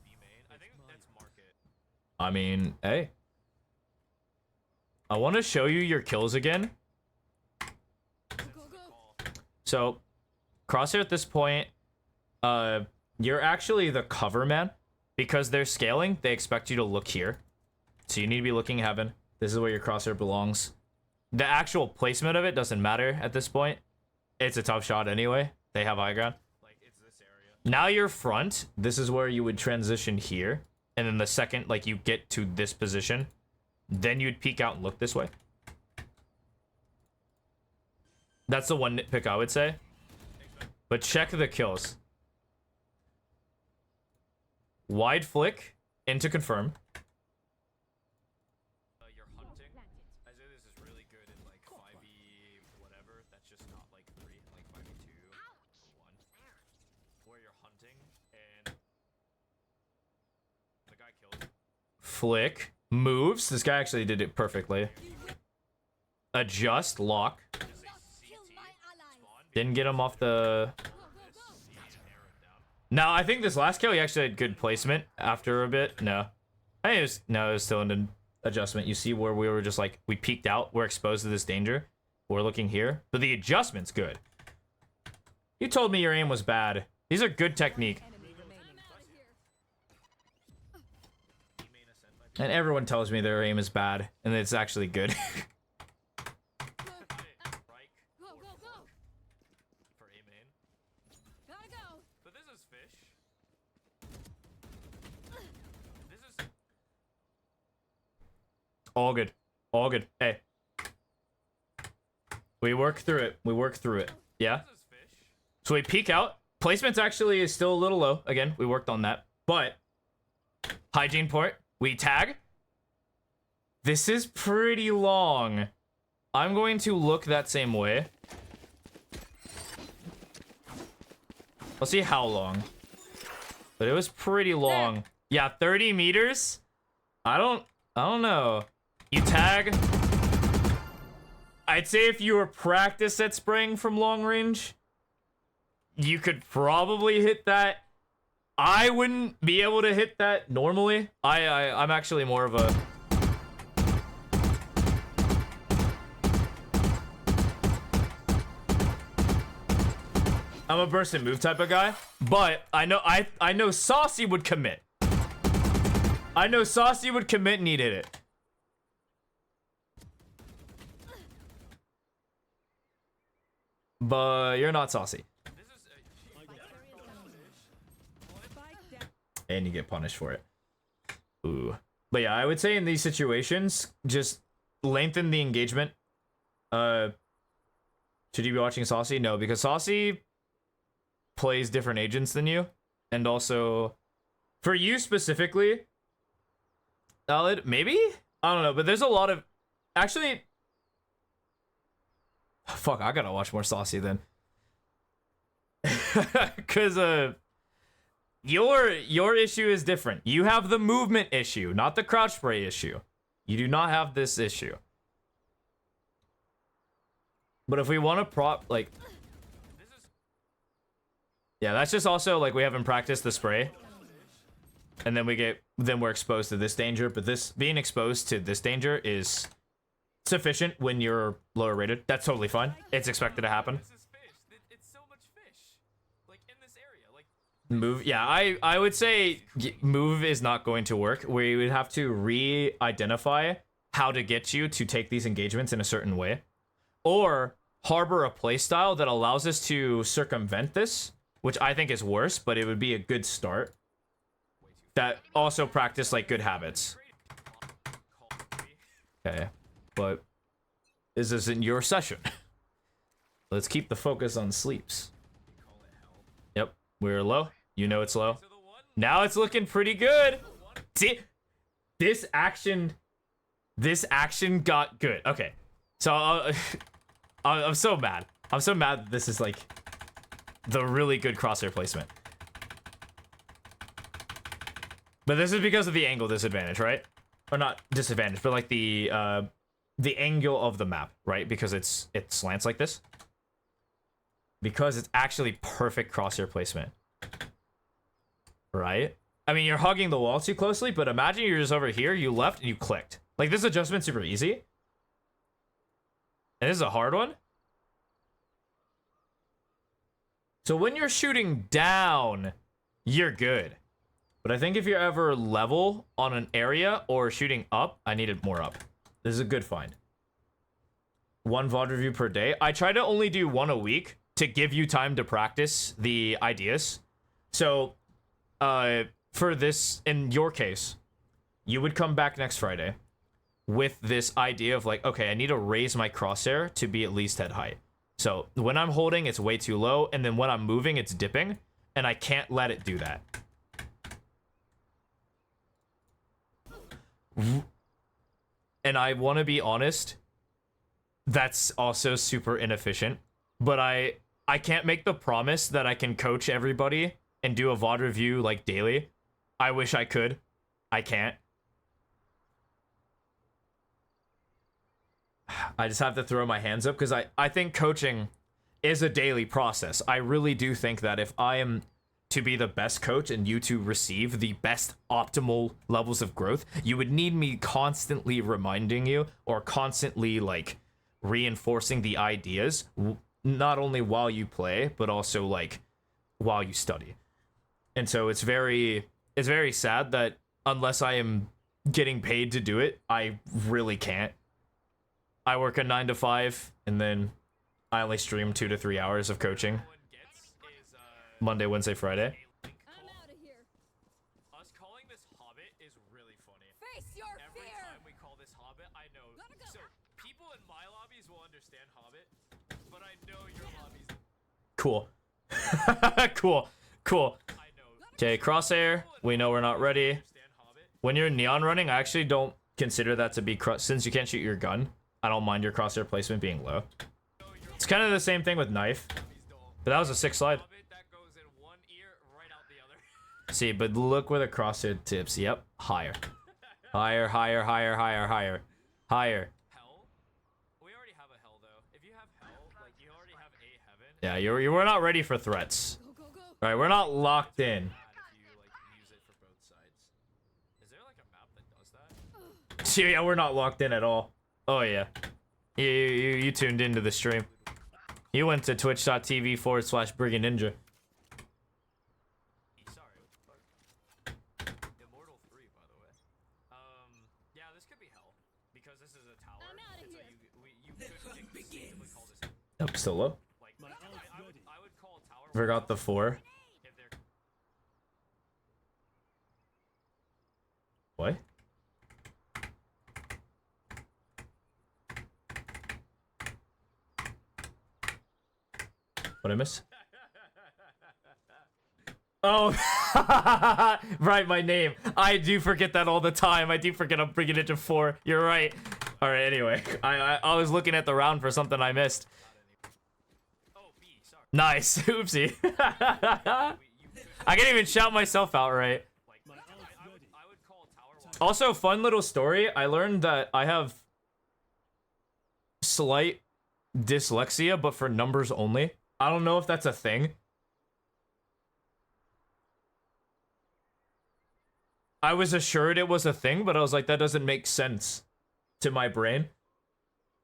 B main. I think that's market. I mean, hey. I want to show you your kills again. Go, go, go. So, Crosshair at this point, you're actually the cover man. Because they're scaling, they expect you to look here. So you need to be looking heaven. This is where your crosshair belongs. The actual placement of it doesn't matter at this point. It's a tough shot anyway. They have high ground. Like it's this area. Now you're front. This is where you would transition here. And then the second, like, you get to this position, then you'd peek out and look this way. That's the one nitpick I would say. But check the kills. Wide flick into confirm. You're hunting. I say this is really good in like 5v whatever. That's just not like 3, like 5v2 or 1. Where you're hunting and the guy killed. Flick. Moves. This guy actually did it perfectly. Adjust. Lock. Kill my ally. Didn't get him off the... Go, go, go. No, I think this last kill, he actually had good placement after a bit. No. I think it was... No, it was still an adjustment. You see where we were just like... We peeked out. We're exposed to this danger. We're looking here. But the adjustment's good. You told me your aim was bad. These are good technique. Enemy remaining. I'm out of here. B main ascent might be And everyone tells me their aim is bad. And it's actually good. Reich Go, or go, go. Fork for A main. Gotta go. But this is fish. This is All good. All good. Hey. We work through it. We work through it. Yeah? this is fish. So we peek out. Placement's actually is still a little low. Again, we worked on that. But hygiene port. We tag. This is pretty long. I'm going to look that same way. Let's see how long. But it was pretty long. Yeah, 30 meters. I don't know. You tag. I'd say if you were practice at spraying from long range, you could probably hit that. I wouldn't be able to hit that normally. I'm actually more of a... I'm a burst and move type of guy, but I know Saucy would commit. I know Saucy would commit and he'd hit it. But you're not Saucy. This is Spike down. And you get punished for it. Ooh. But yeah, I would say in these situations, just lengthen the engagement. Should you be watching Saucy? No, because Saucy plays different agents than you. And also, for you specifically, Alid, maybe? I don't know, but there's a lot of... Actually, Fuck, I gotta watch more Saucy then. Cause your issue is different. You have the movement issue, not the crouch spray issue. You do not have this issue. But if we want to prop like, yeah, that's just also like we haven't practiced the spray, and then we're exposed to this danger. But this being exposed to this danger is sufficient when you're lower rated. That's totally fine. It's expected to happen. This is fish. It's so much fish. Like in this area. Like Move, yeah, I would say move is not going to work. We would have to re-identify how to get you to take these engagements in a certain way, or harbor a playstyle that allows us to circumvent this, which I think is worse, but it would be a good start. That also practice like good habits. Okay, but this isn't your session. Let's keep the focus on sleeps. Yep, we're low. You know it's low. Now it's looking pretty good. See, this action got good. Okay, so I'm so mad. I'm so mad that this is like the really good crosshair placement. But this is because of the angle disadvantage, right? Or not disadvantage, but like the angle of the map, right? Because it slants like this. Because it's actually perfect crosshair placement. Right? I mean, you're hugging the wall too closely, but imagine you're just over here, you left, and you clicked. Like, this adjustment's super easy. And this is a hard one. So when you're shooting down, you're good. But I think if you're ever level on an area or shooting up, I needed more up. This is a good find. 1 VOD review per day. I try to only do 1 a week to give you time to practice the ideas. So, for this, in your case, you would come back next Friday with this idea of like, okay, I need to raise my crosshair to be at least head height. So when I'm holding, it's way too low, and then when I'm moving, it's dipping, and I can't let it do that. And I want to be honest, that's also super inefficient, but I can't make the promise that I can coach everybody and do a VOD review like daily. I wish I could. I can't. I just have to throw my hands up because I think coaching is a daily process. I really do think that if I am to be the best coach and you to receive the best optimal levels of growth, you would need me constantly reminding you or constantly like reinforcing the ideas, not only while you play, but also like while you study. And so it's very sad that unless I am getting paid to do it, I really can't. I work a 9 to 5, and then I only stream 2 to 3 hours of coaching. Monday, Wednesday, Friday. I'm out of here. Us calling this Hobbit is really funny. Face your Every fear. time we call this Hobbit, I know. Gotta go. So people in my lobbies will understand Hobbit, but I know your lobbies. Cool. Cool. I know. Okay, crosshair. We know we're not ready. Understand Hobbit. When you're neon running, I actually don't consider that to be since you can't shoot your gun. I don't mind your crosshair placement being low. It's kind of the same thing with knife, but that was a 6 slide. Hobbit that goes in one ear, right out the other. See, but look where the crosshair tips. Yep, higher. Higher. Hell? We already have a hell though. If you have hell, like you already have a heaven. Yeah, you were not ready for threats. Go, go, go. All right, we're not locked in. Bad if you like use it for both sides. Is there like a map that does that? So, yeah, we're not locked in at all. Oh yeah, you tuned into the stream. You went to twitch.tv/Brigand Ninja. Sorry. Immortal 3, by the way. Yeah, this could be hell because this is a tower. I'm outta and so here. you could conceivably call this Nope, still low. like I would call a tower. Forgot the 4. If they're What? What'd I miss? Oh, right, my name. I do forget that all the time. I do forget I'm bringing it to 4. You're right. All right, anyway. I was looking at the round for something I missed. Nice. Oopsie. I can't even shout myself out right. Like, I would call tower wall. Also, fun little story. I learned that I have slight dyslexia, but for numbers only. I don't know if that's a thing. I was assured it was a thing, but I was like, that doesn't make sense to my brain.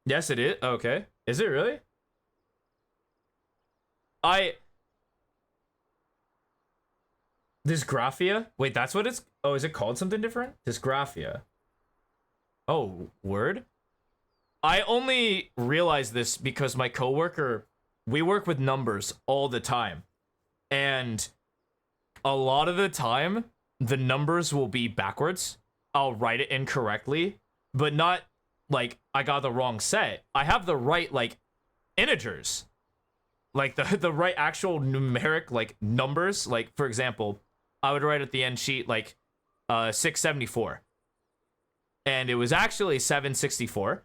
Yes, it is. Okay. Is it really? Dysgraphia? Wait, that's what it's... Oh, is it called something different? Dysgraphia. Oh, word? I only realized this because my coworker... We work with numbers all the time. And a lot of the time, the numbers will be backwards. I'll write it incorrectly, but not like I got the wrong set. I have the right, like, integers. Like, the right actual numeric, like, numbers. Like, for example... I would write at the end sheet like 674. And it was actually 764.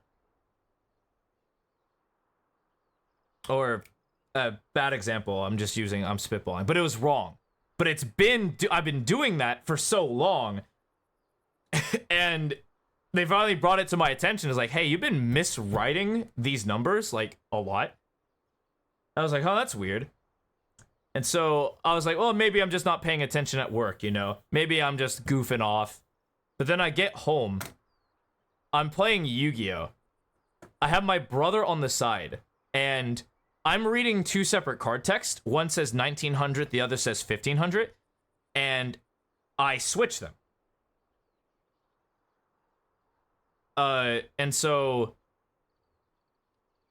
Or a bad example, I'm spitballing, but it was wrong. But I've been doing that for so long. And they finally brought it to my attention. It's like, hey, you've been miswriting these numbers like a lot. I was like, oh, that's weird. And so I was like, well, maybe I'm just not paying attention at work, you know? Maybe I'm just goofing off. But then I get home. I'm playing Yu-Gi-Oh! I have my brother on the side. And I'm reading two separate card texts. One says 1900, the other says 1500. And I switch them. And so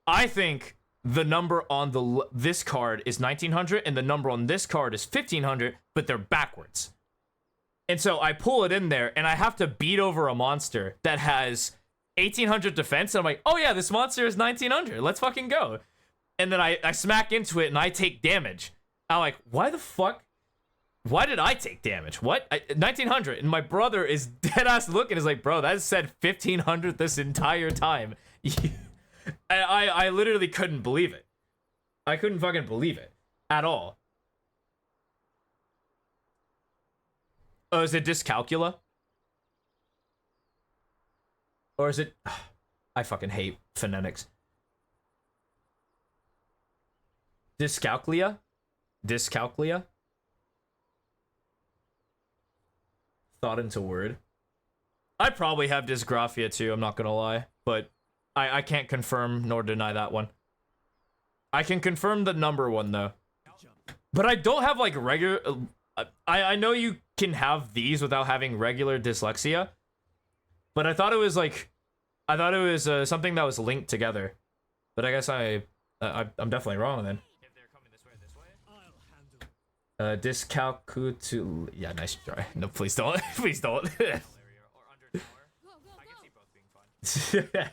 I think... the number on this card is 1900 and the number on this card is 1500, but they're backwards. And so I pull it in there and I have to beat over a monster that has 1800 defense. And I'm like, oh yeah, this monster is 1900. Let's fucking go. And then I smack into it and I take damage. I'm like, why the fuck? Why did I take damage? What? 1900. And my brother is dead ass looking. Is like, bro, that said 1500 this entire time. I literally couldn't believe it. I couldn't fucking believe it. At all. Oh, is it dyscalculia? Or is it... I fucking hate phonetics. Dyscalculia? Dyscalculia? Thought into word. I probably have dysgraphia too, I'm not gonna lie. But... I can't confirm nor deny that one. I can confirm the number one, though. But I don't have, like, regular... I know you can have these without having regular dyslexia. But I thought it was, like... I thought it was something that was linked together. But I guess I'm definitely wrong, then. If they're coming this way. Dyscalculia... Yeah, nice try. No, please don't. Please don't. Or under tower. Go, go, I can see go. both being fine.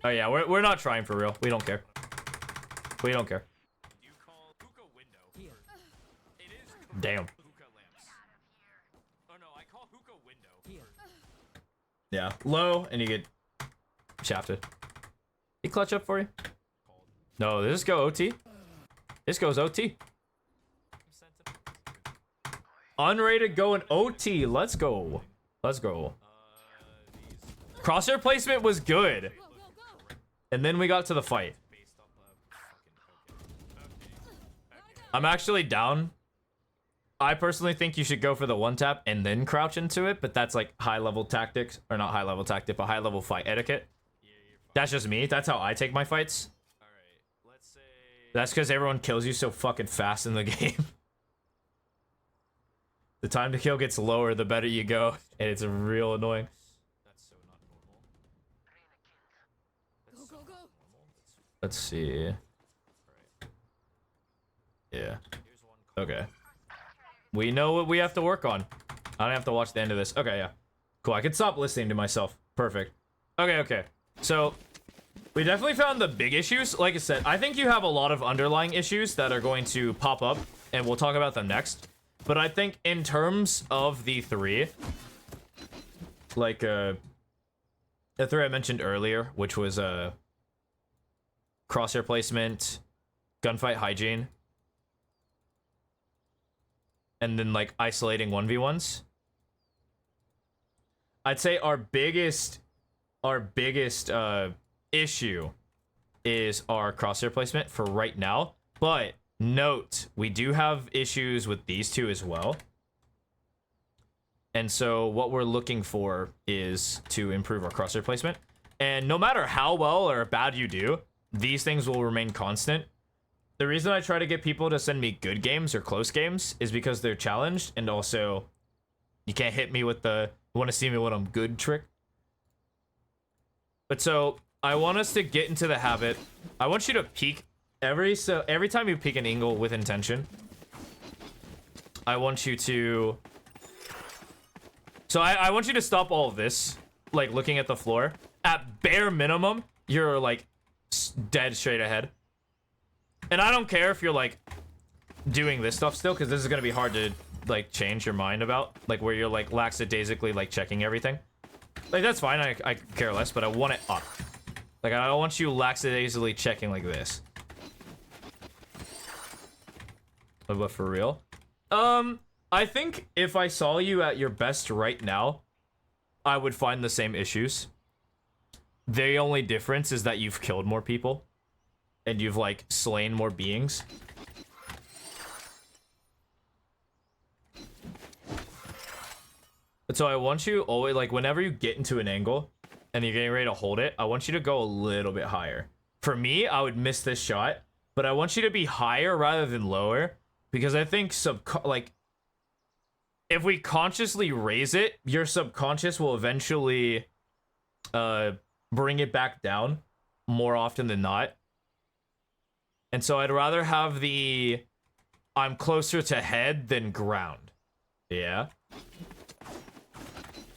Oh yeah, we're not trying for real. We don't care. We don't care. You call hookah window. It is Damn. hookah lamps. Oh no, I call hookah window. Yeah, low, and you get shafted. He clutch up for you? No, does this go OT? This goes OT. Unrated going OT. Let's go. Let's go. Crosshair placement was good. Go, go, go. And then we got to the fight. I'm actually down. I personally think you should go for the one tap and then crouch into it, but that's like high level tactics, or not high level tactic, but high level fight etiquette. That's just me. That's how I take my fights. Alright, let's say... That's because everyone kills you so fucking fast in the game. The time to kill gets lower the better you go, and it's real annoying. That's so not normal. Go, go, go. Let's see. Yeah. Here's one. Okay. We know what we have to work on. I don't have to watch the end of this. Okay, yeah. Cool, I can stop listening to myself. Perfect. Okay. So, we definitely found the big issues. Like I said, I think you have a lot of underlying issues that are going to pop up, and we'll talk about them next. But I think in terms of the three, like, the three I mentioned earlier, which was, crosshair placement, gunfight hygiene, and then like isolating 1v1s. I'd say our biggest issue is our crosshair placement for right now. But note, we do have issues with these two as well. And so what we're looking for is to improve our crosshair placement. And no matter how well or bad you do, these things will remain constant. The reason I try to get people to send me good games or close games is because they're challenged, and also you can't hit me with the want to see me when I'm good trick. But so I want us to get into the habit. I want you to peek every time you peek an angle with intention. I want you to I want you to stop all of this, like looking at the floor. At bare minimum, you're like dead straight ahead. And I don't care if you're like doing this stuff still, because this is gonna be hard to like change your mind about, like where you're like lackadaisically like checking everything. Like that's fine, I care less, but I want it up. Like I don't want you lackadaisically checking like this. But for real, I think if I saw you at your best right now, I would find the same issues. The only difference is that you've killed more people and you've like slain more beings. So I want you always, like, whenever you get into an angle and you're getting ready to hold it, I want you to go a little bit higher. For me, I would miss this shot, but I want you to be higher rather than lower, because I think if we consciously raise it, your subconscious will eventually bring it back down more often than not. And so I'd rather have the I'm closer to head than ground. Yeah.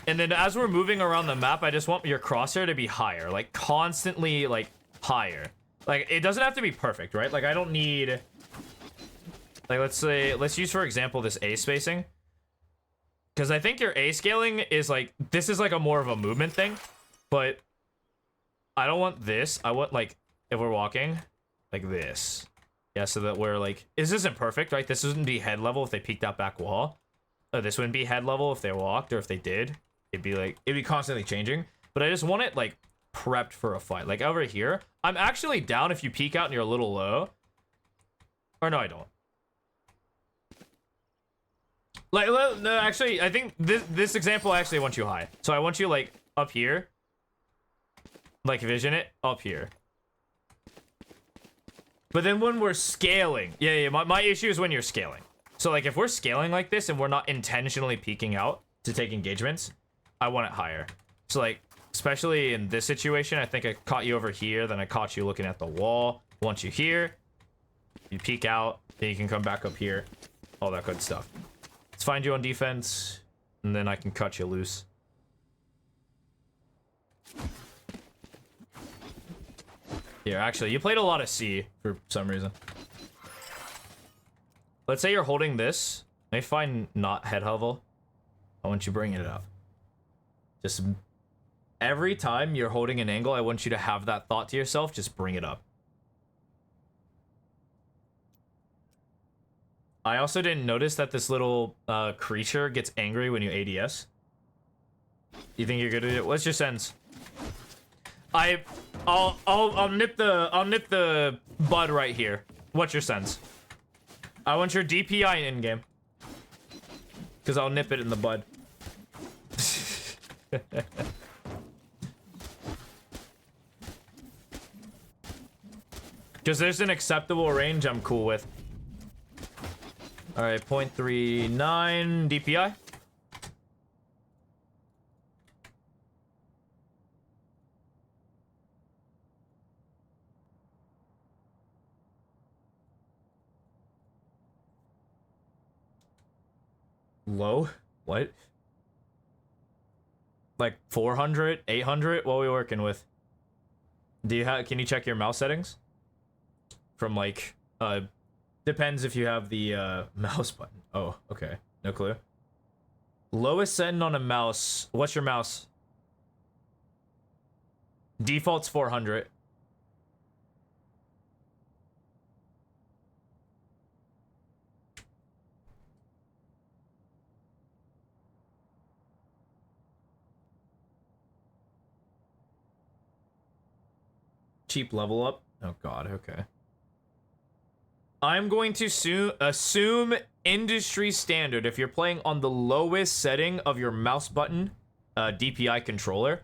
And then as we're moving around the map, I just want your crosshair to be higher, like constantly like higher. Like it doesn't have to be perfect, right? Like I don't need, like let's use for example this A spacing. Because I think your A scaling is like, this is like a more of a movement thing, but I don't want this. I want like, if we're walking, like this. Yeah, so that we're like, this isn't perfect, right? This wouldn't be head level if they peeked that back wall. This wouldn't be head level if they walked, or if they did. It'd be constantly changing. But I just want it like prepped for a fight. Like over here, I'm actually down if you peek out and you're a little low. Or no, I don't. Like, no, actually, I think this example, I actually want you high. So I want you, like, up here. Like, vision it up here. But then when we're scaling... Yeah, my issue is when you're scaling. So, like, if we're scaling like this and we're not intentionally peeking out to take engagements, I want it higher. So, like, especially in this situation, I think I caught you over here, then I caught you looking at the wall. Want you here. You peek out, then you can come back up here. All that good stuff. Let's find you on defense, and then I can cut you loose. Here, actually, you played a lot of C for some reason. Let's say you're holding this. Let me find not head level. I want you bringing it up. Just every time you're holding an angle, I want you to have that thought to yourself. Just bring it up. I also didn't notice that this little creature gets angry when you ADS. You think you're good at it? What's your sense? I'll nip the bud right here. What's your sense? I want your DPI in game. Cause I'll nip it in the bud. Cause there's an acceptable range I'm cool with. All right, 0.39 DPI. Low? What? Like 400, 800? What are we working with? Do you have? Can you check your mouse settings? From like depends if you have the mouse button. Oh, okay. No clue. Lowest setting on a mouse. What's your mouse? Default's 400. Cheap level up. Oh god, okay. I'm going to assume industry standard if you're playing on the lowest setting of your mouse button DPI controller.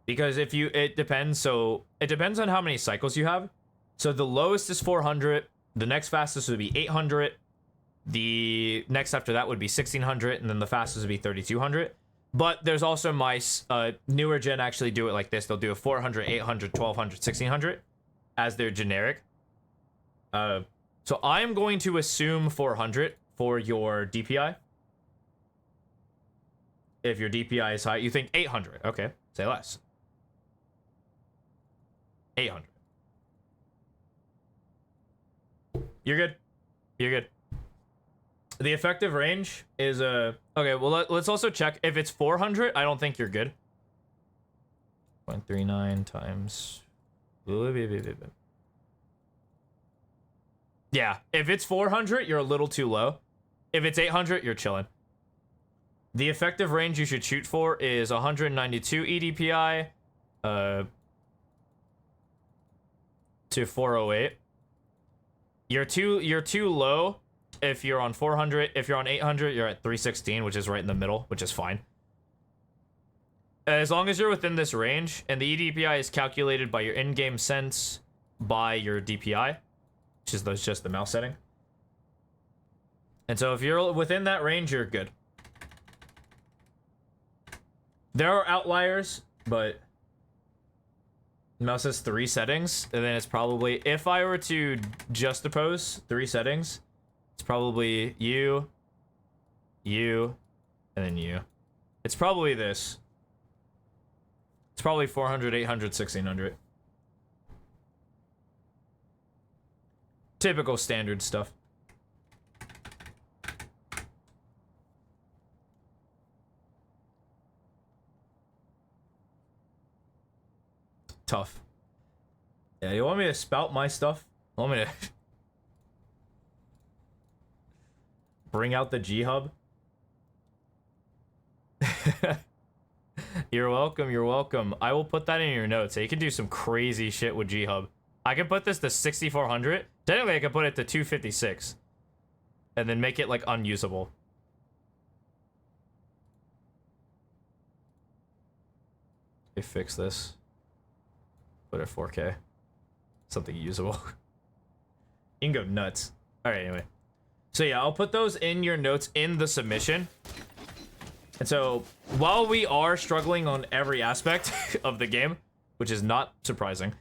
Because if you, it depends on how many cycles you have. So the lowest is 400, the next fastest would be 800, the next after that would be 1600, and then the fastest would be 3200. But there's also mice, newer gen actually do it like this. They'll do a 400, 800, 1200, 1600 as their generic. So I'm going to assume 400 for your DPI. If your DPI is high, you think 800. Okay, say less. 800. You're good. You're good. The effective range is okay, well let's also check if it's 400. I don't think you're good. 0.39 times. Yeah, if it's 400, you're a little too low. If it's 800, you're chilling. The effective range you should shoot for is 192 EDPI to 408. You're too low if you're on 400. If you're on 800, you're at 316, which is right in the middle, which is fine. As long as you're within this range, and the EDPI is calculated by your in-game sense by your DPI, which is just the mouse setting. And so if you're within that range, you're good. There are outliers, but mouse has 3 settings, and then it's probably, if I were to juxtapose 3 settings, it's probably you, and then you. It's probably this. It's probably 400, 800, 1600. Typical standard stuff. Tough. Yeah, you want me to spout my stuff? Want me to bring out the G-Hub? You're welcome, you're welcome. I will put that in your notes. So you can do some crazy shit with G-Hub. I can put this to 6400. Technically, I could put it to 256. And then make it, like, unusable. Okay, fix this. Put it 4K. Something usable. You can go nuts. Alright, anyway. So yeah, I'll put those in your notes in the submission. And so, while we are struggling on every aspect of the game, which is not surprising,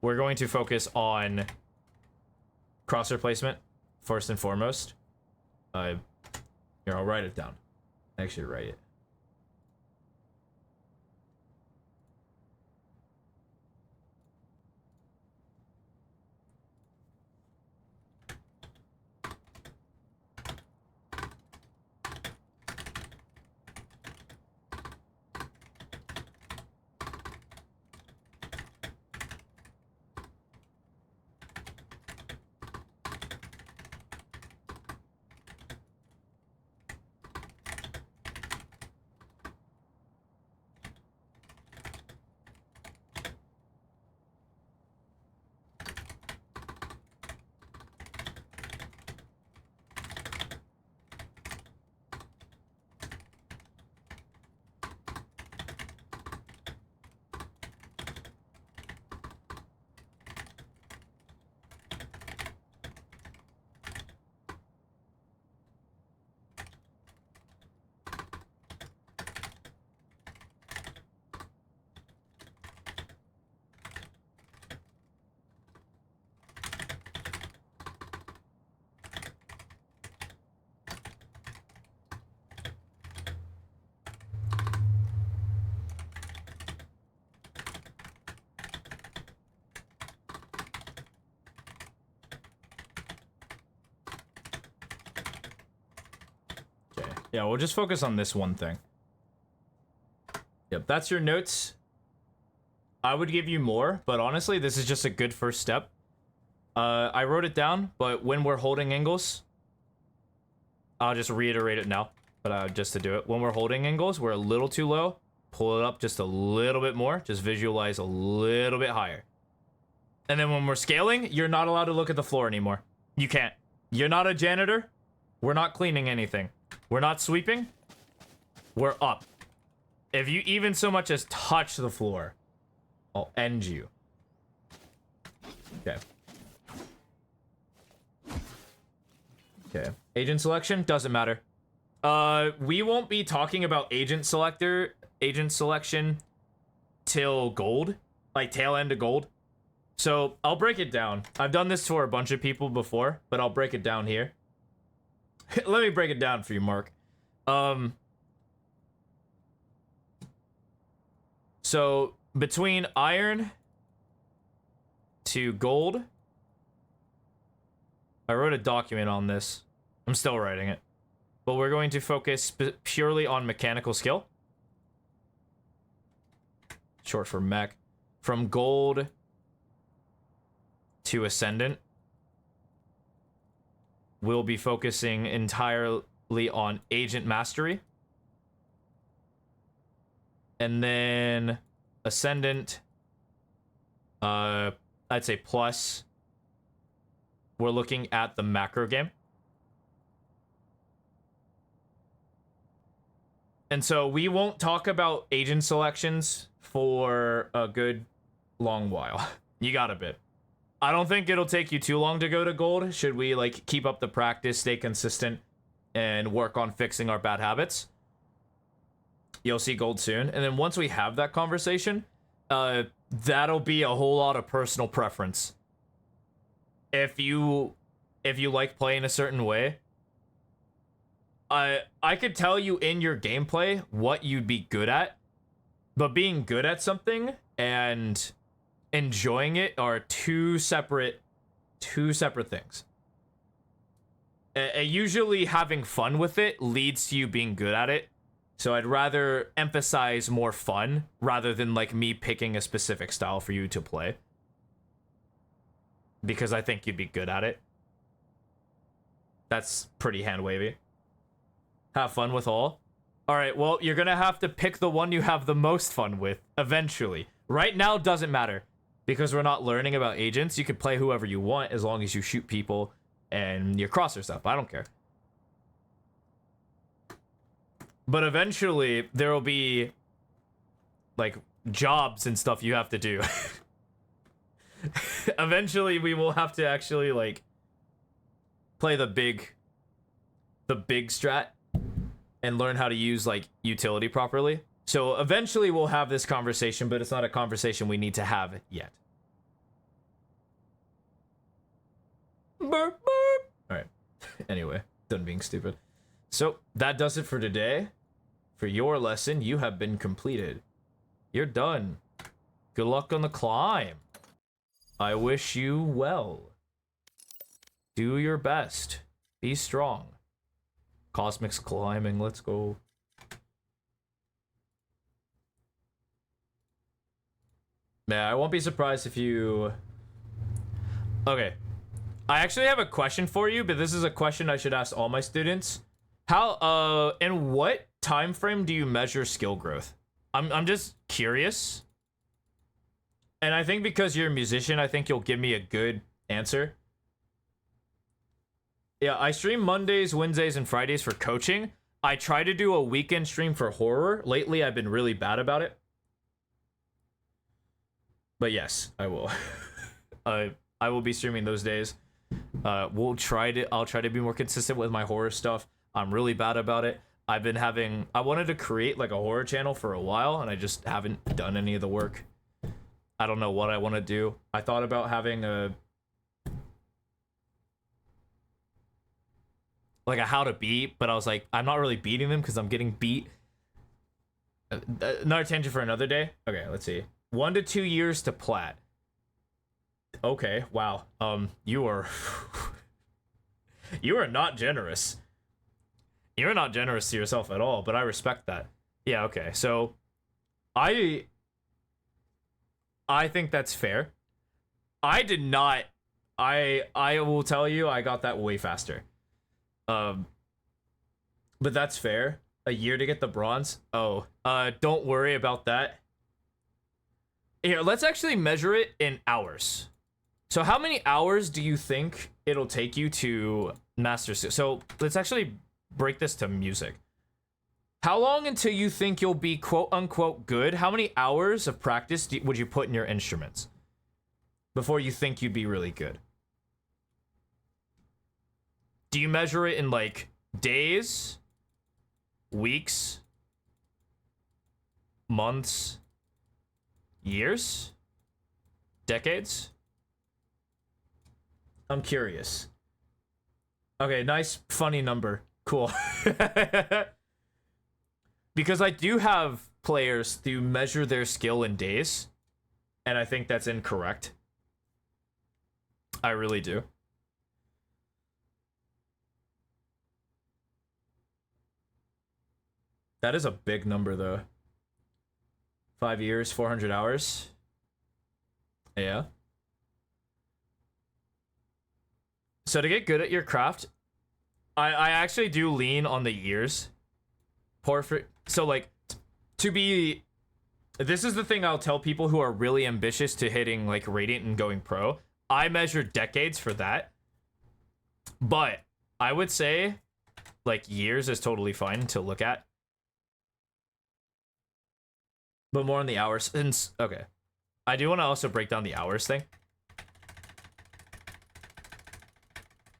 we're going to focus on crosshair placement first and foremost. Here, I'll write it down. Actually, write it. Yeah, we'll just focus on this one thing. Yep, that's your notes. I would give you more, but honestly, this is just a good first step. I wrote it down, but when we're holding angles, I'll just reiterate it now, but just to do it. When we're holding angles, we're a little too low. pull it up just a little bit more. Just visualize a little bit higher. And then when we're scaling, you're not allowed to look at the floor anymore. You can't. You're not a janitor. We're not cleaning anything. We're not sweeping. We're up. If you even so much as touch the floor, I'll end you. Okay. Okay. Agent selection doesn't matter. We won't be talking about agent selection till gold, like tail end of gold. So I'll break it down. I've done this for a bunch of people before, but I'll break it down here. Let me break it down for you, Mark. So between iron to gold, I wrote a document on this. I'm still writing it. But we're going to focus purely on mechanical skill. Short for mech. From gold to ascendant, we'll be focusing entirely on agent mastery. And then ascendant, I'd say plus, we're looking at the macro game. And so we won't talk about agent selections for a good long while. You got a bit. I don't think it'll take you too long to go to gold. Should we like keep up the practice, stay consistent, and work on fixing our bad habits? You'll see gold soon. And then once we have that conversation, that'll be a whole lot of personal preference. If you like playing a certain way, I could tell you in your gameplay what you'd be good at, but being good at something and enjoying it are two separate things. Usually having fun with it leads to you being good at it. So I'd rather emphasize more fun rather than like me picking a specific style for you to play, because I think you'd be good at it. That's pretty hand wavy. Have fun with all. All right, well, you're gonna have to pick the one you have the most fun with eventually. Right now doesn't matter because we're not learning about agents. You can play whoever you want as long as you shoot people and your crosser stuff. I don't care. But eventually there will be like jobs and stuff you have to do. Eventually we will have to actually like play the big strat and learn how to use like utility properly. So eventually we'll have this conversation, but it's not a conversation we need to have yet. Burp, burp. All right. Anyway, done being stupid. So that does it for today. For your lesson, you have been completed. You're done. Good luck on the climb. I wish you well. Do your best. Be strong. Cosmic's climbing, let's go. Yeah, I won't be surprised if you... Okay. I actually have a question for you, but this is a question I should ask all my students. How, in what time frame do you measure skill growth? I'm just curious. And I think because you're a musician, I think you'll give me a good answer. Yeah, I stream Mondays, Wednesdays, and Fridays for coaching. I try to do a weekend stream for horror. Lately, I've been really bad about it. But yes, I will. I will be streaming those days. I'll try to be more consistent with my horror stuff. I'm really bad about it. I wanted to create like a horror channel for a while, and I just haven't done any of the work. I don't know what I want to do. I thought about having a how to beat, but I was like, I'm not really beating them because I'm getting beat. Another tangent for another day. Okay, let's see. 1 to 2 years to plat. Okay, wow. You are not generous. You're not generous to yourself at all, but I respect that. Yeah, okay. So I think that's fair. I did not. I will tell you, I got that way faster. But that's fair. A year to get the bronze? Oh, don't worry about that. Here, let's actually measure it in hours. So how many hours do you think it'll take you to master? So let's actually break this to music. How long until you think you'll be quote unquote good? How many hours of practice would you put in your instruments before you think you'd be really good? Do you measure it in like days, weeks, months, years, decades? I'm curious. Okay, nice, funny number. Cool. Because I do have players who measure their skill in days, and I think that's incorrect. I really do. That is a big number, though. 5 years, 400 hours. Yeah. So to get good at your craft, I actually do lean on the years. So like, to be... This is the thing I'll tell people who are really ambitious to hitting like Radiant and going pro. I measure decades for that. But I would say like years is totally fine to look at. But more on the hours. Since, okay. I do want to also break down the hours thing.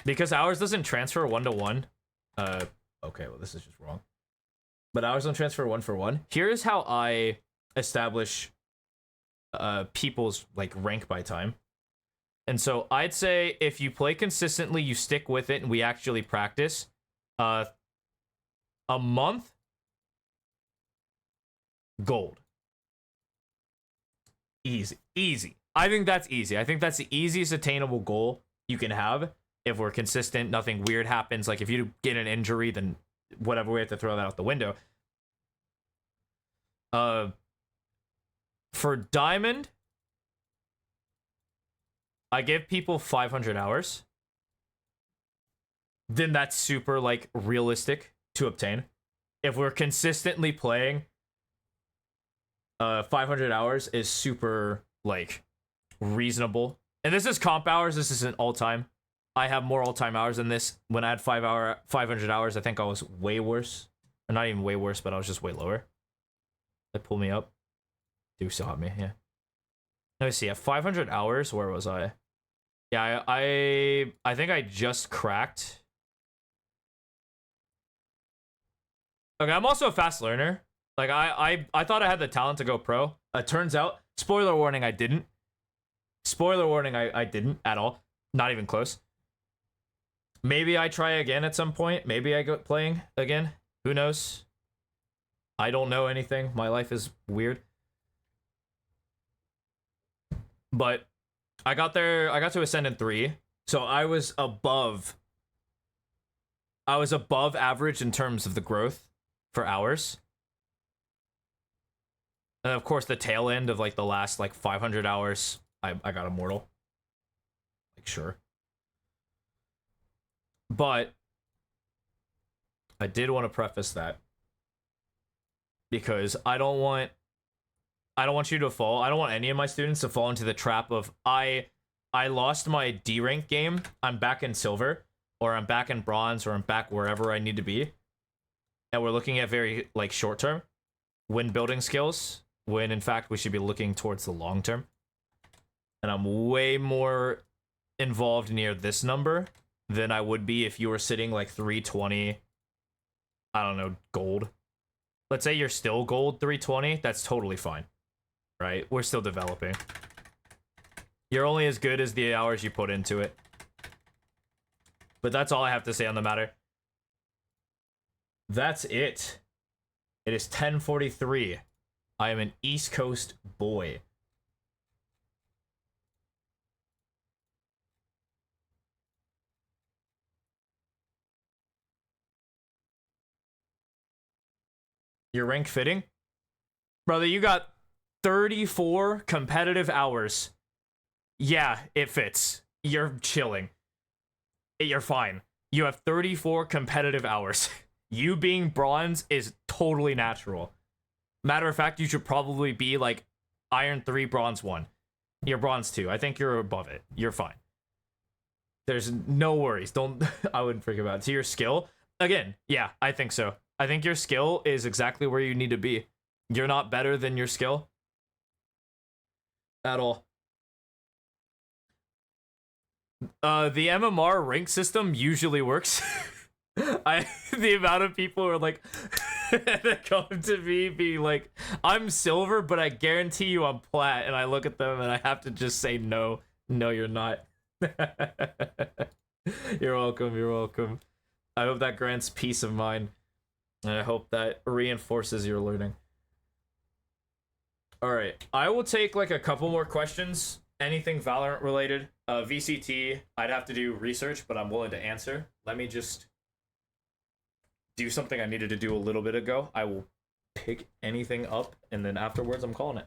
Because hours doesn't transfer 1-to-1. Okay, well this is just wrong. But hours don't transfer 1-for-1. Here's how I establish people's like rank by time. And so I'd say if you play consistently, you stick with it, and we actually practice, a month, gold. Easy. I think that's easy. I think that's the easiest attainable goal you can have if we're consistent. Nothing weird happens. Like if you get an injury, then whatever, we have to throw that out the window. For diamond, I give people 500 hours. Then that's super like realistic to obtain. If we're consistently playing, 500 hours is super like reasonable. And this is comp hours. This isn't all time. I have more all-time hours than this. When I had 500 hours, I think I was way worse. Or not even way worse, but I was just way lower. They pull me up. Do still have me, yeah. Let me see, at 500 hours, where was I? Yeah, I think I just cracked. Okay, I'm also a fast learner. Like, I thought I had the talent to go pro. Turns out, spoiler warning, I didn't. Spoiler warning, I didn't at all. Not even close. Maybe I try again at some point. Maybe I go playing again. Who knows? I don't know anything. My life is weird. But I got there. I got to Ascendant 3. So I was above average in terms of the growth for hours. And of course, the tail end of like the last like 500 hours, I got Immortal. Like, sure. But I did want to preface that because I don't want you to fall. I don't want any of my students to fall into the trap of I lost my D rank game. I'm back in silver, or I'm back in bronze, or I'm back wherever I need to be. And we're looking at very like short term win building skills, when in fact we should be looking towards the long term. And I'm way more involved near this number than I would be if you were sitting like 320, I don't know, gold. Let's say you're still gold 320, that's totally fine, right? We're still developing. You're only as good as the hours you put into it. But that's all I have to say on the matter. That's it. It is 10:43. I am an East Coast boy. Your rank fitting? Brother, you got 34 competitive hours. Yeah, it fits. You're chilling. You're fine. You have 34 competitive hours. You being bronze is totally natural. Matter of fact, you should probably be like Iron 3, Bronze 1. You're Bronze 2. I think you're above it. You're fine. There's no worries. Don't, I wouldn't freak about it. To your skill, again, yeah, I think so. I think your skill is exactly where you need to be. You're not better than your skill at all. The MMR rank system usually works. The amount of people who are like that come to me being like, I'm silver, but I guarantee you I'm plat, and I look at them and I have to just say no, you're not. You're welcome, you're welcome. I hope that grants peace of mind, and I hope that reinforces your learning. All right, I will take like a couple more questions. Anything Valorant related. VCT, I'd have to do research, but I'm willing to answer. Let me just do something I needed to do a little bit ago. I will pick anything up, and then afterwards I'm calling it.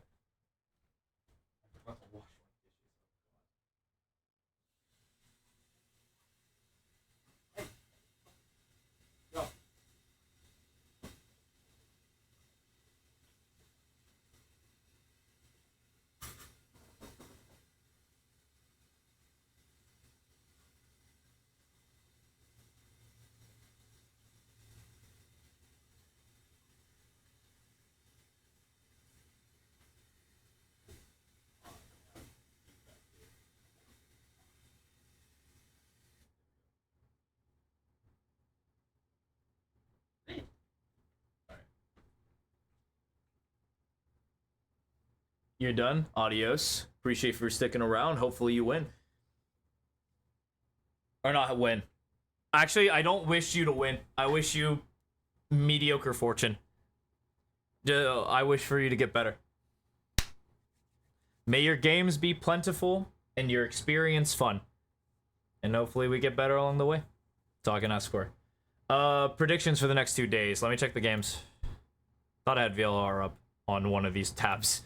You're done. Adios. Appreciate for sticking around. Hopefully you win. Or not win. Actually, I don't wish you to win. I wish you mediocre fortune. I wish for you to get better. May your games be plentiful and your experience fun. And hopefully we get better along the way. That's all I can ask for. Predictions for the next 2 days. Let me check the games. Thought I had VLR up on one of these tabs.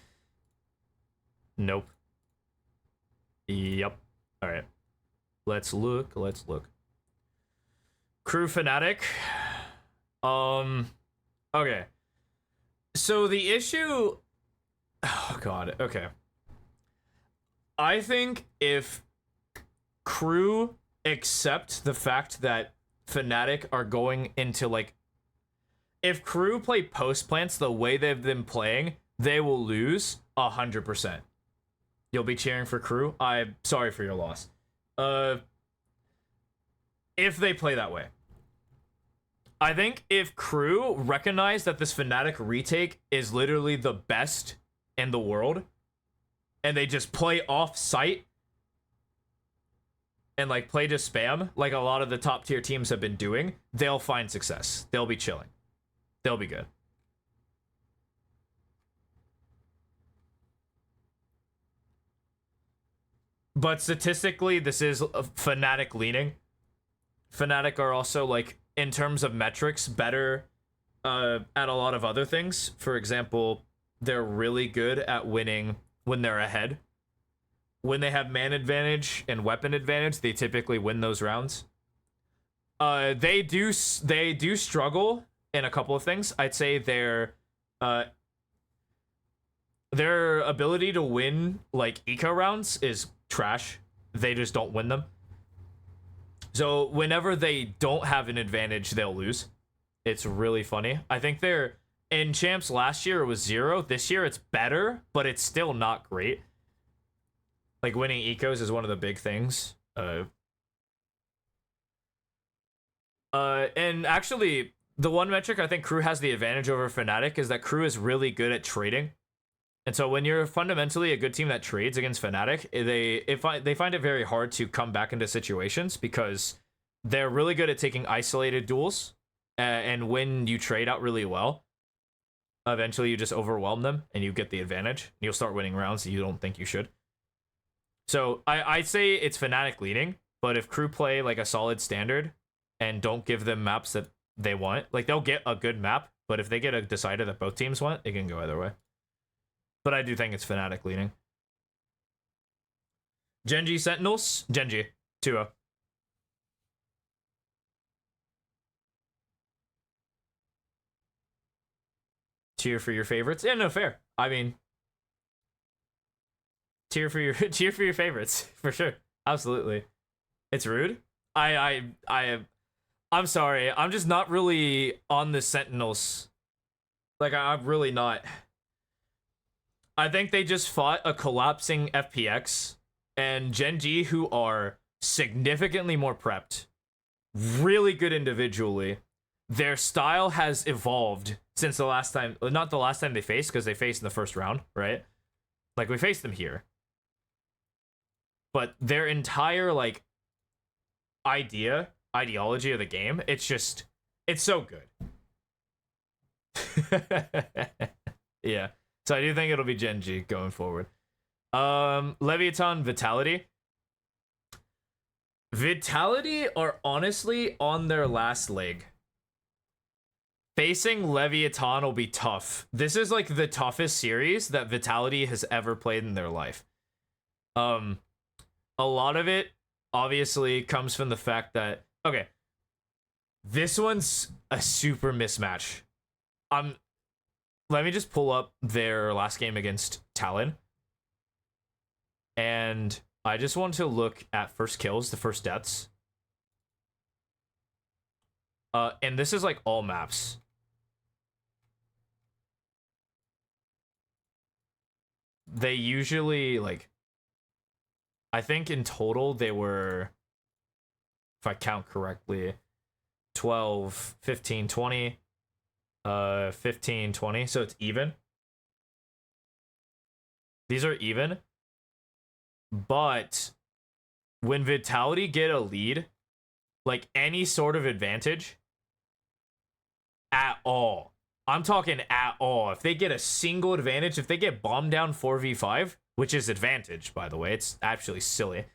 Nope. Yep. All right. Let's look. Crew Fnatic. Okay. So the issue... Oh, God. Okay. I think if Crew accept the fact that Fnatic are going into, like... If Crew play post plants the way they've been playing, they will lose 100%. You'll be cheering for Crew. I'm sorry for your loss. If they play that way. I think if Crew recognize that this Fnatic retake is literally the best in the world, and they just play off site and like play to spam like a lot of the top tier teams have been doing, they'll find success. They'll be chilling. They'll be good. But statistically, this is a Fnatic leaning. Fnatic are also, like, in terms of metrics, better at a lot of other things. For example, they're really good at winning when they're ahead. When they have man advantage and weapon advantage, they typically win those rounds. They do struggle in a couple of things. I'd say their ability to win, like, eco rounds is trash. They just don't win them. So whenever they don't have an advantage, they'll lose. It's really funny. I think they're in champs last year it was 0. This year it's better, but it's still not great. Like winning ecos is one of the big things. And actually the one metric I think Crew has the advantage over Fnatic is that Crew is really good at trading. And so when you're fundamentally a good team that trades against Fnatic, they find it very hard to come back into situations because they're really good at taking isolated duels. And when you trade out really well, eventually you just overwhelm them and you get the advantage. You'll start winning rounds that you don't think you should. So I'd say it's Fnatic leading, but if Crew play like a solid standard and don't give them maps that they want, like they'll get a good map, but if they get a decider that both teams want, it can go either way. But I do think it's Fnatic leading. Genji Sentinels? Genji. 2-0. cheer for your favorites. Yeah, no, fair. I mean, cheer for your cheer for your favorites for sure. Absolutely. It's rude. I'm sorry. I'm just not really on the Sentinels. Like, I'm really not. I think they just fought a collapsing FPX and Gen G, who are significantly more prepped, really good individually. Their style has evolved since the last time, not the last time they faced, because they faced in the first round, right? Like, we faced them here. But their entire, like, ideology of the game, it's so good. Yeah. So I do think it'll be Gen G going forward. Leviathan, Vitality. Vitality are honestly on their last leg. Facing Leviathan will be tough. This is like the toughest series that Vitality has ever played in their life. A lot of it obviously comes from the fact that, okay, this one's a super mismatch. Let me just pull up their last game against Talon. And I just want to look at first kills, the first deaths. And this is like all maps. They usually, like, I think in total they were, if I count correctly, 12, 15, 20. 15, 20, so it's even. These are even. But when Vitality get a lead, like any sort of advantage, at all, I'm talking at all, if they get a single advantage, if they get bombed down 4v5, which is advantage, by the way, it's actually silly,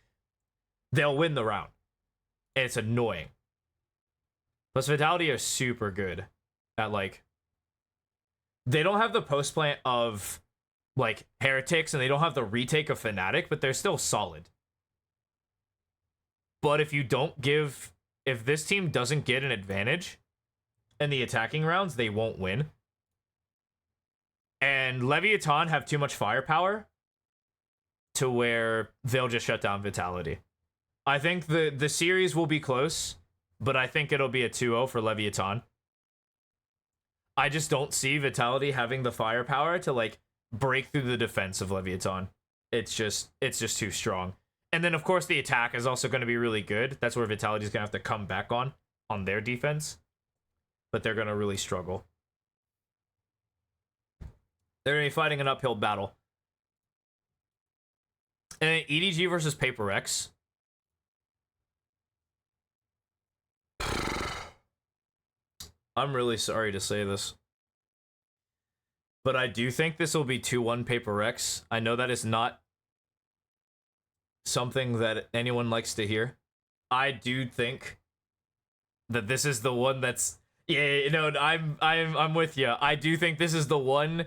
they'll win the round. And it's annoying. Plus, Vitality are super good at, like, they don't have the post plant of, like, Heretics, and they don't have the retake of Fnatic, but they're still solid. But if this team doesn't get an advantage in the attacking rounds, they won't win. And Leviathan have too much firepower to where they'll just shut down Vitality. I think the series will be close, but I think it'll be a 2-0 for Leviathan. I just don't see Vitality having the firepower to, like, break through the defense of Leviathan. It's just too strong. And then, of course, the attack is also going to be really good. That's where Vitality's going to have to come back on their defense. But they're going to really struggle. They're going to be fighting an uphill battle. And then EDG versus Paper Rex. I'm really sorry to say this, but I do think this will be 2-1 Paper Rex. I know that is not something that anyone likes to hear. I do think that this is the one that's, yeah, no, I'm with you. I do think this is the one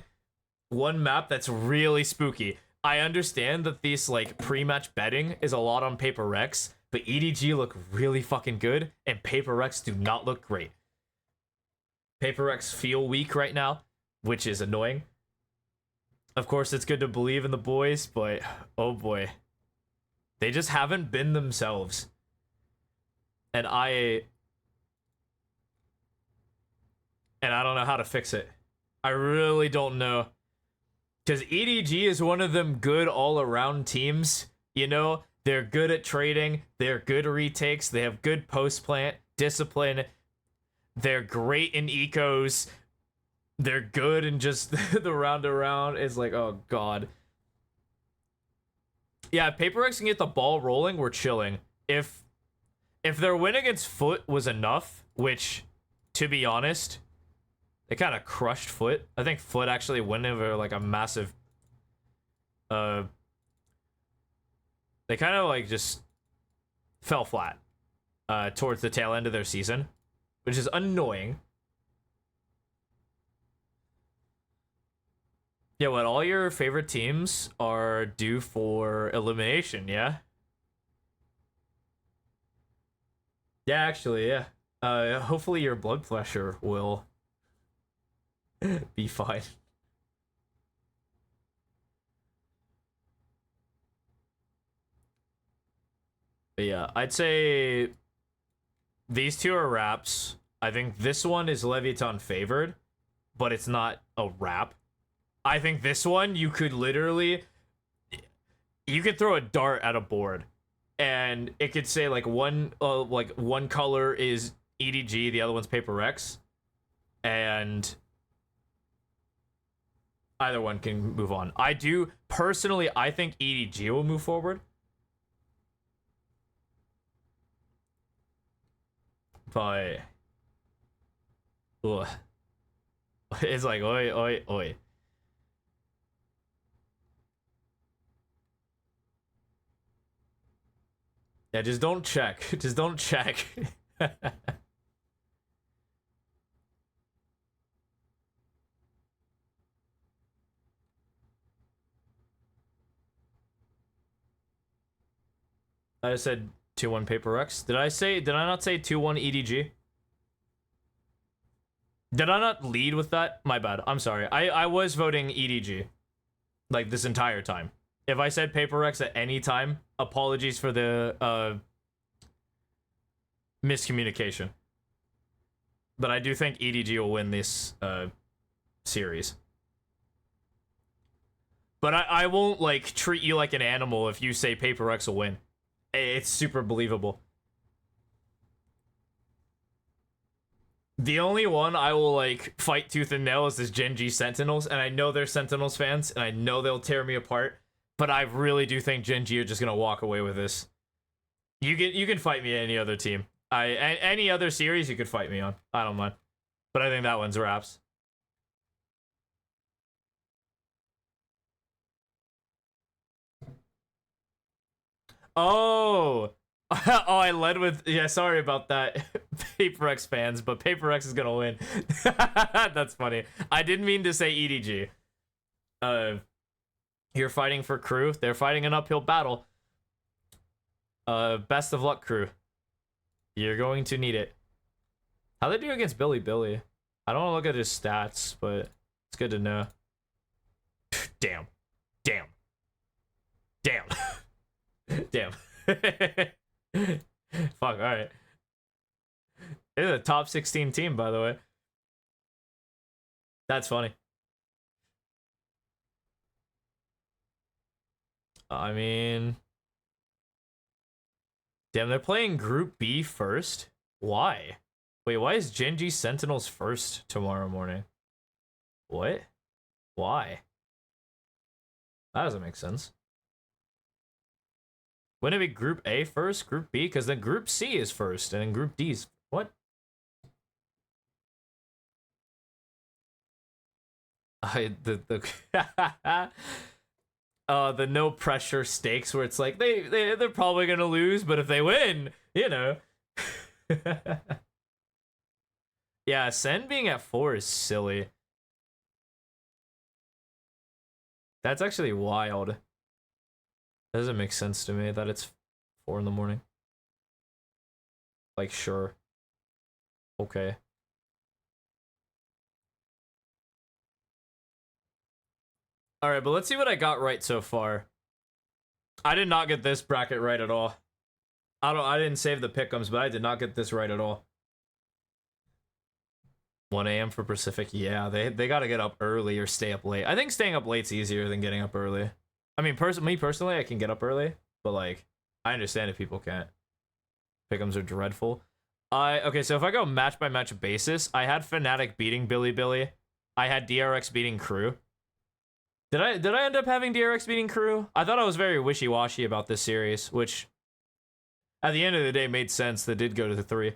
map that's really spooky. I understand that these, like, pre-match betting is a lot on Paper Rex, but EDG look really fucking good and Paper Rex do not look great. Paper Rex feel weak right now, which is annoying. Of course, it's good to believe in the boys, but oh boy. They just haven't been themselves. And I don't know how to fix it. I really don't know. Because EDG is one of them good all-around teams. You know, they're good at trading. They're good retakes. They have good post-plant, discipline. They're great in ecos. They're good in just the round around. It's like, oh god. Yeah, Paper Rex can get the ball rolling. We're chilling. If their win against Foot was enough, which, to be honest, they kind of crushed Foot. I think Foot actually went over like a massive. They kind of like just fell flat towards the tail end of their season, which is annoying. Yeah, what, all your favorite teams are due for elimination, yeah? Yeah, actually, yeah. Hopefully your blood pressure will Be fine. But yeah, I'd say these two are wraps. I think this one is Leviathan favored, but it's not a wrap. I think this one you could literally, you could throw a dart at a board, and it could say like one color is EDG, the other one's Paper Rex, and either one can move on. I do personally, I think EDG will move forward. But ugh. It's like oi oi oi. Yeah, just don't check. Just don't check. I just said 2-1 Paper Rex. Did I not say 2-1 EDG? Did I not lead with that? My bad. I'm sorry. I was voting EDG. Like this entire time. If I said Paper Rex at any time, apologies for the miscommunication. But I do think EDG will win this series. But I won't like treat you like an animal if you say Paper Rex will win. It's super believable. The only one I will like fight tooth and nail is this Gen G Sentinels, and I know they're Sentinels fans, and I know they'll tear me apart, but I really do think Gen G are just gonna walk away with this. You can fight me any other team. Any other series you could fight me on. I don't mind. But I think that one's wraps. Oh, oh, I led with, yeah, sorry about that, Paper Rex fans, but Paper Rex is gonna win. That's funny. I didn't mean to say EDG. You're fighting for crew. They're fighting an uphill battle. Best of luck, crew. You're going to need it. How they do against Billy Billy? I don't want to look at his stats, but it's good to know. Damn. Damn. Damn. Damn. Fuck, alright. They're the top 16 team, by the way. That's funny. I mean... Damn, they're playing Group B first? Why? Wait, why is Gen G Sentinels first tomorrow morning? What? Why? That doesn't make sense. Wouldn't it be Group A first, Group B? Because then Group C is first, and then Group D's... What? The no pressure stakes where it's like they're probably gonna lose, but if they win, you know. Yeah, Sen being at 4 is silly. That's actually wild. That doesn't make sense to me that it's 4 in the morning. Like, sure. Okay. All right, but let's see what I got right so far. I did not get this bracket right at all. I didn't save the pick'ems, but I did not get this right at all. 1 a.m. for Pacific. Yeah, they got to get up early or stay up late. I think staying up late's easier than getting up early. I mean, me personally, I can get up early, but like, I understand if people can't. Pick'ems are dreadful. Okay, so if I go match by match basis, I had Fnatic beating Billy Billy. I had DRX beating Crew. Did I end up having DRX beating Crew? I thought I was very wishy-washy about this series, which at the end of the day made sense. That did go to the 3.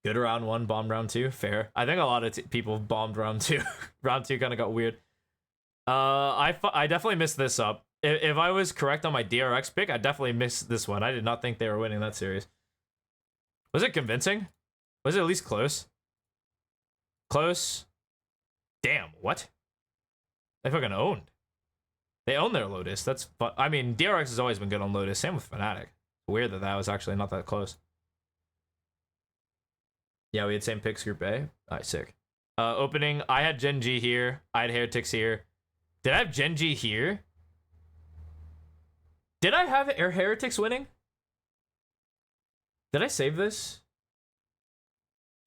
Good round 1, bombed round 2. Fair. I think a lot of people bombed round 2. Round 2 kind of got weird. I definitely missed this up. If I was correct on my DRX pick, I definitely missed this one. I did not think they were winning that series. Was it convincing? Was it at least close? Close? Damn, what? They fucking owned. They own their Lotus. That's fun. I mean, DRX has always been good on Lotus. Same with Fnatic. Weird that was actually not that close. Yeah, we had same picks group A. Alright, sick. Opening, I had Gen G here. I had Heretics here. Did I have Gen G here? Did I have Heretics winning? Did I save this?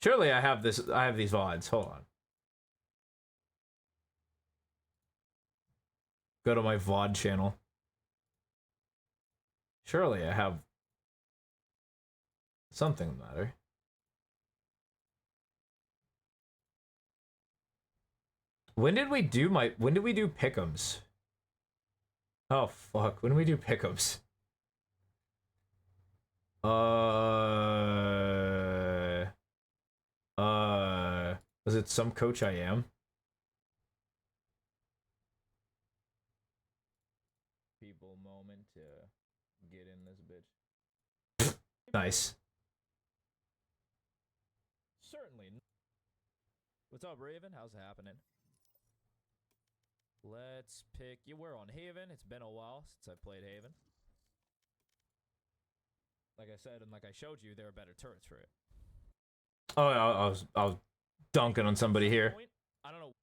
Surely I have this. I have these VODs. Hold on. Go to my VOD channel. Surely I have something matter. When did we do pick'ems? Oh fuck, when did we do pick'ems? Was it some coach I am? People moment to get in this bitch. Nice. Certainly. What's up, Raven? How's it happening? Let's pick you. We're on Haven. It's been a while since I played Haven. Like I said, and like I showed you, there are better turrets for it. Oh, I was dunking on somebody here. I don't know.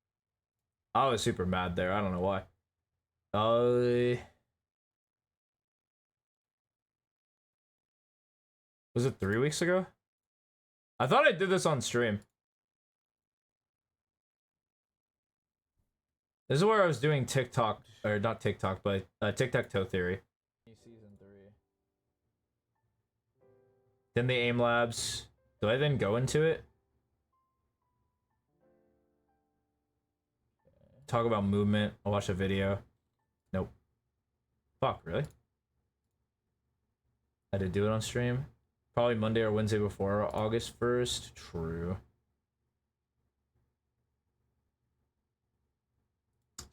I was super mad there. I don't know why. Was it 3 weeks ago? I thought I did this on stream. This is where I was doing TikTok, or not TikTok, but tic-tac-toe theory. Season 3. Then the aim labs. Do I then go into it? Talk about movement. I'll watch a video. Nope. Fuck, really? I did do it on stream. Probably Monday or Wednesday before August 1st. True.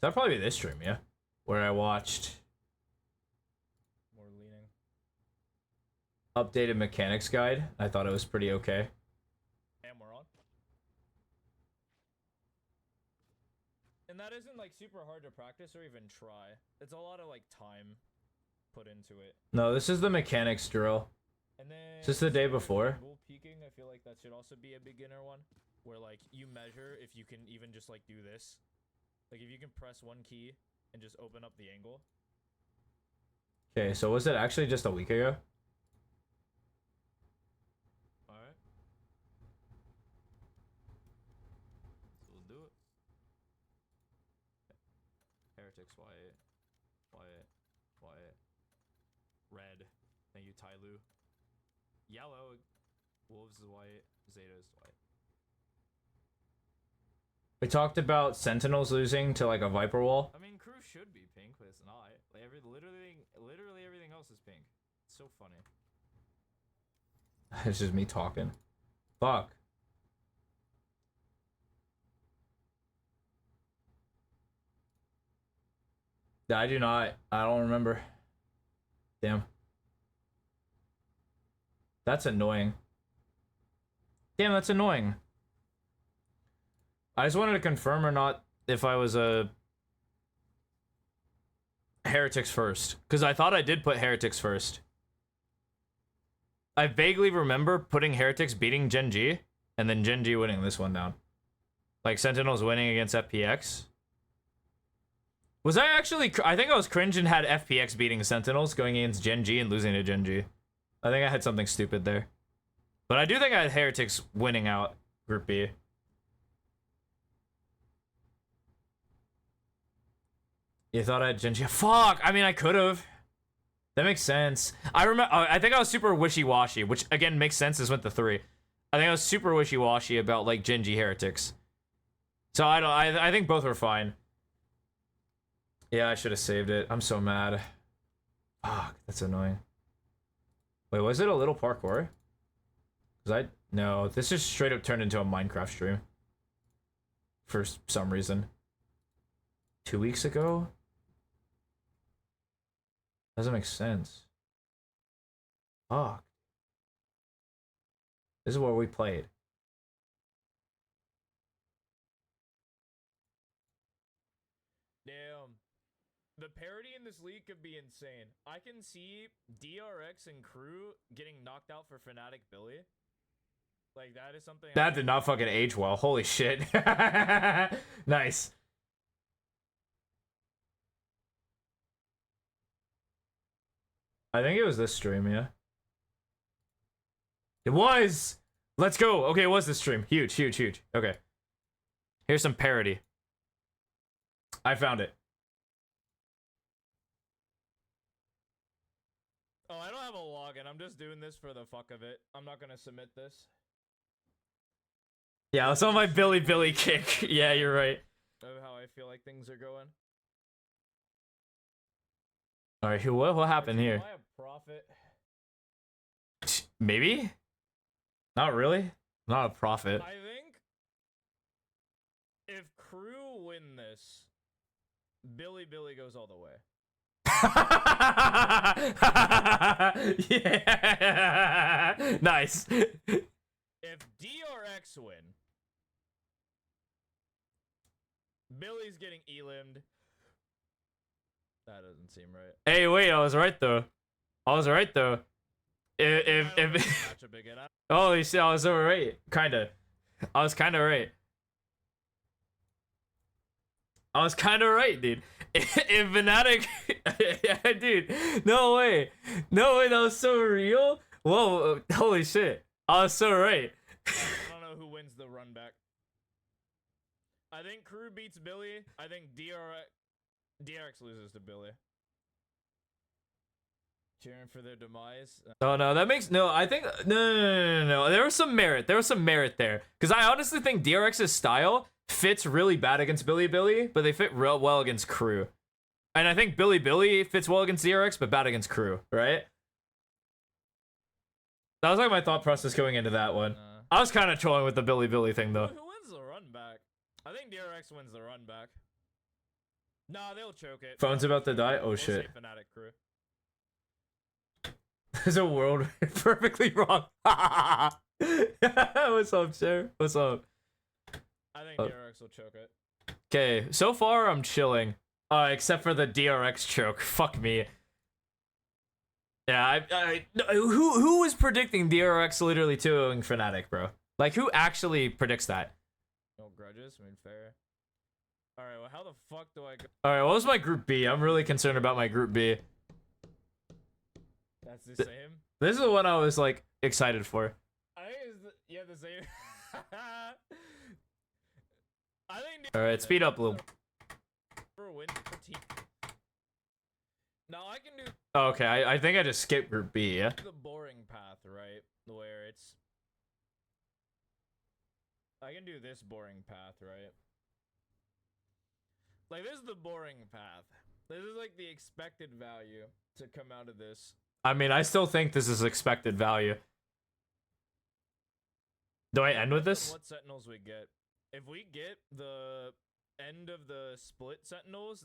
That'll probably be this stream, yeah? Where I watched... More leaning. Updated mechanics guide. I thought it was pretty okay. And we're on. And that isn't like super hard to practice or even try. It's a lot of like time put into it. No, this is the mechanics drill. And then is this the day before? Peeking, I feel like that should also be a beginner one. Where like you measure if you can even just like do this. Like, if you can press one key and just open up the angle. Okay, so was it actually just a week ago? Alright. So we'll do it. Heretics, white. Red. Thank you, Tyloo. Yellow. Wolves is white. Zeta is white. We talked about Sentinels losing to like a Viper wall. I mean, crew should be pink, but it's not. Like literally everything else is pink. It's so funny. It's just me talking. Fuck. I do not. I don't remember. Damn. That's annoying. Damn, that's annoying. I just wanted to confirm or not if I was a Heretics first. Because I thought I did put Heretics first. I vaguely remember putting Heretics beating Gen G. And then Gen G winning this one down. Like Sentinels winning against FPX. Was I actually... I think I was cringe and had FPX beating Sentinels going against Gen G and losing to Gen G. I think I had something stupid there. But I do think I had Heretics winning out Group B. You thought I had Gen G? Fuck! I mean, I could have. That makes sense. I remember. I think I was super wishy-washy, which again makes sense. This went to 3. I think I was super wishy-washy about like Gen G Heretics. So I don't. I think both were fine. Yeah, I should have saved it. I'm so mad. Fuck, that's annoying. Wait, was it a little parkour? No, this just straight up turned into a Minecraft stream. For some reason. 2 weeks ago? Doesn't make sense. Fuck. This is where we played. Damn. The parity in this league could be insane. I can see DRX and crew getting knocked out for Fnatic Billy. Like that is something That did not fucking age well. Holy shit. Nice. I think it was this stream, yeah. It was! Let's go! Okay, it was this stream. Huge, huge, huge. Okay. Here's some parody. I found it. Oh, I don't have a login. I'm just doing this for the fuck of it. I'm not gonna submit this. Yeah, I was on my Billy kick. Yeah, you're right. Of how I feel like things are going. Alright, what happened here? Am I a prophet? Maybe? Not really. Not a prophet. I think if Crew win this, Billy goes all the way. Yeah. Nice. If DRX win, Billy's getting elim'd. That doesn't seem right. Hey, wait, I was right though. I was right though. If Matchup again. holy shit, I was so right. Kinda. I was kinda right. I was kinda right, dude. If Fnatic, yeah, dude, no way, that was so real. Whoa, holy shit, I was so right. I don't know who wins the run back. I think Crew beats Billy. I think DRX loses to Billy. Cheering for their demise. Oh no, that makes no. I think no. There was some merit. There was some merit there, because I honestly think DRX's style fits really bad against Billy, but they fit real well against Crew. And I think Billy fits well against DRX, but bad against Crew, right? That was like my thought process going into that one. I was kind of trolling with the Billy thing though. Who wins the run back? I think DRX wins the run back. Nah, they'll choke it. Phone's about to die? Oh We'll shit. say Fnatic Crew. There's a world perfectly wrong. What's up, Cher? What's up? I think DRX will choke it. Okay, so far I'm chilling. Except for the DRX choke. Fuck me. Yeah, who was predicting DRX literally 2-0ing Fnatic, bro? Like, who actually predicts that? No grudges, I mean, fair. Alright, well, how the fuck do I go? Alright, what was my group B? I'm really concerned about my group B. That's the same? This is the one I was, like, excited for. I think it's the same. I think Alright, speed up a little. for a win for team. Now I can do Oh, okay, I think I just skipped group B, yeah? the boring path, right? Where it's... I can do this boring path, right? Like, this is the boring path. This is, like, the expected value to come out of this. I mean, I still think this is expected value. Do I end with this? What Sentinels we get. If we get the end of the split Sentinels,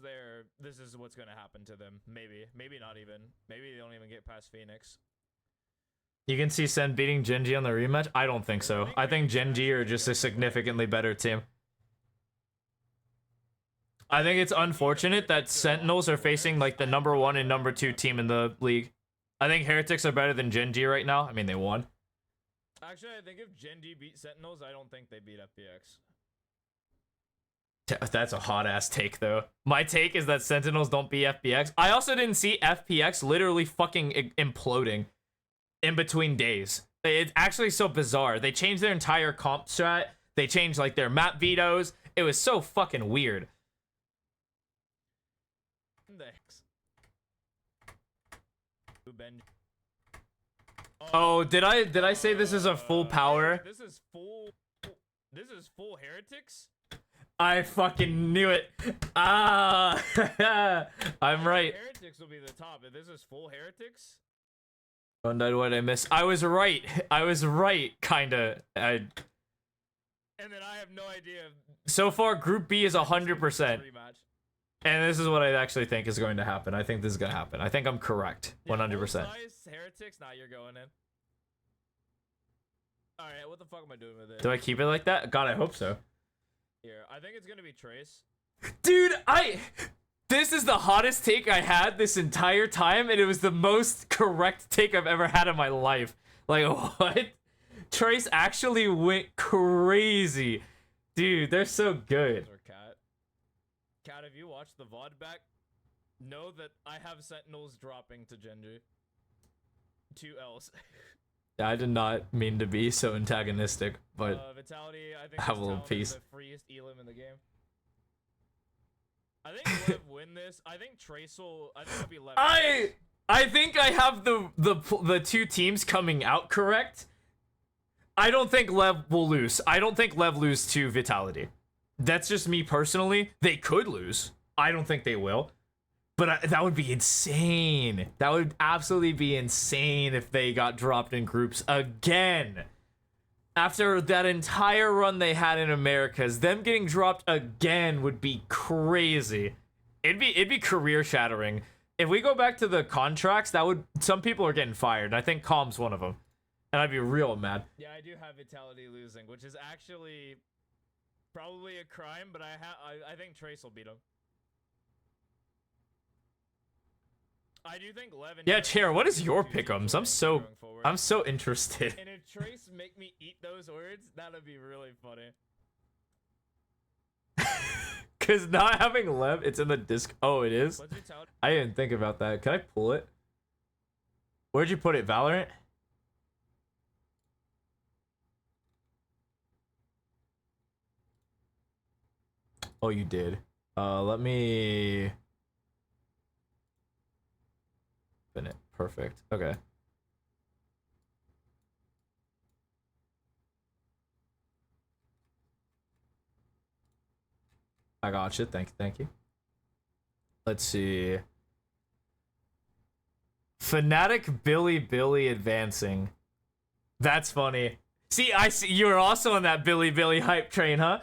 this is what's gonna happen to them. Maybe not even. Maybe they don't even get past Phoenix. You can see Sen beating Gen.G on the rematch? I don't think so. I think Gen.G are just a significantly better team. I think it's unfortunate that Sentinels are facing like the #1 and #2 team in the league. I think Heretics are better than Gen.G right now. I mean, they won. Actually, I think if Gen.G beat Sentinels, I don't think they beat FPX. That's a hot ass take though. My take is that Sentinels don't beat FPX. I also didn't see FPX literally fucking imploding in between days. It's actually so bizarre. They changed their entire comp strat. They changed like their map vetoes. It was so fucking weird. Thanks. Oh, did I say this is a full power? This is full Heretics? I fucking knew it. Ah, I'm right. Heretics will be the top. If this is full Heretics, What did I miss? I was right. Kinda. and then I have no idea. So far, Group B is 100%. Rematch. And this is what I actually think is going to happen. I think this is going to happen. I think I'm correct. 100%. Full-size Heretics? Nah, you're going in. Alright, what the fuck am I doing with it? Do I keep it like that? God, I hope so. Here, I think it's gonna be Trace. Dude, this is the hottest take I had this entire time, and it was the most correct take I've ever had in my life. Like, what? Trace actually went crazy. Dude, they're so good. Or Cat. Cat, if you watch the VOD back, know that I have Sentinels dropping to Genji. 2 L's. I did not mean to be so antagonistic, but Vitality, I think have a little Vitality is piece. the freest elim in the game. I think Lev win this. I think Trace will. I think it'll be Lev. I think I have the two teams coming out correct. I don't think Lev will lose. I don't think Lev lose to Vitality. That's just me personally. They could lose. I don't think they will. But that would be insane. That would absolutely be insane if they got dropped in groups again. After that entire run they had in Americas, them getting dropped again would be crazy. It'd be career shattering. If we go back to the contracts, some people are getting fired. And I think Calm's one of them. And I'd be real mad. Yeah, I do have Vitality losing, which is actually probably a crime, but I think Trace will beat him. I do think Lev and Yeah, Trace Chair, what are is the your two teams pick'ems? going forward. I'm so interested. And if Trace make me eat those words, that'd be really funny. Cause not having Lev, it's in the disc. Oh, it is? What's Vitality? I didn't think about that. Can I pull it? Where'd you put it, Valorant? Oh, you did. Let me... Pin it. Perfect. Okay. I got you. Thank you. Let's see. Fnatic Billy advancing. That's funny. See, I see you're also on that Billy hype train, huh?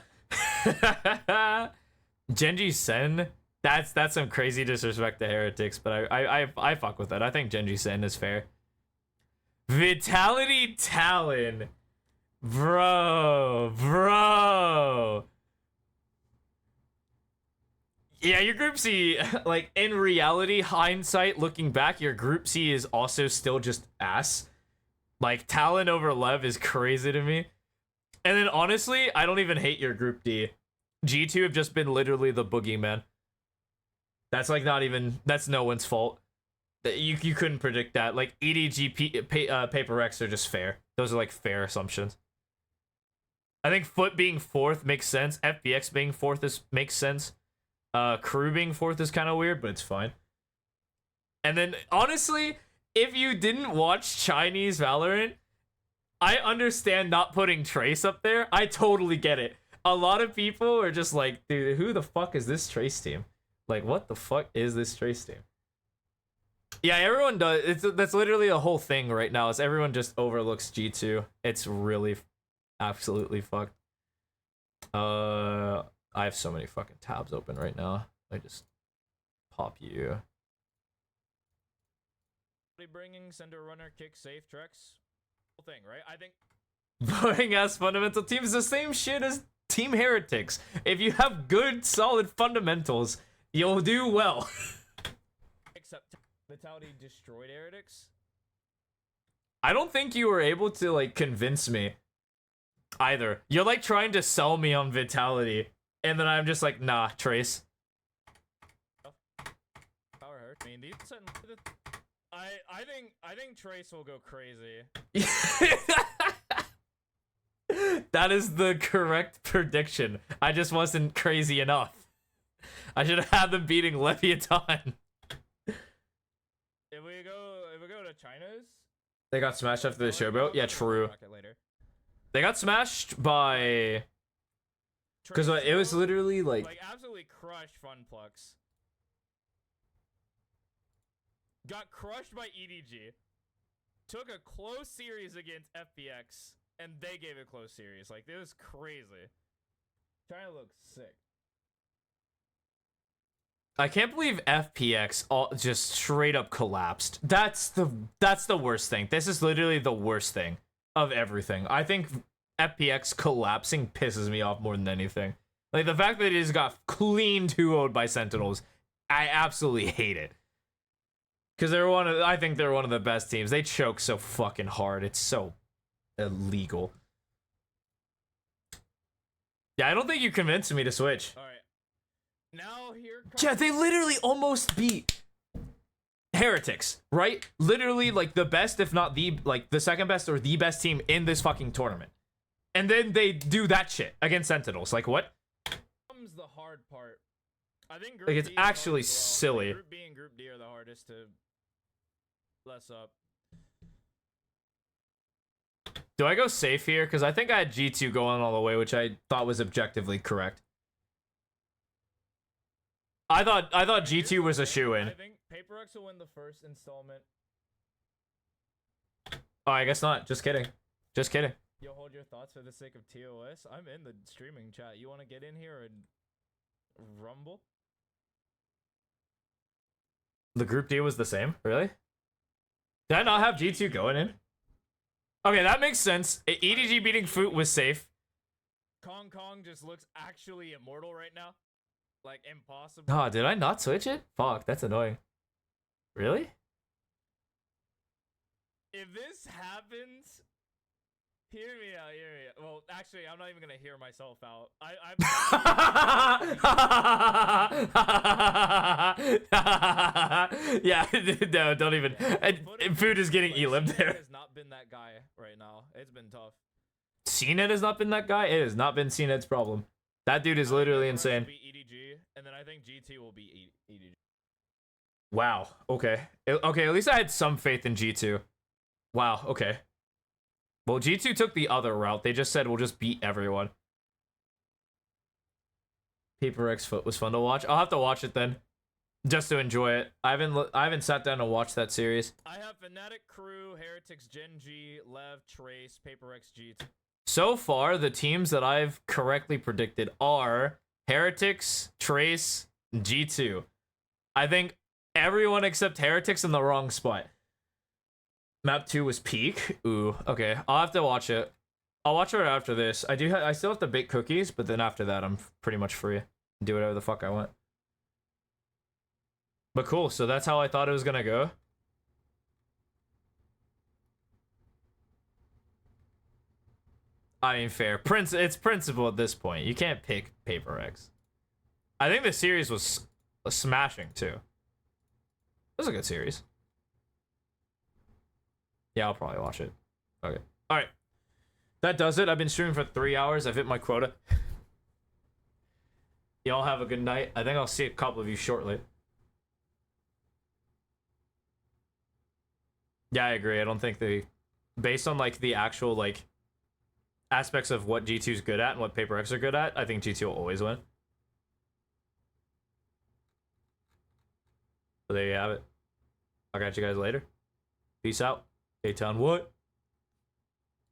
Genji Sen. That's some crazy disrespect to Heretics, but I fuck with that. I think Genji Sen is fair. Vitality Talon. Bro. Yeah, your Group C, like, in reality, hindsight, looking back, your Group C is also still just ass. Like, Talon over Lev is crazy to me. And then, honestly, I don't even hate your Group D. G2 have just been literally the boogeyman. That's, like, not even... That's no one's fault. You couldn't predict that. Like, EDG, Paper Rex are just fair. Those are, like, fair assumptions. I think Foot being 4th makes sense. FBX being 4th makes sense. Crew being 4th is kind of weird, but it's fine. And then, honestly, if you didn't watch Chinese Valorant, I understand not putting Trace up there. I totally get it. A lot of people are just like, dude, who the fuck is this Trace team? Like, what the fuck is this Trace team? Yeah, everyone does. That's literally a whole thing right now, is everyone just overlooks G2. It's really absolutely fucked. I have so many fucking tabs open right now. I just pop you. Bringing Sender Runner, Kick, Safe, Trex. Whole thing, right? I think Voting as fundamental team is the same shit as Team Heretics. If you have good, solid fundamentals, you'll do well. except Vitality destroyed Heretics. I don't think you were able to, like, convince me either. You're, like, trying to sell me on Vitality. And then I'm just like, nah, Trace. Power hurt. I mean, these. I think Trace will go crazy. That is the correct prediction. I just wasn't crazy enough. I should have had them beating Leviathan. If we go to China's, They got smashed after the showboat? Yeah, true. They got smashed by... Because it was literally like absolutely crushed Funplex. Got crushed by EDG. Took a close series against FPX, and they gave a close series. Like, it was crazy. China looks sick. I can't believe FPX all just straight up collapsed. That's the worst thing. This is literally the worst thing of everything. I think FPX collapsing pisses me off more than anything. Like, the fact that it just got clean 2-0'd by Sentinels, I absolutely hate it. Because I think they're one of the best teams. They choke so fucking hard. It's illegal. Yeah, I don't think you convinced me to switch. All right. Now here comes Yeah, they literally almost beat Heretics, right? Literally like the best, if not the the second best or the best team in this fucking tournament. And then they do that shit against Sentinels. Like what? comes the hard part. I think Group Like, it's D is hard actually as well. silly. Like, Group B and Group D are the hardest to less up. Do I go safe here? Because I think I had G2 going all the way, which I thought was objectively correct. I thought G2 was a shoo-in. I think PaperX will win the first installment. Oh, I guess not. Just kidding. Just kidding. You'll hold your thoughts for the sake of TOS. I'm in the streaming chat. You want to get in here and rumble? The Group D was the same? Really? Did I not have G2 going in? Okay, that makes sense. EDG beating Foot was safe. Kong just looks actually immortal right now. Like, impossible. Oh, did I not switch it? Fuck, that's annoying. Really? If this happens, hear me out. Well, actually, I'm not even gonna hear myself out. Yeah, no, don't even. Food is getting elimed there. Has not been that guy right now. It's been tough. CNED has not been that guy? It has not been CNED's problem. That dude is literally insane. Be EDG, and then I think GT will be EDG. Wow, okay. Okay, at least I had some faith in G2. Wow, okay. Well, G2 took the other route. They just said, we'll just beat everyone. PaperX Foot was fun to watch. I'll have to watch it then, just to enjoy it. I haven't sat down and watched that series. I have Fnatic, Crew, Heretics, Gen G, Lev, Trace, PaperX, G2. So far, the teams that I've correctly predicted are Heretics, Trace, G2. I think everyone except Heretics in the wrong spot. Map 2 was Peak. Ooh, okay. I'll have to watch it. I'll watch it right after this. I still have to bake cookies, but then after that, I'm pretty much free. Do whatever the fuck I want. But cool, so that's how I thought it was gonna go. I mean, fair. It's principle at this point. You can't pick PaperX. I think the series was smashing, too. It was a good series. Yeah, I'll probably watch it. Okay. All right. That does it. I've been streaming for 3 hours. I've hit my quota. Y'all have a good night. I think I'll see a couple of you shortly. Yeah, I agree. I don't think they... Based on, like, the actual, like, aspects of what G2's good at and what PaperX are good at, I think G2 will always win. So there you have it. I'll catch you guys later. Peace out. A-Town what?